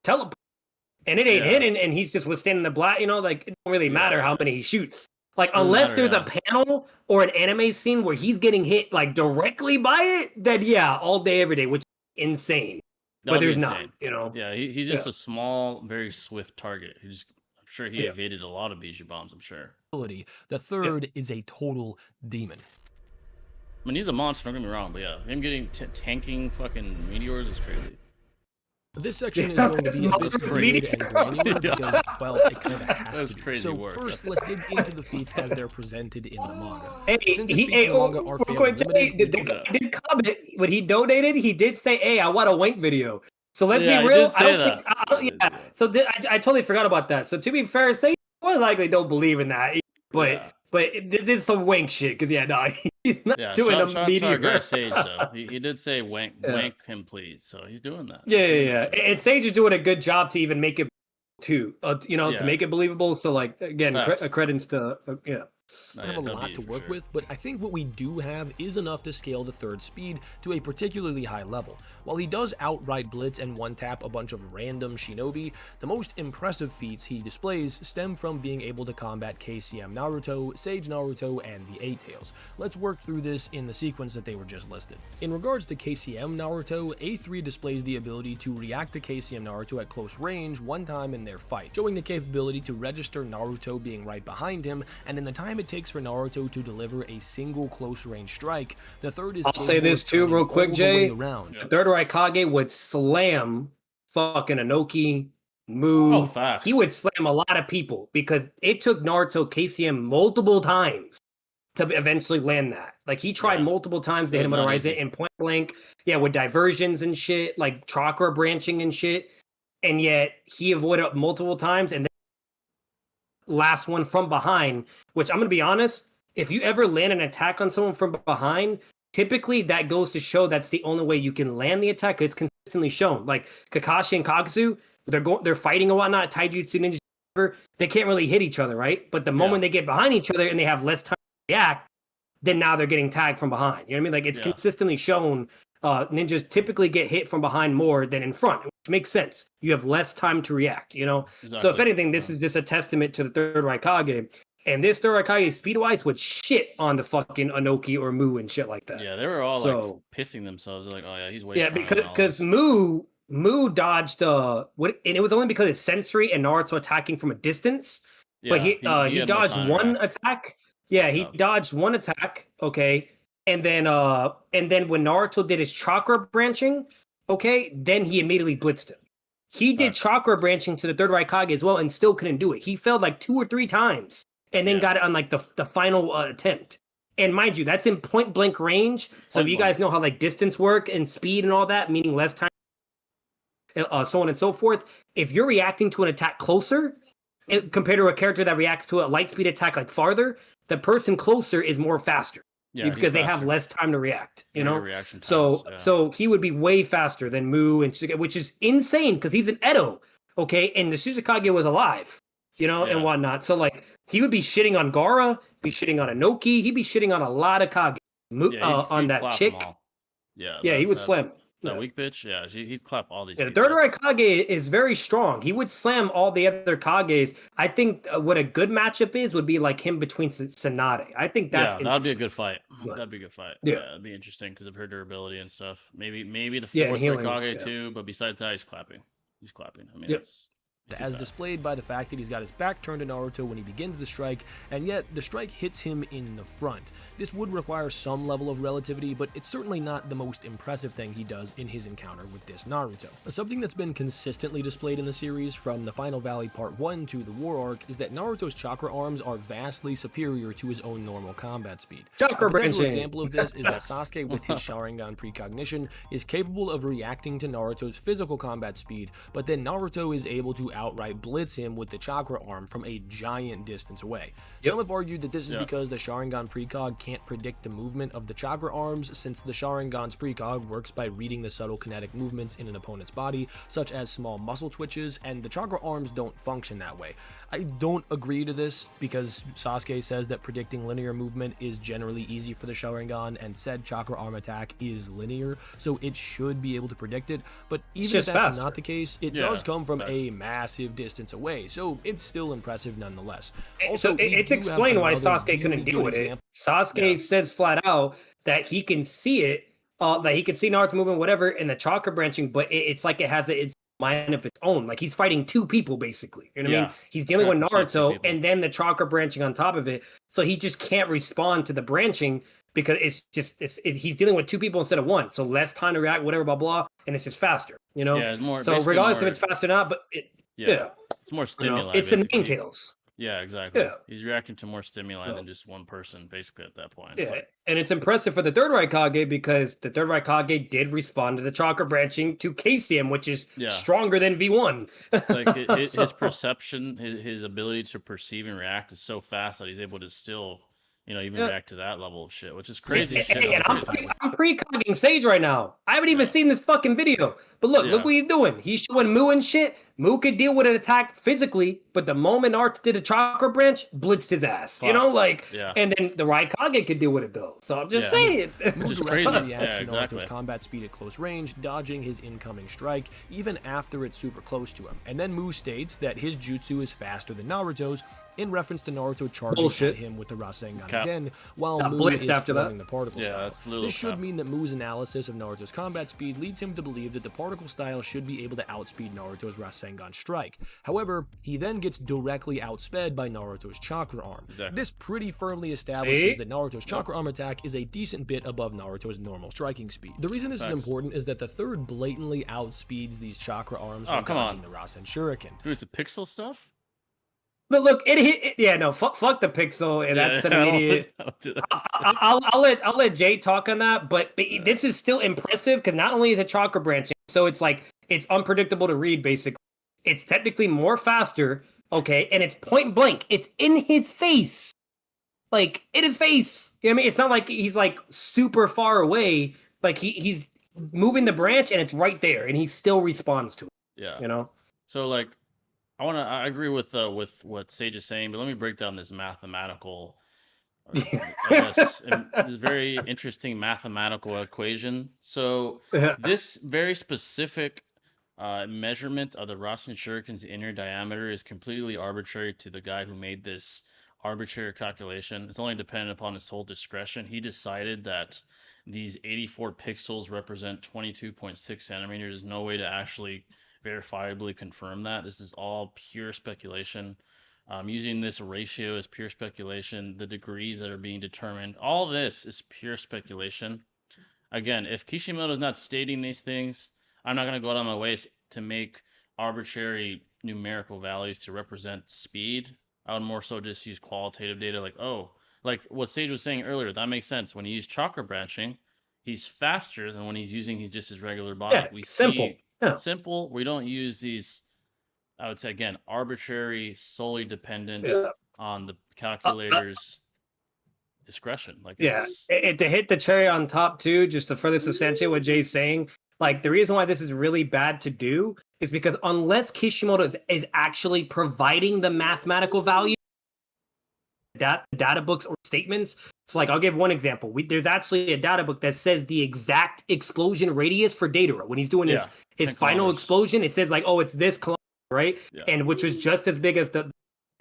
teleport, and it ain't hitting, and he's just withstanding the blast. You know, like it don't really matter how many he shoots. Like unless there's a panel or an anime scene where he's getting hit like directly by it, then all day, every day, which is insane. But there's not, you know. Yeah, he's just a small, very swift target. I'm sure he evaded a lot of Biju bombs. I'm sure. The third is a total demon. I mean, he's a monster. Don't get me wrong, but him getting tanking fucking meteors is crazy. This section is going to be a bit crude and granular because, well, it kind of has to be. So first, let's dig into the feats as they're presented in the manga. Did comment when he donated? He did say, "Hey, I want a wank video." So let's be real. So I totally forgot about that. So to be fair, say more likely don't believe in that, but this is some wank shit because he's not doing a meteor. Sage though, he did say wank him please, so he's doing that. And Sage is doing a good job to even make it to make it believable. So like again, credits to I have a lot to work with, but I think what we do have is enough to scale the third speed to a particularly high level. While he does outright blitz and one-tap a bunch of random shinobi, the most impressive feats he displays stem from being able to combat KCM Naruto, Sage Naruto, and the Eight Tails. Let's work through this in the sequence that they were just listed. In regards to KCM Naruto, A3 displays the ability to react to KCM Naruto at close range one time in their fight, showing the capability to register Naruto being right behind him, and in the time it takes for Naruto to deliver a single close range strike, the third is... I'll say this too real quick, Jay. The third Raikage would slam fucking Inoki, Mu. He would slam a lot of people because it took Naruto KCM multiple times to eventually land that. Like he tried multiple times to hit him with a Ryzen in point blank. Yeah, with diversions and shit, like chakra branching and shit. And yet he avoided multiple times, and last one from behind, which I'm gonna be honest, if you ever land an attack on someone from behind, typically that goes to show that's the only way you can land the attack. It's consistently shown. Like Kakashi and Kakuzu, they're fighting and whatnot, Taijutsu ninja, they can't really hit each other, right? But the moment they get behind each other and they have less time to react, then now they're getting tagged from behind. You know what I mean? Like it's consistently shown ninjas typically get hit from behind more than in front, which makes sense. You have less time to react, you know? Exactly. So if anything, this is just a testament to the third Raikage. And this third Raikage, speed-wise, would shit on the fucking Inoki or Mu and shit like that. Yeah, they were all like pissing themselves. They're like, oh yeah, he's way because Mu dodged and it was only because it's sensory and Naruto attacking from a distance. Yeah, but he dodged one attack. Yeah, he dodged one attack. Okay. And then when Naruto did his chakra branching, then he immediately blitzed him. He did chakra branching to the third Raikage as well and still couldn't do it. He failed like 2 or 3 times and then got it on like the final attempt. And mind you, that's in point blank range. So if you guys know how like distance work and speed and all that, meaning less time, so on and so forth. If you're reacting to an attack closer compared to a character that reacts to a light speed attack like farther, the person closer is more faster. Yeah, he's because they have faster. less time to react. You Greater know, reaction times. so Yeah. so he would be way faster than Mu and Shizuka, which is insane because he's an Edo, okay, and the Shizukage was alive, you know, and Yeah. whatnot. So like he would be shitting on Gaara, be shitting on Inoki, he'd be shitting on a lot of Kage. Yeah, On he'd that clap them chick, all. Yeah, yeah, he would slam. that Yeah. weak bitch. Yeah, he'd clap all these Yeah, the people. third That's Raikage is very strong. He would slam all the other Kages. I think what a good matchup is would be like him between Tsunade. I think that's yeah, that'd be a interesting. good fight. But, That'd be a good fight. yeah, Yeah, it'd be interesting because of her durability and stuff. Maybe the yeah, and fourth healing. Raikage Yeah. too, but besides that, he's clapping. He's clapping. I mean, Yep. it's too as fast. displayed by the fact that he's got his back turned to Naruto when he begins the strike, and yet the strike hits him in the front. This would require some level of relativity, but it's certainly not the most impressive thing he does in his encounter with this Naruto. Something that's been consistently displayed in the series, from the Final Valley Part 1 to the War Arc, is that Naruto's chakra arms are vastly superior to his own normal combat speed. Chakra A potential branching. example of this is that Sasuke, with his Sharingan precognition, is capable of reacting to Naruto's physical combat speed, but then Naruto is able to outright blitz him with the chakra arm from a giant distance away. Yep. Some have argued that this is Yeah. because the Sharingan precog can't predict the movement of the chakra arms, since the Sharingan's precog works by reading the subtle kinetic movements in an opponent's body, such as small muscle twitches, and the chakra arms don't function that way. I don't agree to this, because Sasuke says that predicting linear movement is generally easy for the Sharingan, and said chakra arm attack is linear, so it should be able to predict it, but even if just that's faster. not the case, it Yeah, does come from facts. a massive distance away, so it's still impressive nonetheless. So we it's do have explained why another Sasuke couldn't really deal good with it. example. Sasuke Yeah. says flat out that he can see it, that he can see Naruto moving, whatever, in the chakra branching, but it's like it has its mind of its own. Like he's fighting two people basically. You know what I mean? Yeah. He's dealing with Trying to perceive two Naruto people. and then the chakra branching on top of it. So he just can't respond to the branching because he's dealing with two people instead of one. So less time to react, whatever, blah blah, and it's just faster. You know. Yeah, it's more. So basically regardless more, if it's fast or not, but yeah, it's more you know, stimuli. it's the basically. nine tails. Yeah, exactly. Yeah. He's reacting to more stimuli Yeah. than just one person, basically, at that point. Yeah, It's like, and it's impressive for the third Raikage because the third Raikage did respond to the chakra branching to KCM, which is Yeah. stronger than V1. like his So- perception, his ability to perceive and react is so fast that he's able to still, even Yeah. react to that level of shit, which is crazy. Hey, and I'm pre-cogging Sage right now. I haven't even Yeah. seen this fucking video. But look Yeah. what he's doing. He's showing Mu and shit. Mu could deal with an attack physically, but the moment Art did a chakra branch, blitzed his ass. You know, Fucked. like, Yeah. and then the Raikage could deal with it though. So I'm just Yeah. saying. Which is Directly crazy. reacts Yeah, to exactly. Naruto's combat speed at close range, dodging his incoming strike, even after it's super close to him. And then Mu states that his jutsu is faster than Naruto's, in reference to Naruto charging Bullshit. at him with the Rasengan Cap. again, while Got Mu blitzed is after that. throwing the particle Yeah, style. that's little This should cap. mean that Mu's analysis of Naruto's combat speed leads him to believe that the particle style should be able to outspeed Naruto's Rasengan strike. However, he then gets directly outsped by Naruto's chakra arm. Exactly. This pretty firmly establishes See? that Naruto's chakra arm attack is a decent bit above Naruto's normal striking speed. The reason this is Facts. important is that the third blatantly outspeeds these chakra arms Oh, when come dodging on. the Rasen Shuriken. Dude, it's the pixel stuff? But look, yeah, no, fuck the pixel, and that's an I don't- immediate. I don't do that. I'll let Jay talk on that, but this is still impressive because not only is it chakra branching, so it's like it's unpredictable to read. Basically, it's technically more faster, okay, and it's point blank. It's in his face, like in his face. You know what I mean, it's not like he's like super far away. Like he's moving the branch and it's right there, and he still responds to it. Yeah. You know, So like, I agree with what Sage is saying, but let me break down this mathematical, I guess, this very interesting mathematical equation. So this very specific measurement of the Rasen Shuriken's inner diameter is completely arbitrary to the guy who made this arbitrary calculation. It's only dependent upon his sole discretion. He decided that these 84 pixels represent 22.6 centimeters. There's no way to actually verifiably confirm that. This is all pure speculation. Using this ratio is pure speculation. The degrees that are being determined, all this is pure speculation. Again, if Kishimoto is not stating these things, I'm not going to go out of my way to make arbitrary numerical values to represent speed. I would more so just use qualitative data, like what Sage was saying earlier. That makes sense. When you use chakra branching, he's faster than when he's using just his regular body. yeah, We simple. see Yeah. simple. We don't use these, I would say, again, arbitrary, solely dependent Yeah. on the calculators discretion. Like Yeah, it's to hit the cherry on top too, just to further substantiate what Jay's saying, like the reason why this is really bad to do is because unless Kishimoto is actually providing the mathematical value, data books or statements. So like I'll give one example. There's actually a data book that says the exact explosion radius for Datara. When he's doing his 10 final kilometers. explosion, it says like, oh, it's this kilometer, right? Yeah. And which was just as big as the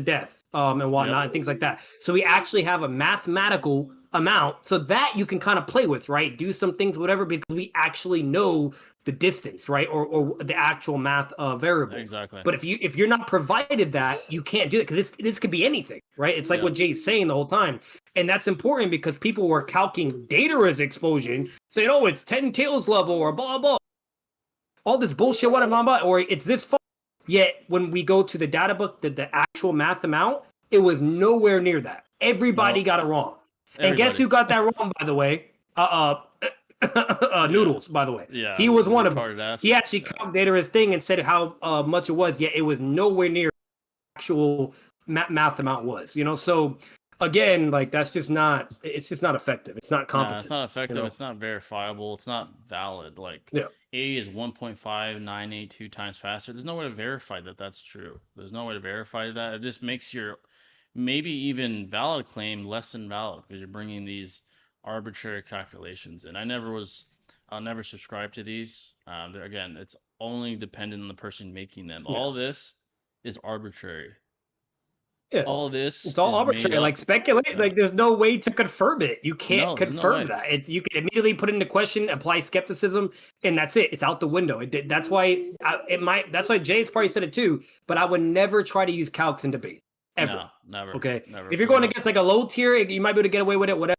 death and whatnot and things like that. So we actually have a mathematical amount so that you can kind of play with, right? Do some things, whatever, because we actually know the distance, right? Or the actual math variable. Exactly. But if you're not provided that, you can't do it because this could be anything, right? It's like what Jay's saying the whole time. And that's important because people were calculating Datara's explosion, saying, oh, it's 10 tails level or blah, blah. All this bullshit, what blah, blah, or it's this far. Yet when we go to the data book, the actual math amount, it was nowhere near that. Everybody got it wrong. And guess who got that wrong, by the way? Noodles, by the way. Yeah. He was one of them. Ass. He actually calculated his thing and said how much it was, yet it was nowhere near actual math amount was, you know? So again, like it's just not effective. It's not competent. It's not effective. You know? It's not verifiable. It's not valid. Like A is 1.5982 times faster. There's no way to verify that that's true. There's no way to verify that. It just makes your maybe even valid claim less than valid because you're bringing these arbitrary calculations. And I'll never subscribe to these. Again, it's only dependent on the person making them. Yeah. All this is arbitrary. Yeah. All this it's all arbitrary, like speculate. Like there's no way to confirm it. You can't confirm that. You can immediately put it into question, apply skepticism, and that's it. It's out the window. That's why that's why Jay's probably said it too. But I would never try to use calcs in debate ever. No, never. Okay. Never. If you're going against like a low tier, you might be able to get away with it, whatever.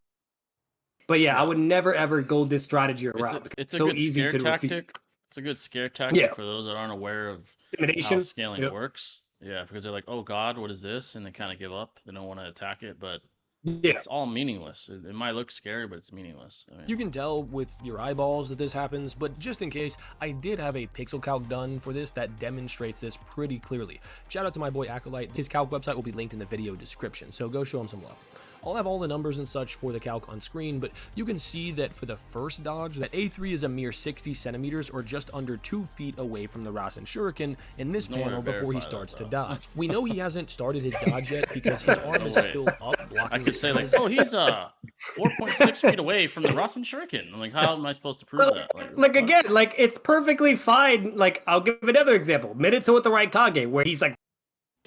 But I would never ever go this strategy around. It's so easy to tactic. It's a good scare tactic for those that aren't aware of how scaling works. Yeah, because they're like, oh God, what is this? And they kind of give up. They don't want to attack it, but it's all meaningless. It might look scary, but it's meaningless. I mean, you can tell with your eyeballs that this happens, but just in case, I did have a pixel calc done for this that demonstrates this pretty clearly. Shout out to my boy Acolyte. His calc website will be linked in the video description, so go show him some love. I'll have all the numbers and such for the calc on screen, but you can see that for the first dodge, that A3 is a mere 60 centimeters or just under 2 feet away from the Rasen Shuriken in this panel before he starts to dodge. We know he hasn't started his dodge yet because his arm is still up blocking. I could say like, oh, he's 4.6 feet away from the Rasen Shuriken. I'm like, how am I supposed to prove that? Like again, like it's perfectly fine. Like I'll give another example. Minato with the Raikage, where he's like,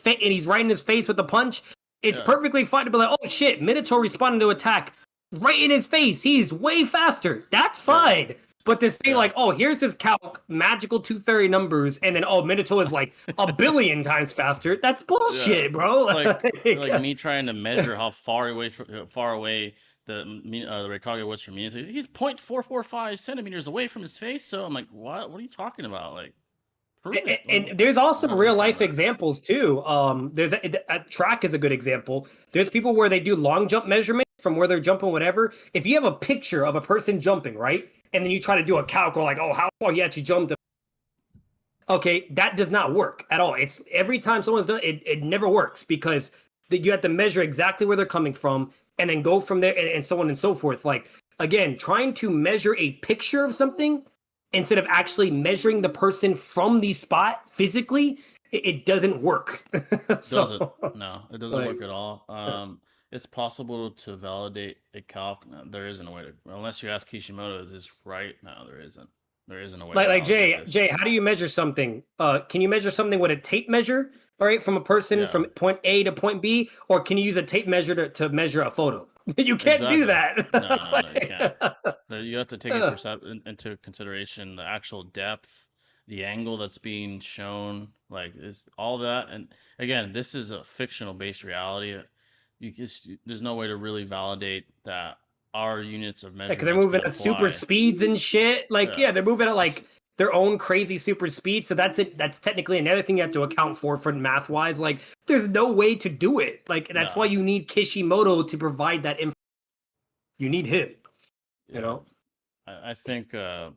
and he's right in his face with the punch. It's perfectly fine to be like, oh shit, Minato responded to attack right in his face. He's way faster. That's fine. Yeah. But to say like, oh, here's his calc, magical 2 fairy numbers, and then Minato is like 1 billion times faster. That's bullshit, bro. Like me trying to measure how far away the Raikage was from Minato. He's 0.445 centimeters away from his face. So I'm like, what? What are you talking about? Like. And there's also real life examples too. There's a track is a good example. There's people where they do long jump measurements from where they're jumping, whatever. If you have a picture of a person jumping, right, and then you try to do a calc or like, oh, how far he actually jumped. Okay, that does not work at all. It's every time someone's done it never works because you have to measure exactly where they're coming from and then go from there and so on and so forth. Like again, trying to measure a picture of something instead of actually measuring the person from the spot physically, it doesn't work. No, it doesn't work at all. It's possible to validate a calc. No, there isn't a way to, unless you ask Kishimoto, is this right? No, there isn't. There isn't a way. Like Jay, how do you measure something? Can you measure something with a tape measure? All right, from a person from point A to point B, or can you use a tape measure to measure a photo? You can't do that. No, you can't. You have to take into consideration the actual depth, the angle that's being shown, like is all that. And again, this is a fictional-based reality. There's no way to really validate that our units of measurement. Because they're moving at super speeds and shit. Like, they're moving at like their own crazy super speed. So that's it. That's technically another thing you have to account for math wise. Like, there's no way to do it. Like, that's why you need Kishimoto to provide that information. You need him. You know? I think, do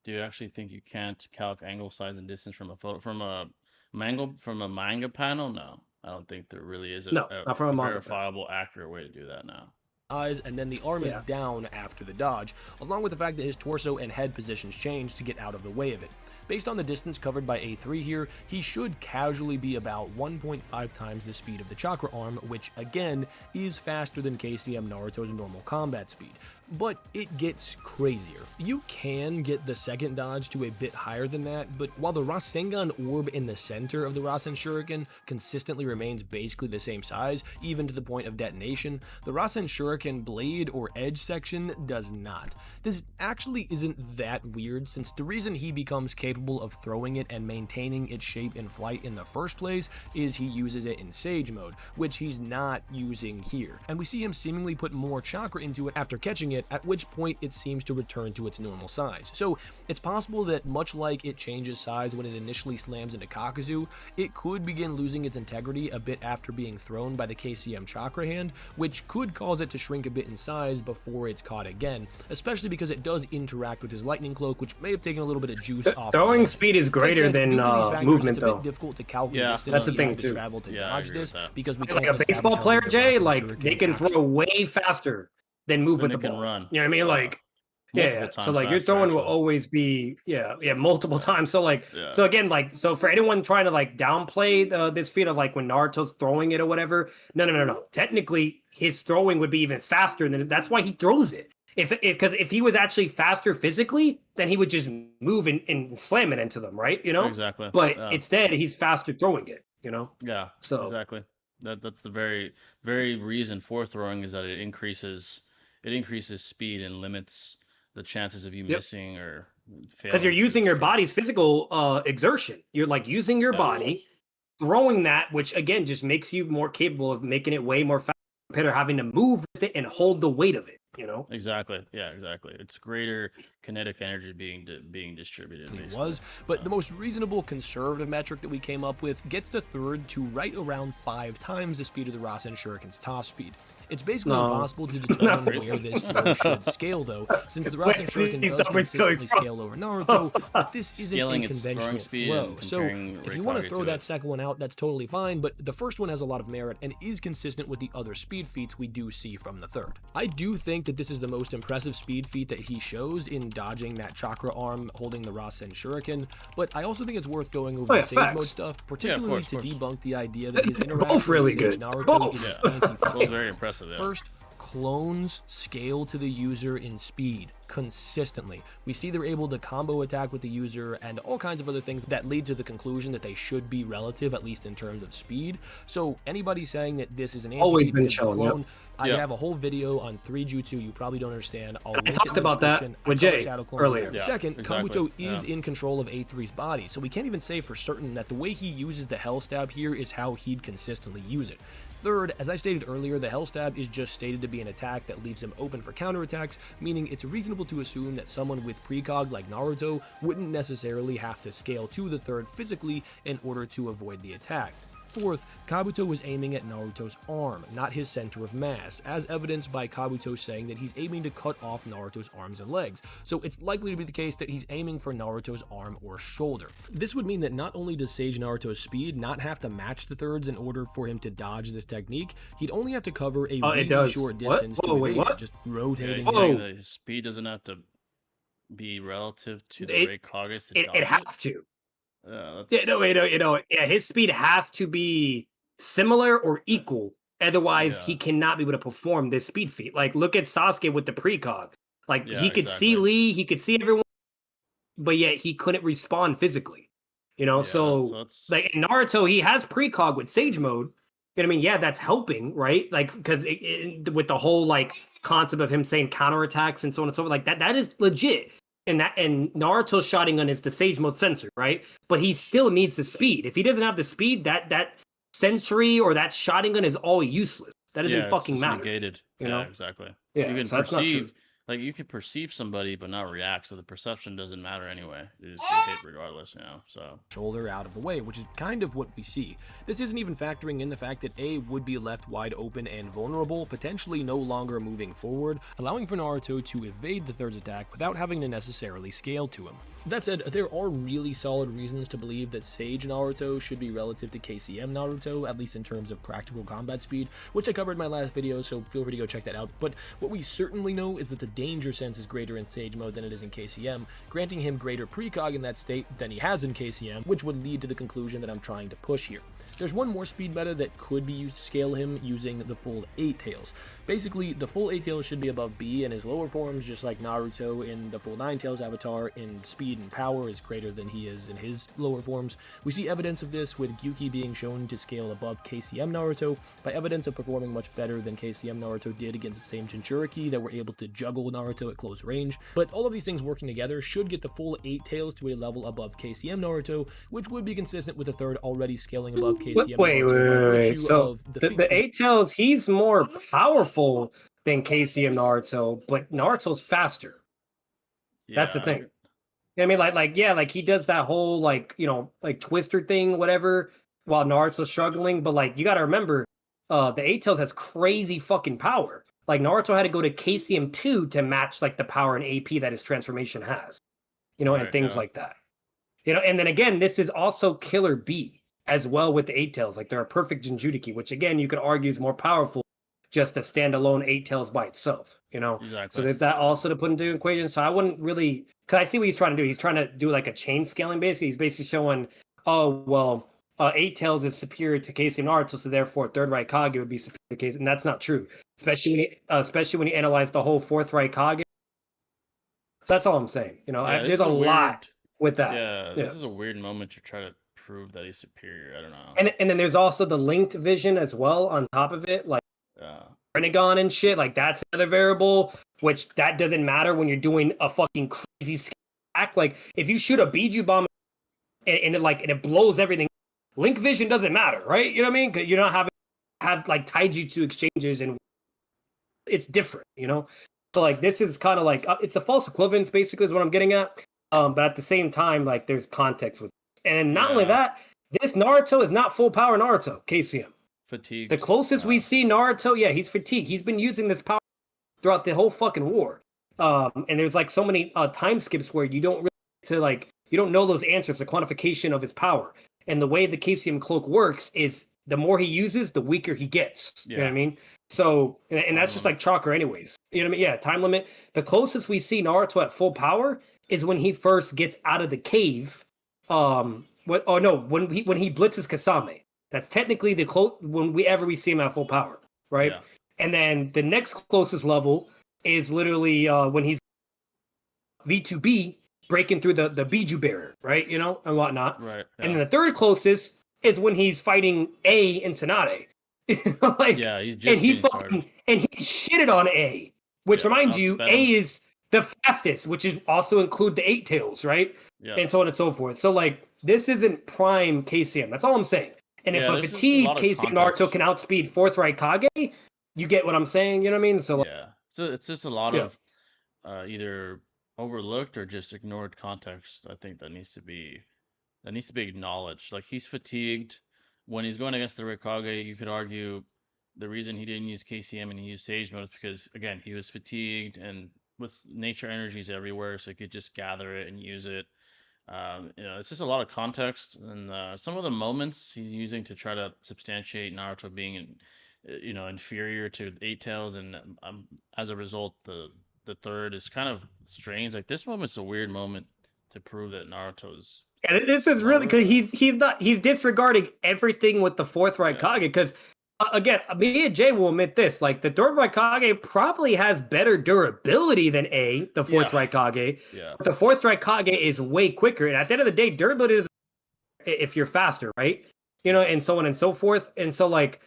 you actually think you can't calc angle, size, and distance from a photo, from a manga panel? No, I don't think there really is not from a verifiable, accurate way to do that now. eyes, and then the arm is down after the dodge, along with the fact that his torso and head positions change to get out of the way of it. Based on the distance covered by A3 here, he should casually be about 1.5 times the speed of the Chakra Arm, which again is faster than KCM Naruto's normal combat speed. But it gets crazier. You can get the second dodge to a bit higher than that, but while the Rasengan orb in the center of the Rasen Shuriken consistently remains basically the same size, even to the point of detonation, the Rasen Shuriken blade or edge section does not. This actually isn't that weird, since the reason he becomes capable of throwing it and maintaining its shape in flight in the first place is he uses it in Sage mode, which he's not using here. And we see him seemingly put more chakra into it after catching it, at which point it seems to return to its normal size. So it's possible that much like it changes size when it initially slams into Kakuzu, it could begin losing its integrity a bit after being thrown by the KCM Chakra Hand, which could cause it to shrink a bit in size before it's caught again, especially because it does interact with his lightning cloak, which may have taken a little bit of juice off. Throwing speed is greater than movement, it's a bit though. difficult to calculate distance. That's the thing too. Travel to dodge this because we like can't a baseball player, Jay, like they can actually throw way faster than move with the ball. Run. You know what I mean? Like, yeah. So like your throwing will always be, multiple times. So like, so again, like, so for anyone trying to like downplay this feat of like when Naruto's throwing it or whatever, no. Technically, his throwing would be even faster than that's why he throws it. Because if he was actually faster physically, then he would just move and slam it into them, right? You know, exactly. But instead, he's faster throwing it. You know. Yeah. So exactly. That's the very reason for throwing is that it increases speed and limits the chances of you missing or failing. Because you're using your body's physical exertion. You're like using your body, throwing that, which again just makes you more capable of making it way more fast compared to having to move with it and hold the weight of it. You know. Exactly. Yeah. Exactly. It's greater kinetic energy being distributed. It was, but the most reasonable conservative metric that we came up with gets the third to right around 5 times the speed of the Rasen Shuriken's top speed. It's basically impossible to determine where this third should scale, though, since the Rasen Shuriken does consistently scale over Naruto, but this isn't a conventional throw. So if you want to throw that second one out, that's totally fine, but the first one has a lot of merit and is consistent with the other speed feats we do see from the third. I do think that this is the most impressive speed feat that he shows in dodging that chakra arm holding the Rasen Shuriken, but I also think it's worth going over the Sage mode stuff, particularly to debunk the idea that his interaction with Sage Naruto is anti-function. Very impressive. Yeah. First, clones scale to the user in speed consistently. We see they're able to combo attack with the user and all kinds of other things that lead to the conclusion that they should be relative, at least in terms of speed. So anybody saying that this is an always been shown, clone, I have a whole video on 3 jutsu you probably don't understand. I talked about that with Jay earlier. Second, Kabuto is in control of A3's body, so we can't even say for certain that the way he uses the Hell Stab here is how he'd consistently use it. Third, as I stated earlier, the Hell Stab is just stated to be an attack that leaves him open for counterattacks, meaning it's reasonable to assume that someone with precog like Naruto wouldn't necessarily have to scale to the third physically in order to avoid the attack. Fourth, Kabuto was aiming at Naruto's arm, not his center of mass, as evidenced by Kabuto saying that he's aiming to cut off Naruto's arms and legs, so it's likely to be the case that he's aiming for Naruto's arm or shoulder. This would mean that not only does Sage Naruto's speed not have to match the third's in order for him to dodge this technique, he'd only have to cover a really short distance to evade it, just rotating. His speed doesn't have to be relative to the Raikage to dodge it has to. Yeah, his speed has to be similar or equal. Otherwise, he cannot be able to perform this speed feat. Like, look at Sasuke with the precog. Like, he could see Lee, he could see everyone, but yet he couldn't respond physically. You know, so like in Naruto, he has precog with Sage mode. You know what I mean? Yeah, that's helping, right? Like, because with the whole like concept of him saying counterattacks and so on and so forth, like that is legit. And Naruto's Sharingan is the Sage mode sensor, right? But he still needs the speed. If he doesn't have the speed, that sensory or that Sharingan is all useless. That doesn't fucking matter. Negated. You know? Exactly. Yeah, you can so that's not true. like you could perceive somebody but not react, so the perception doesn't matter anyway. You just get hit regardless, So shoulder out of the way, which is kind of what we see. This isn't even factoring in the fact that A would be left wide open and vulnerable, potentially no longer moving forward, allowing for Naruto to evade the third's attack without having to necessarily scale to him. That said, there are really solid reasons to believe that Sage Naruto should be relative to KCM Naruto, at least in terms of practical combat speed, which I covered in my last video, so feel free to go check that out. But what we certainly know is that the danger sense is greater in Sage mode than it is in KCM, granting him greater precog in that state than he has in KCM, which would lead to the conclusion that I'm trying to push here. There's one more speed meta that could be used to scale him using the full 8 tails. Basically, the full 8 tails should be above B in his lower forms, just like Naruto in the full 9 tails avatar in speed and power is greater than he is in his lower forms. We see evidence of this with Gyuki being shown to scale above KCM Naruto by evidence of performing much better than KCM Naruto did against the same Jinchuriki that were able to juggle Naruto at close range. But all of these things working together should get the full 8 tails to a level above KCM Naruto, which would be consistent with the third already scaling above KCM Naruto. Wait. So the 8 tails, he's more powerful than KCM Naruto, but Naruto's faster. That's the thing. You know what I mean? Like he does that whole like twister thing, whatever, while Naruto's struggling. But like you gotta remember, the 8 tails has crazy fucking power. Like Naruto had to go to KCM 2 to match like the power and AP that his transformation has. And things like that. And then again, this is also Killer B as well with the 8 tails. Like they're a perfect Jinchuriki, which again you could argue is more powerful just a standalone 8 tails by itself, Exactly. So there's that also to put into the equation. So I wouldn't really, because I see what he's trying to do. He's trying to do like a chain scaling basically. He's basically showing, 8 tails is superior to KCM Naruto, so therefore third Raikage would be superior to KCM, and that's not true. Especially when you analyze the whole fourth Raikage. So that's all I'm saying. There's a lot with that. Yeah, this is a weird moment to try to prove that he's superior. I don't know. And then there's also the linked vision as well on top of it, like Renegon and shit. Like that's another variable, which that doesn't matter when you're doing a fucking crazy stack. Like if you shoot a Biju bomb and it blows everything, link vision doesn't matter, right? You know what I mean? Because you don't have like taijutsu exchanges, and it's different, So like this is kind of like it's a false equivalence, basically, is what I'm getting at. But at the same time, like there's context with it. And not only that, this Naruto is not full power Naruto, KCM. Fatigued. The closest we see Naruto, he's fatigued. He's been using this power throughout the whole fucking war. And there's like so many time skips where you don't you don't know those answers, the quantification of his power. And the way the KCM cloak works is the more he uses, the weaker he gets. You know what I mean? So, and that's just like chakra anyways. You know what I mean? Yeah, time limit. The closest we see Naruto at full power is when he first gets out of the cave. When he blitzes Kasame. That's technically the when we see him at full power, right? Yeah. And then the next closest level is literally when he's V2B breaking through the Biju barrier, right? And whatnot. Right. Yeah. And then the third closest is when he's fighting A in Tsunade. He's just and he shitted on A, which reminds you, A is the fastest, which is also include the 8 tails, right? Yeah. And so on and so forth. So like this isn't prime KCM. That's all I'm saying. And if a fatigue KCM Naruto can outspeed fourth Raikage, you get what I'm saying. You know what I mean? So so it's just a lot of either overlooked or just ignored context. I think that needs to be acknowledged. Like he's fatigued when he's going against the Raikage. You could argue the reason he didn't use KCM and he used Sage mode is because again he was fatigued and with nature energies everywhere, so he could just gather it and use it. It's just a lot of context, and some of the moments he's using to try to substantiate Naruto being, inferior to 8 tails, and as a result, the third is kind of strange. Like this moment's a weird moment to prove that Naruto's. And this is really because he's disregarding everything with the fourth Raikage because. Again, me and Jay will admit this. Like, the third Raikage probably has better durability than the fourth Raikage. Yeah. But the fourth Raikage is way quicker. And at the end of the day, durability is if you're faster, right? And so on and so forth. And so, like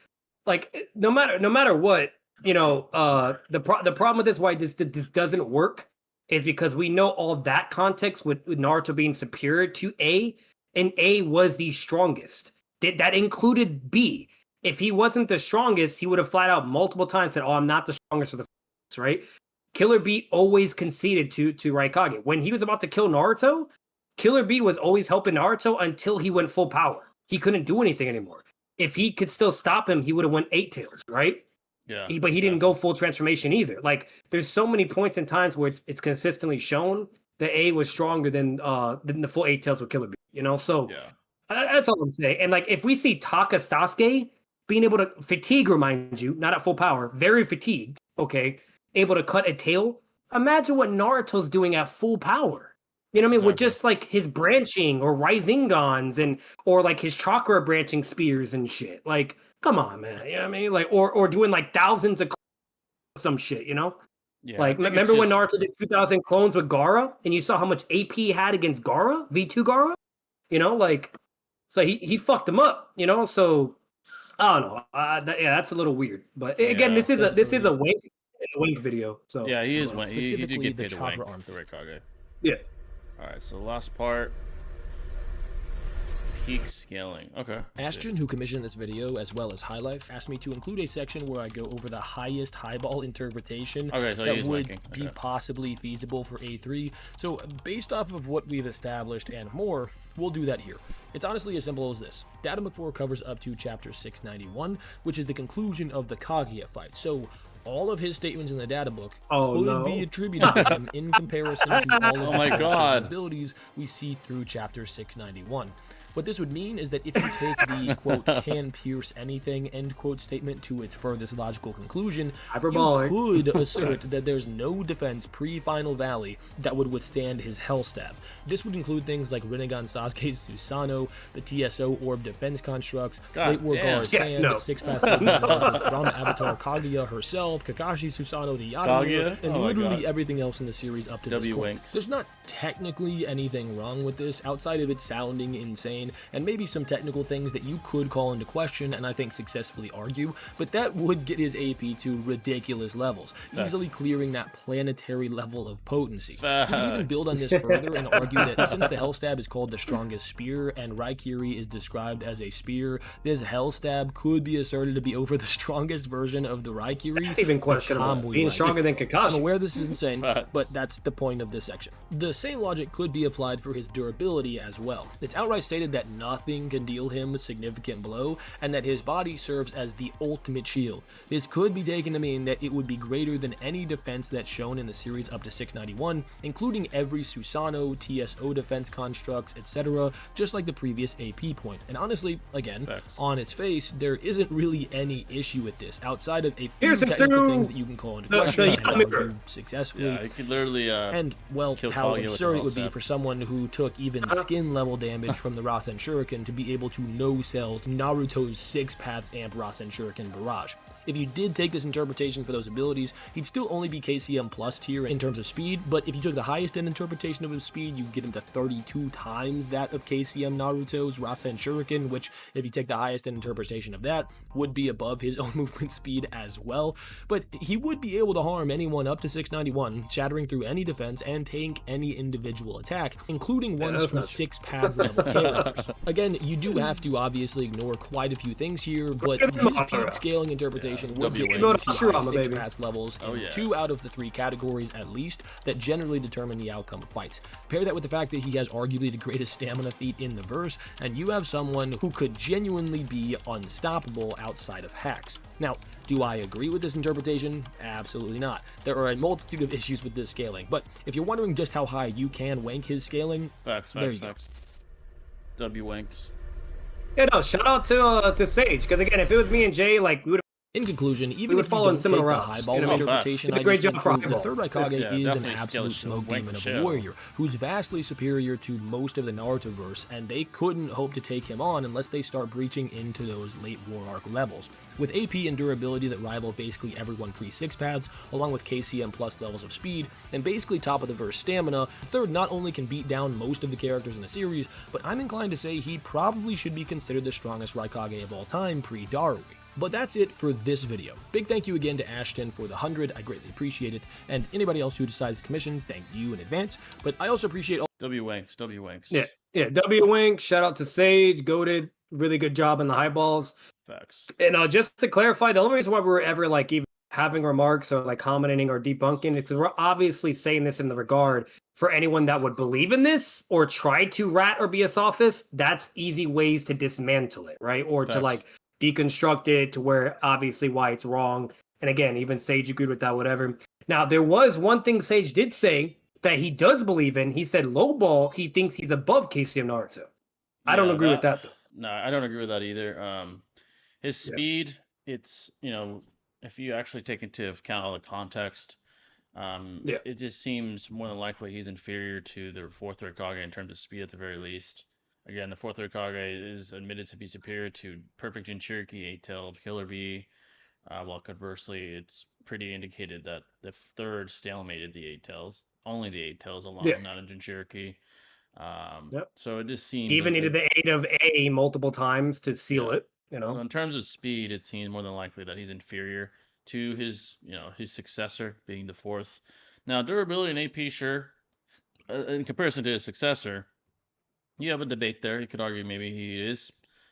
no matter what, the problem with this, why this doesn't work, is because we know all that context with Naruto being superior to A, and A was the strongest. That included B. If he wasn't the strongest, he would have flat out multiple times said, "Oh, I'm not the strongest for the right." Killer Bee always conceded to Raikage. When he was about to kill Naruto, Killer Bee was always helping Naruto until he went full power. He couldn't do anything anymore. If he could still stop him, he would have went 8 tails, right? Yeah. But he didn't go full transformation either. Like, there's so many points and times where it's consistently shown that A was stronger than the full 8 tails with Killer Bee. You know, so Yeah. that's all I'm saying. And like, if we see Taka Sasuke being able to fatigue, remind you, not at full power, very fatigued, okay, able to cut a tail. Imagine what Naruto's doing at full power. You know what I mean? With Exactly. just like his branching or Raisingans and or like his chakra branching spears and shit. Like, come on, man. You know what I mean? Like, or doing like thousands of some shit, you know? Yeah. Like, I think it's remember when just- Naruto did 2,000 clones with Gaara and you saw how much AP he had against Gaara, V2 Gaara? You know, like, so he fucked him up, you know? So, I don't know. Yeah, that's a little weird. But again, Yeah. this is a wink video. So Yeah, he is. well, He did specifically get the paid to chakra wank arm. the Raikage. Yeah. All right. So the last part. Peak scaling. Okay. let's see. Ashton, who commissioned this video as well as High Life, asked me to include a section where I go over the highest highball interpretation Okay, so that he's would wanking. be Okay. possibly feasible for A3. So based off of what we've established and more, we'll do that here. It's honestly as simple as this. Data Book 4 covers up to chapter 691, which is the conclusion of the Kaguya fight. So all of his statements in the data book could be attributed to him in comparison to all of Oh the my characters God. and abilities we see through chapter 691. What this would mean is that if you take the, quote, can pierce anything, end quote statement to its furthest logical conclusion, Hyperbolic. you could assert that there's no defense pre-Final Valley that would withstand his Hell Stab. This would include things like Rinnegan Sasuke's Susanoo, the TSO Orb defense constructs, God Late War damn. Gar's Yeah, Sand, no. the Six-Pass Drama Avatar Kaguya herself, Kakashi Susanoo the Yadamir, Kaguya? and Oh my literally God. everything else in the series up to this W point. winks. There's not technically anything wrong with this outside of it sounding insane and maybe some technical things that you could call into question and I think successfully argue, but that would get his AP to ridiculous levels, easily clearing that planetary level of potency. You can even build on this further and argue that since the Hell Stab is called the strongest spear and Raikiri is described as a spear, this Hell Stab could be asserted to be over the strongest version of the Raikiri. That's even the questionable. combo Being like. stronger than I'm Kakashi. aware this is insane, Facts. but that's the point of this section. The same logic could be applied for his durability as well. It's outright stated that nothing can deal him a significant blow, and that his body serves as the ultimate shield. This could be taken to mean that it would be greater than any defense that's shown in the series up to 691, including every Susanoo, TSO defense constructs, etc., just like the previous AP point. And honestly, again, Facts. on its face, there isn't really any issue with this, outside of a few Here's the technical through things that you can call into the question and Yammer. argue successfully. Yeah, he could literally. And, well, kill how Kaguya with absurd the it would be Hellstab. for someone who took even skin level damage from the Rasen Shuriken to be able to no-sell Naruto's 6-path amp Rasen Shuriken barrage. If you did take this interpretation for those abilities, he'd still only be KCM plus tier in terms of speed, but if you took the highest end interpretation of his speed, you'd get him to 32 times that of KCM Naruto's Rasen Shuriken, which, if you take the highest end interpretation of that, would be above his own movement speed as well. But he would be able to harm anyone up to 691, shattering through any defense and tank any individual attack, including ones that's from not true. 6 paths level characters. Again, you do have to obviously ignore quite a few things here, but his peak scaling interpretation would W be wings. to high Hashirama, 6 baby. pass levels Oh, in yeah. 2 out of the 3 categories at least that generally determine the outcome of fights. Pair that with the fact that he has arguably the greatest stamina feat in the verse, and you have someone who could genuinely be unstoppable outside of hacks. Now, do I agree with this interpretation? Absolutely not. There are a multitude of issues with this scaling, but if you're wondering just how high you can wank his scaling, Facts. there you go. W winks. Yeah, no, shout out to Sage, because again, if it was me and Jay, like we would in conclusion, even would if you follow in don't take similar the routes, highball you know what I mean? interpretation, Did a I great just job for went through, the highball. third Raikage Yeah, is an definitely absolute scale smoke wank demon the of shit a out. warrior who's vastly superior to most of the Naruto verse, and they couldn't hope to take him on unless they start breaching into those late war arc levels. With AP and durability that rival basically everyone pre-6 paths, along with KCM plus levels of speed, and basically top of the verse stamina, the third not only can beat down most of the characters in the series, but I'm inclined to say he probably should be considered the strongest Raikage of all time pre-Darui. But that's it for this video. Big thank you again to Ashton for the 100, I greatly appreciate it, and anybody else who decides to commission, thank you in advance, but I also appreciate all W winks. W winks. Yeah, W Wink, shout out to Sage, goated, really good job in the high balls. Facts. And just to clarify, the only reason why we were ever like even having remarks or like commenting or debunking, it's obviously saying this in the regard for anyone that would believe in this or try to rat or be a sophist. That's easy ways to dismantle it, right? Or to Facts. like deconstruct it to where obviously why it's wrong. And again, even Sage agreed with that, whatever. Now, there was one thing Sage did say that he does believe in. He said lowball, he thinks he's above KCM Naruto. I don't Yeah, agree with that though. No, I don't agree with that either. His Yeah. speed, it's, if you actually take into account all the context, Yeah. it just seems more than likely he's inferior to the fourth Raikage in terms of speed at the very least. Again, the fourth Raikage is admitted to be superior to perfect Jinchuriki, eight-tailed Killer Bee, while conversely, it's pretty indicated that the third stalemated the eight tails, only the eight tails alone, Yeah. not a Jinchuriki. Yep. So it just seems Even needed the aid of A multiple times to seal yeah. it, you So know? in terms of speed, it seems more than likely that he's inferior to his successor being the fourth. Now, durability and AP, sure, in comparison to his successor, you have a debate there. You could argue maybe he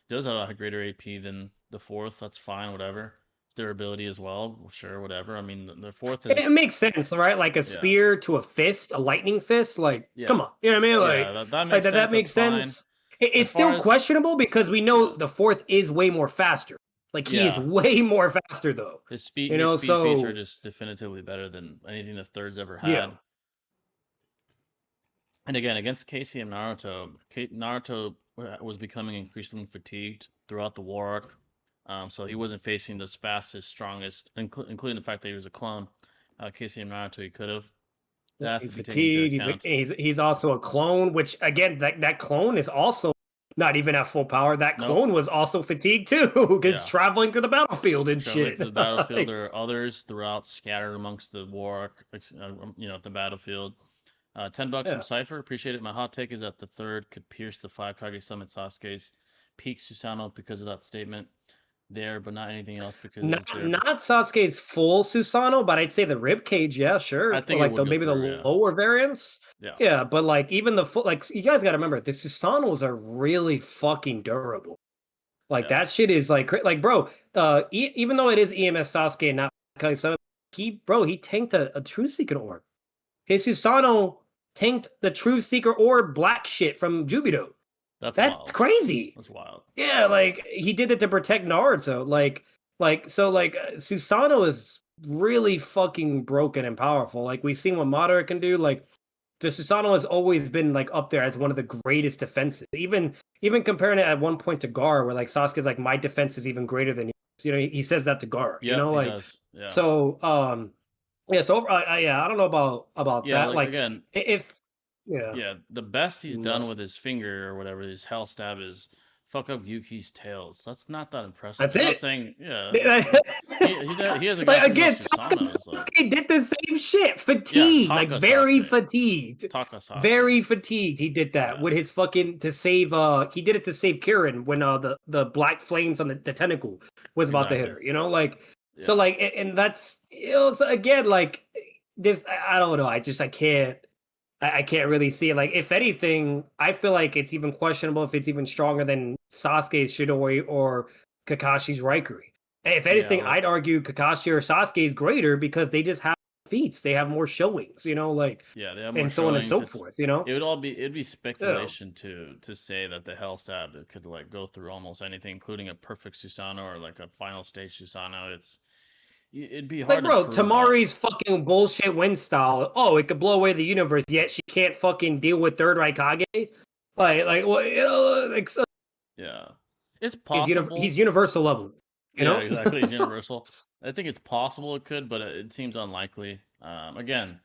does have a greater AP than the fourth. That's fine, whatever. Durability as well, sure, whatever. I mean, the fourth is It makes sense, right? Like a yeah, spear to a fist, a lightning fist. Like, yeah, come on, you know what I mean? yeah. That Like makes sense. that That's makes fine. sense. As It's far still as questionable because we know yeah, the fourth is way more faster. Like he is yeah, way more faster though. You his know, speed feats are so just definitively better than anything the third's ever yeah. had. And again, against KCM Naruto, Naruto was becoming increasingly fatigued throughout the war arc. So he wasn't facing the fastest, strongest, including the fact that he was a clone. KCM Naruto, he could have. That has to He's be taken into fatigued. account. He's also a clone, which again, that clone is also not even at full power. That Nope. clone was also fatigued too, because Yeah. traveling through the battlefield and Traveling shit. to the battlefield, Like, there are others throughout, scattered amongst the war arc, at the battlefield. $10 from yeah. Cypher, appreciate it. My hot take is that the third could pierce the five Kage Summit Sasuke's peak Susanoo because of that statement there, but not anything else because it's there. Not Sasuke's full Susanoo, but I'd say the rib cage, yeah, sure. I Or think it like would the go maybe the through, yeah. lower variants. Yeah. Yeah, but like even the full, like you guys got to remember the Susanos are really fucking durable. Like Yeah. that shit is like bro. Even though it is EMS Sasuke and not Kai'Sa, he tanked a Truth Seeker orb. His Susanoo tanked the Truth Seeker orb black shit from Jubito. That's That's wild. crazy. That's wild. Yeah, like he did it to protect Naruto. Susanoo is really fucking broken and powerful. Like we've seen what Madara can do. Like the Susanoo has always been like up there as one of the greatest defenses. Even comparing it at one point to Gar, where like Sasuke's like my defense is even greater than yours. You know, he says that to Gar. Yeah, You know, he like does. Yeah. so. Yeah. So I don't know about Yeah, that. Like again, if yeah. yeah, the best he's done No. with his finger or whatever, his hell stab is fuck up Yuki's tails. That's not that impressive. That's I'm not it. saying, yeah. He hasn't Like got too again, much Susanos. Like, Sasuke did the same shit. yeah, Fatigued, like Taka very Sasuke. fatigued. Taka Sasuke. Very fatigued. He did that Yeah. with his fucking to save he did it to save Kirin when the black flames on the tentacle was about to hit her, Exactly. you know? Like Yeah. so like and that's so again, like this I don't know. I can't really see it. Like, if anything, I feel like it's even questionable if it's even stronger than Sasuke's Shidori or Kakashi's Raikiri. And if anything, well, I'd argue Kakashi or Sasuke is greater because they just have feats. They have more showings, you know, like, yeah, they have more and so on and showings. so forth, you know? It'd be speculation to say that the Hell Stab it could like go through almost anything, including a perfect Susanoo or like a final stage Susanoo. It'd be hard Like, bro, to prove that. Tamari's fucking bullshit win style. Oh, it could blow away the universe, yet she can't fucking deal with third Raikage. Like, well, you know, like, so Yeah, it's possible. he's universal level. You know? Exactly. It's universal. I think it's possible it could, but it seems unlikely. Again,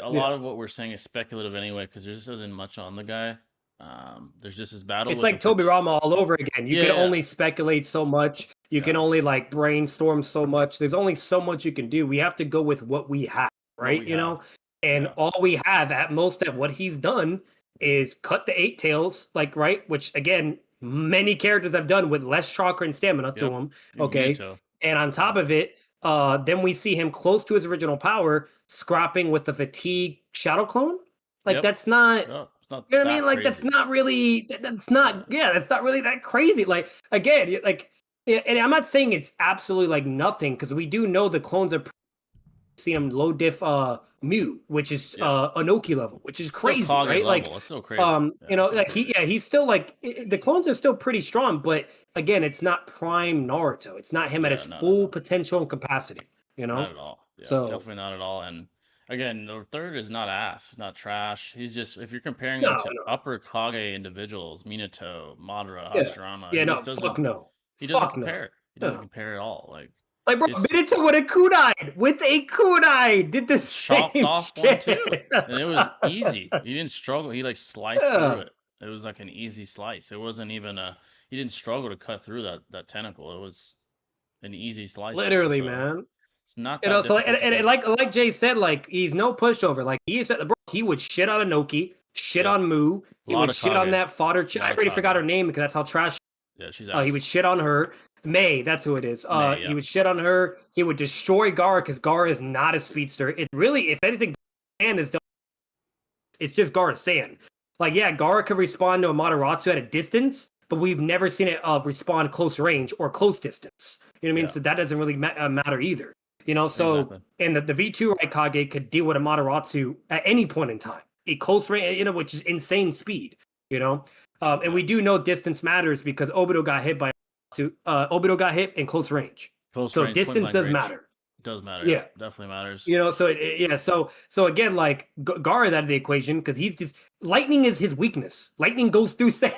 a lot of what we're saying is speculative anyway, because there just isn't much on the guy. There's just his battle. It's with like Toby Rama all over again. You can only speculate so much. You can only like brainstorm so much. There's only so much you can do. We have to go with what we have, right? You know, and all we have at most at what he's done is cut the eight tails, like right, which again many characters have done with less chakra and stamina to him. Okay, and on top of it, then we see him close to his original power, scrapping with the fatigue shadow clone. Like that's not. It's not, you know what I mean? Like, that's not really, that's not really that crazy. Like, again, like, Yeah, and I'm not saying it's absolutely like nothing because we do know the clones are see him low diff Mew, which is Yeah. Anoki level, which is Still crazy, Kage right? level. Like That's still crazy. Yeah, it's still like crazy. he's still like the clones are still pretty strong, but again, it's not prime Naruto. It's not him at Yeah, his no, no, full no. potential and capacity, you Not know? at all. Yeah, So definitely not at all. And again, the third is not ass, not trash. He's just if you're comparing him no, to no. upper Kage individuals, Minato, Madara, Yeah. Hashirama, Yeah, he no, just fuck doesn't no. he doesn't Fuck no. compare. He doesn't No. compare at all. Like, bro, his Minato with a kunai did the chopped same off one too. shit. And it was easy. He didn't struggle. He like sliced through Yeah, it. It was like an easy slice. It wasn't even a he didn't struggle to cut through that tentacle. It was an easy slice for him. literally, So man. it's not You that know, so difficult to and do. like Jay said, like he's no pushover. Like he would shit on Anoki, shit Yep. on Moo, A he lot would of shit on Kage. that fodder. A I lot of already forgot Kage. her name because that's how trash. Yeah, she's He would ass. shit on her. May, that's who it is. May, He yeah. would shit on her. He would destroy Gara because Gara is not a speedster. It's really, if anything, Sand is it's just Gara Sand. Like, yeah, Gara could respond to a Mataratsu at a distance, but we've never seen it respond close range or close distance. You know what I mean? Yeah. So that doesn't really matter either. You know, so Exactly. and the V2 Raikage could deal with a Mataratsu at any point in time. A close range, you know, which is insane speed. You know, and Yeah. we do know distance matters because Obito got hit by Obito got hit in close range. Close So range, point distance blank does range. matter. It does matter. Yeah, Yeah. definitely matters. You know, so yeah, so again, like Gar is out of the equation because he's just lightning is his weakness. Lightning goes through sand.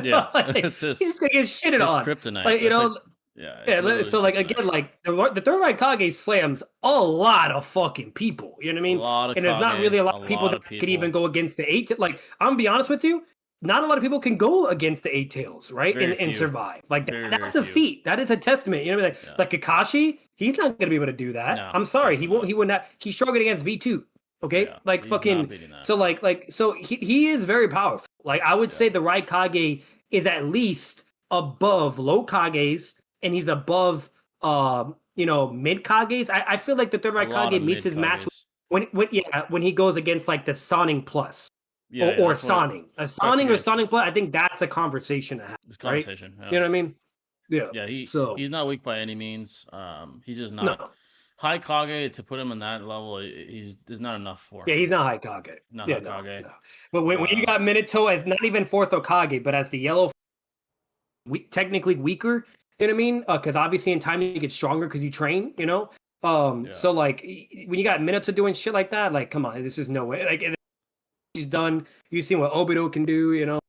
Yeah, Like, it's he's his just gonna get shitted his on. kryptonite. Like you That's like know, yeah, it's yeah. literally his So like kryptonite. again, like the third Raikage slams a lot of fucking people. You know what I A mean? lot of And there's not Kage, really a a lot of people lot that of could even people. go against the eight. Like I'm gonna be honest with you, not a lot of people can go against the eight tails, right? Very And few. survive. Like Very, very that's a few. feat. That is a testament. You know what I mean? Yeah. Like Kakashi, he's not gonna be able to do that. No, I'm sorry, he definitely won't. not. He would not. He struggled against V2. Okay, Yeah, like he's not fucking. beating that. So so he is very powerful. Like I would say Yeah. the Raikage is at least above low Kages, and he's above mid Kages. I feel like the third A lot Raikage of meets mid his match Kages. when he goes against like the Soning Plus Yeah, yeah, or that's what Soning. A fights Soning or against Soning Plus, I think that's a conversation to have, this right? conversation. Yeah. You know what I mean? Yeah. Yeah, So he's not weak by any means. He's just no. not high Kage to put him on that level. There's not enough for Yeah, him. he's not Raikage. Not Yeah, Hokage. no. But when you got Minato as not even fourth Hokage, but as the yellow, technically weaker. You know what I mean? Because obviously in time you get stronger because you train. You know. Yeah. So like when you got Minato doing shit like that, like come on, this is no way. Like he's done. You've seen what Obito can do. You know.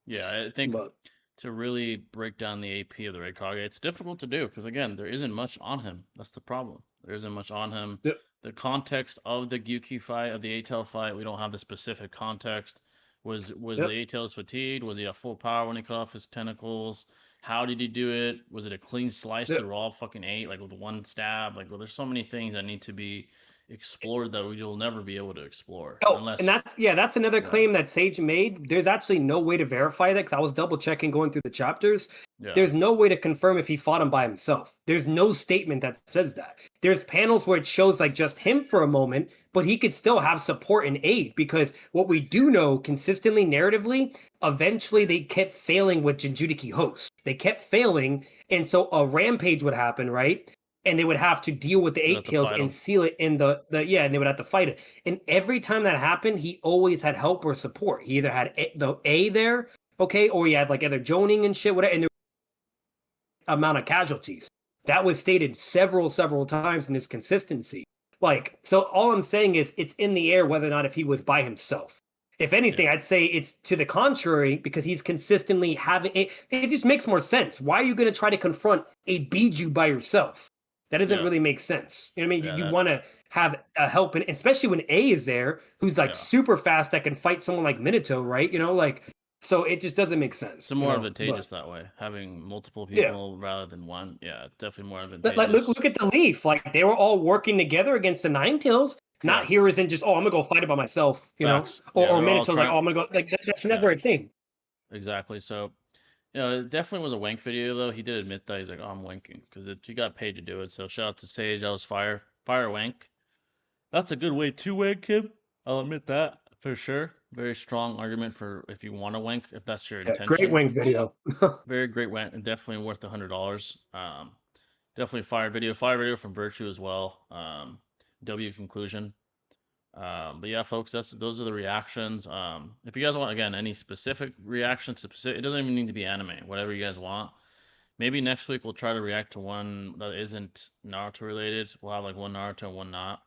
Yeah, I think But to really break down the AP of the Raikage, it's difficult to do because again, there isn't much on him. That's the problem. There isn't much on him. yeah, The context of the Gyuki fight, of the A-Tail fight, we don't have the specific context. Was yeah. the A-Tails fatigued? Was he at full power when he cut off his tentacles? How did he do it? Was it a clean slice Yeah. through all fucking 8, like with one stab? Like, well, there's so many things that need to be explored that we'll never be able to explore Oh, unless and that's another yeah, claim that Sage made. There's actually no way to verify that because I was double checking going through the chapters. yeah, There's no way to confirm if he fought him by himself. There's no statement that says that. There's panels where it shows like just him for a moment, but he could still have support and aid because what we do know consistently narratively, eventually they kept failing with Jinjuriki hosts. They kept failing, and so a rampage would happen, right? And they would have to deal with the They'd have eight to tails fight and him. seal it in the and they would have to fight it. And every time that happened, he always had help or support. He either had the A there, okay, or he had like either Joning and shit, whatever, and there amount of casualties. That was stated several times in his consistency. Like, so all I'm saying is it's in the air whether or not if he was by himself. If anything, Yeah. I'd say it's to the contrary because he's consistently having it. It just makes more sense. Why are you going to try to confront a Biju by yourself? That doesn't Yeah. really make sense. You know what I mean? Yeah, You that want to have a help, and especially when A is there, who's like Yeah. super fast that can fight someone like Minato, right? You know, like so it just doesn't make sense. It's more you know? advantageous But that way, having multiple yeah. people rather than one. Yeah, definitely more Like advantageous. look at the Leaf. Like they were all working together against the Nine Tails. Not Yeah. here isn't just I'm gonna go fight it by myself, you know, Facts. or Yeah, they're all Minato's like trying. I'm gonna go like that's never Yeah, a thing. exactly. So, it definitely was a wank video though. He did admit that he's like, oh, I'm wanking because he got paid to do it. So shout out to Sage. That was fire wank. That's a good way to wank him. I'll admit that for sure. Very strong argument for if you want to wank, if that's your Yeah, great intention. wing video. Very great wank, and definitely worth $100. Definitely fire video from Virthue as well. W conclusion. But yeah, folks, those are the reactions. If you guys want, again, any specific reactions to specific, it doesn't even need to be anime. Whatever you guys want. Maybe next week we'll try to react to one that isn't Naruto related. We'll have like one Naruto and one not.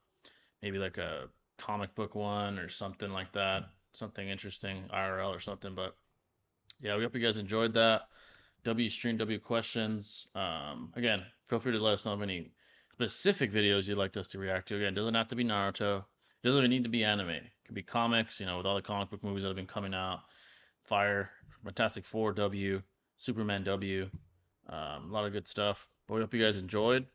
Maybe like a comic book one or something like that. Something interesting, IRL or something. But yeah, we hope you guys enjoyed that. W stream, W questions. Again, feel free to let us know of any specific videos you'd like us to react to. Again, it doesn't have to be Naruto. It doesn't even need to be anime. It could be comics, with all the comic book movies that have been coming out. Fire, Fantastic Four W, Superman W. A lot of good stuff. But we hope you guys enjoyed.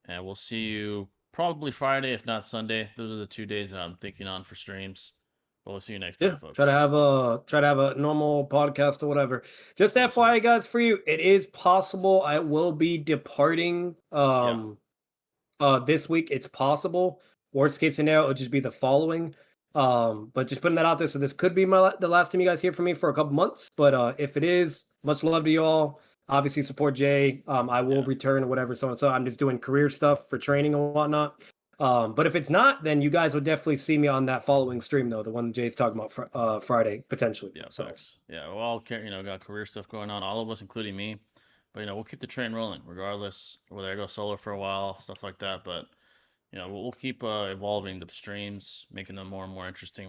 And we'll see you probably Friday, if not Sunday. Those are the 2 days that I'm thinking on for streams. But we'll see you next time, Yeah, folks. try to have a normal podcast or whatever. Just Yes, sir. FYI, guys, for you, it is possible I will be departing this week. It's possible. Worst case scenario, it'll just be the following. But just putting that out there. So this could be the last time you guys hear from me for a couple months. But if it is, much love to you all. Obviously, support Jay. I will return or whatever. So I'm just doing career stuff for training and whatnot. But if it's not, then you guys would definitely see me on that following stream, though, the one Jay's talking about Friday potentially. Yeah, so facts. Yeah, we're all got career stuff going on, all of us, including me. But we'll keep the train rolling, regardless whether I go solo for a while, stuff like that. But we'll keep evolving the streams, making them more and more interesting,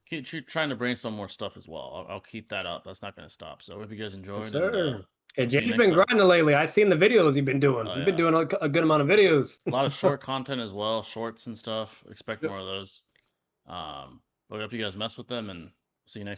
keep trying to brainstorm more stuff as well. I'll keep that up. That's not going to stop. So I hope you guys enjoyed. yes, And sir. we'll see you Jay's next been time. grinding lately. I've seen the videos you've been doing. Oh, You've been yeah. doing a good amount of videos. A lot of short content as well, shorts and stuff. Expect more of those. But I hope you guys mess with them, and see you next time.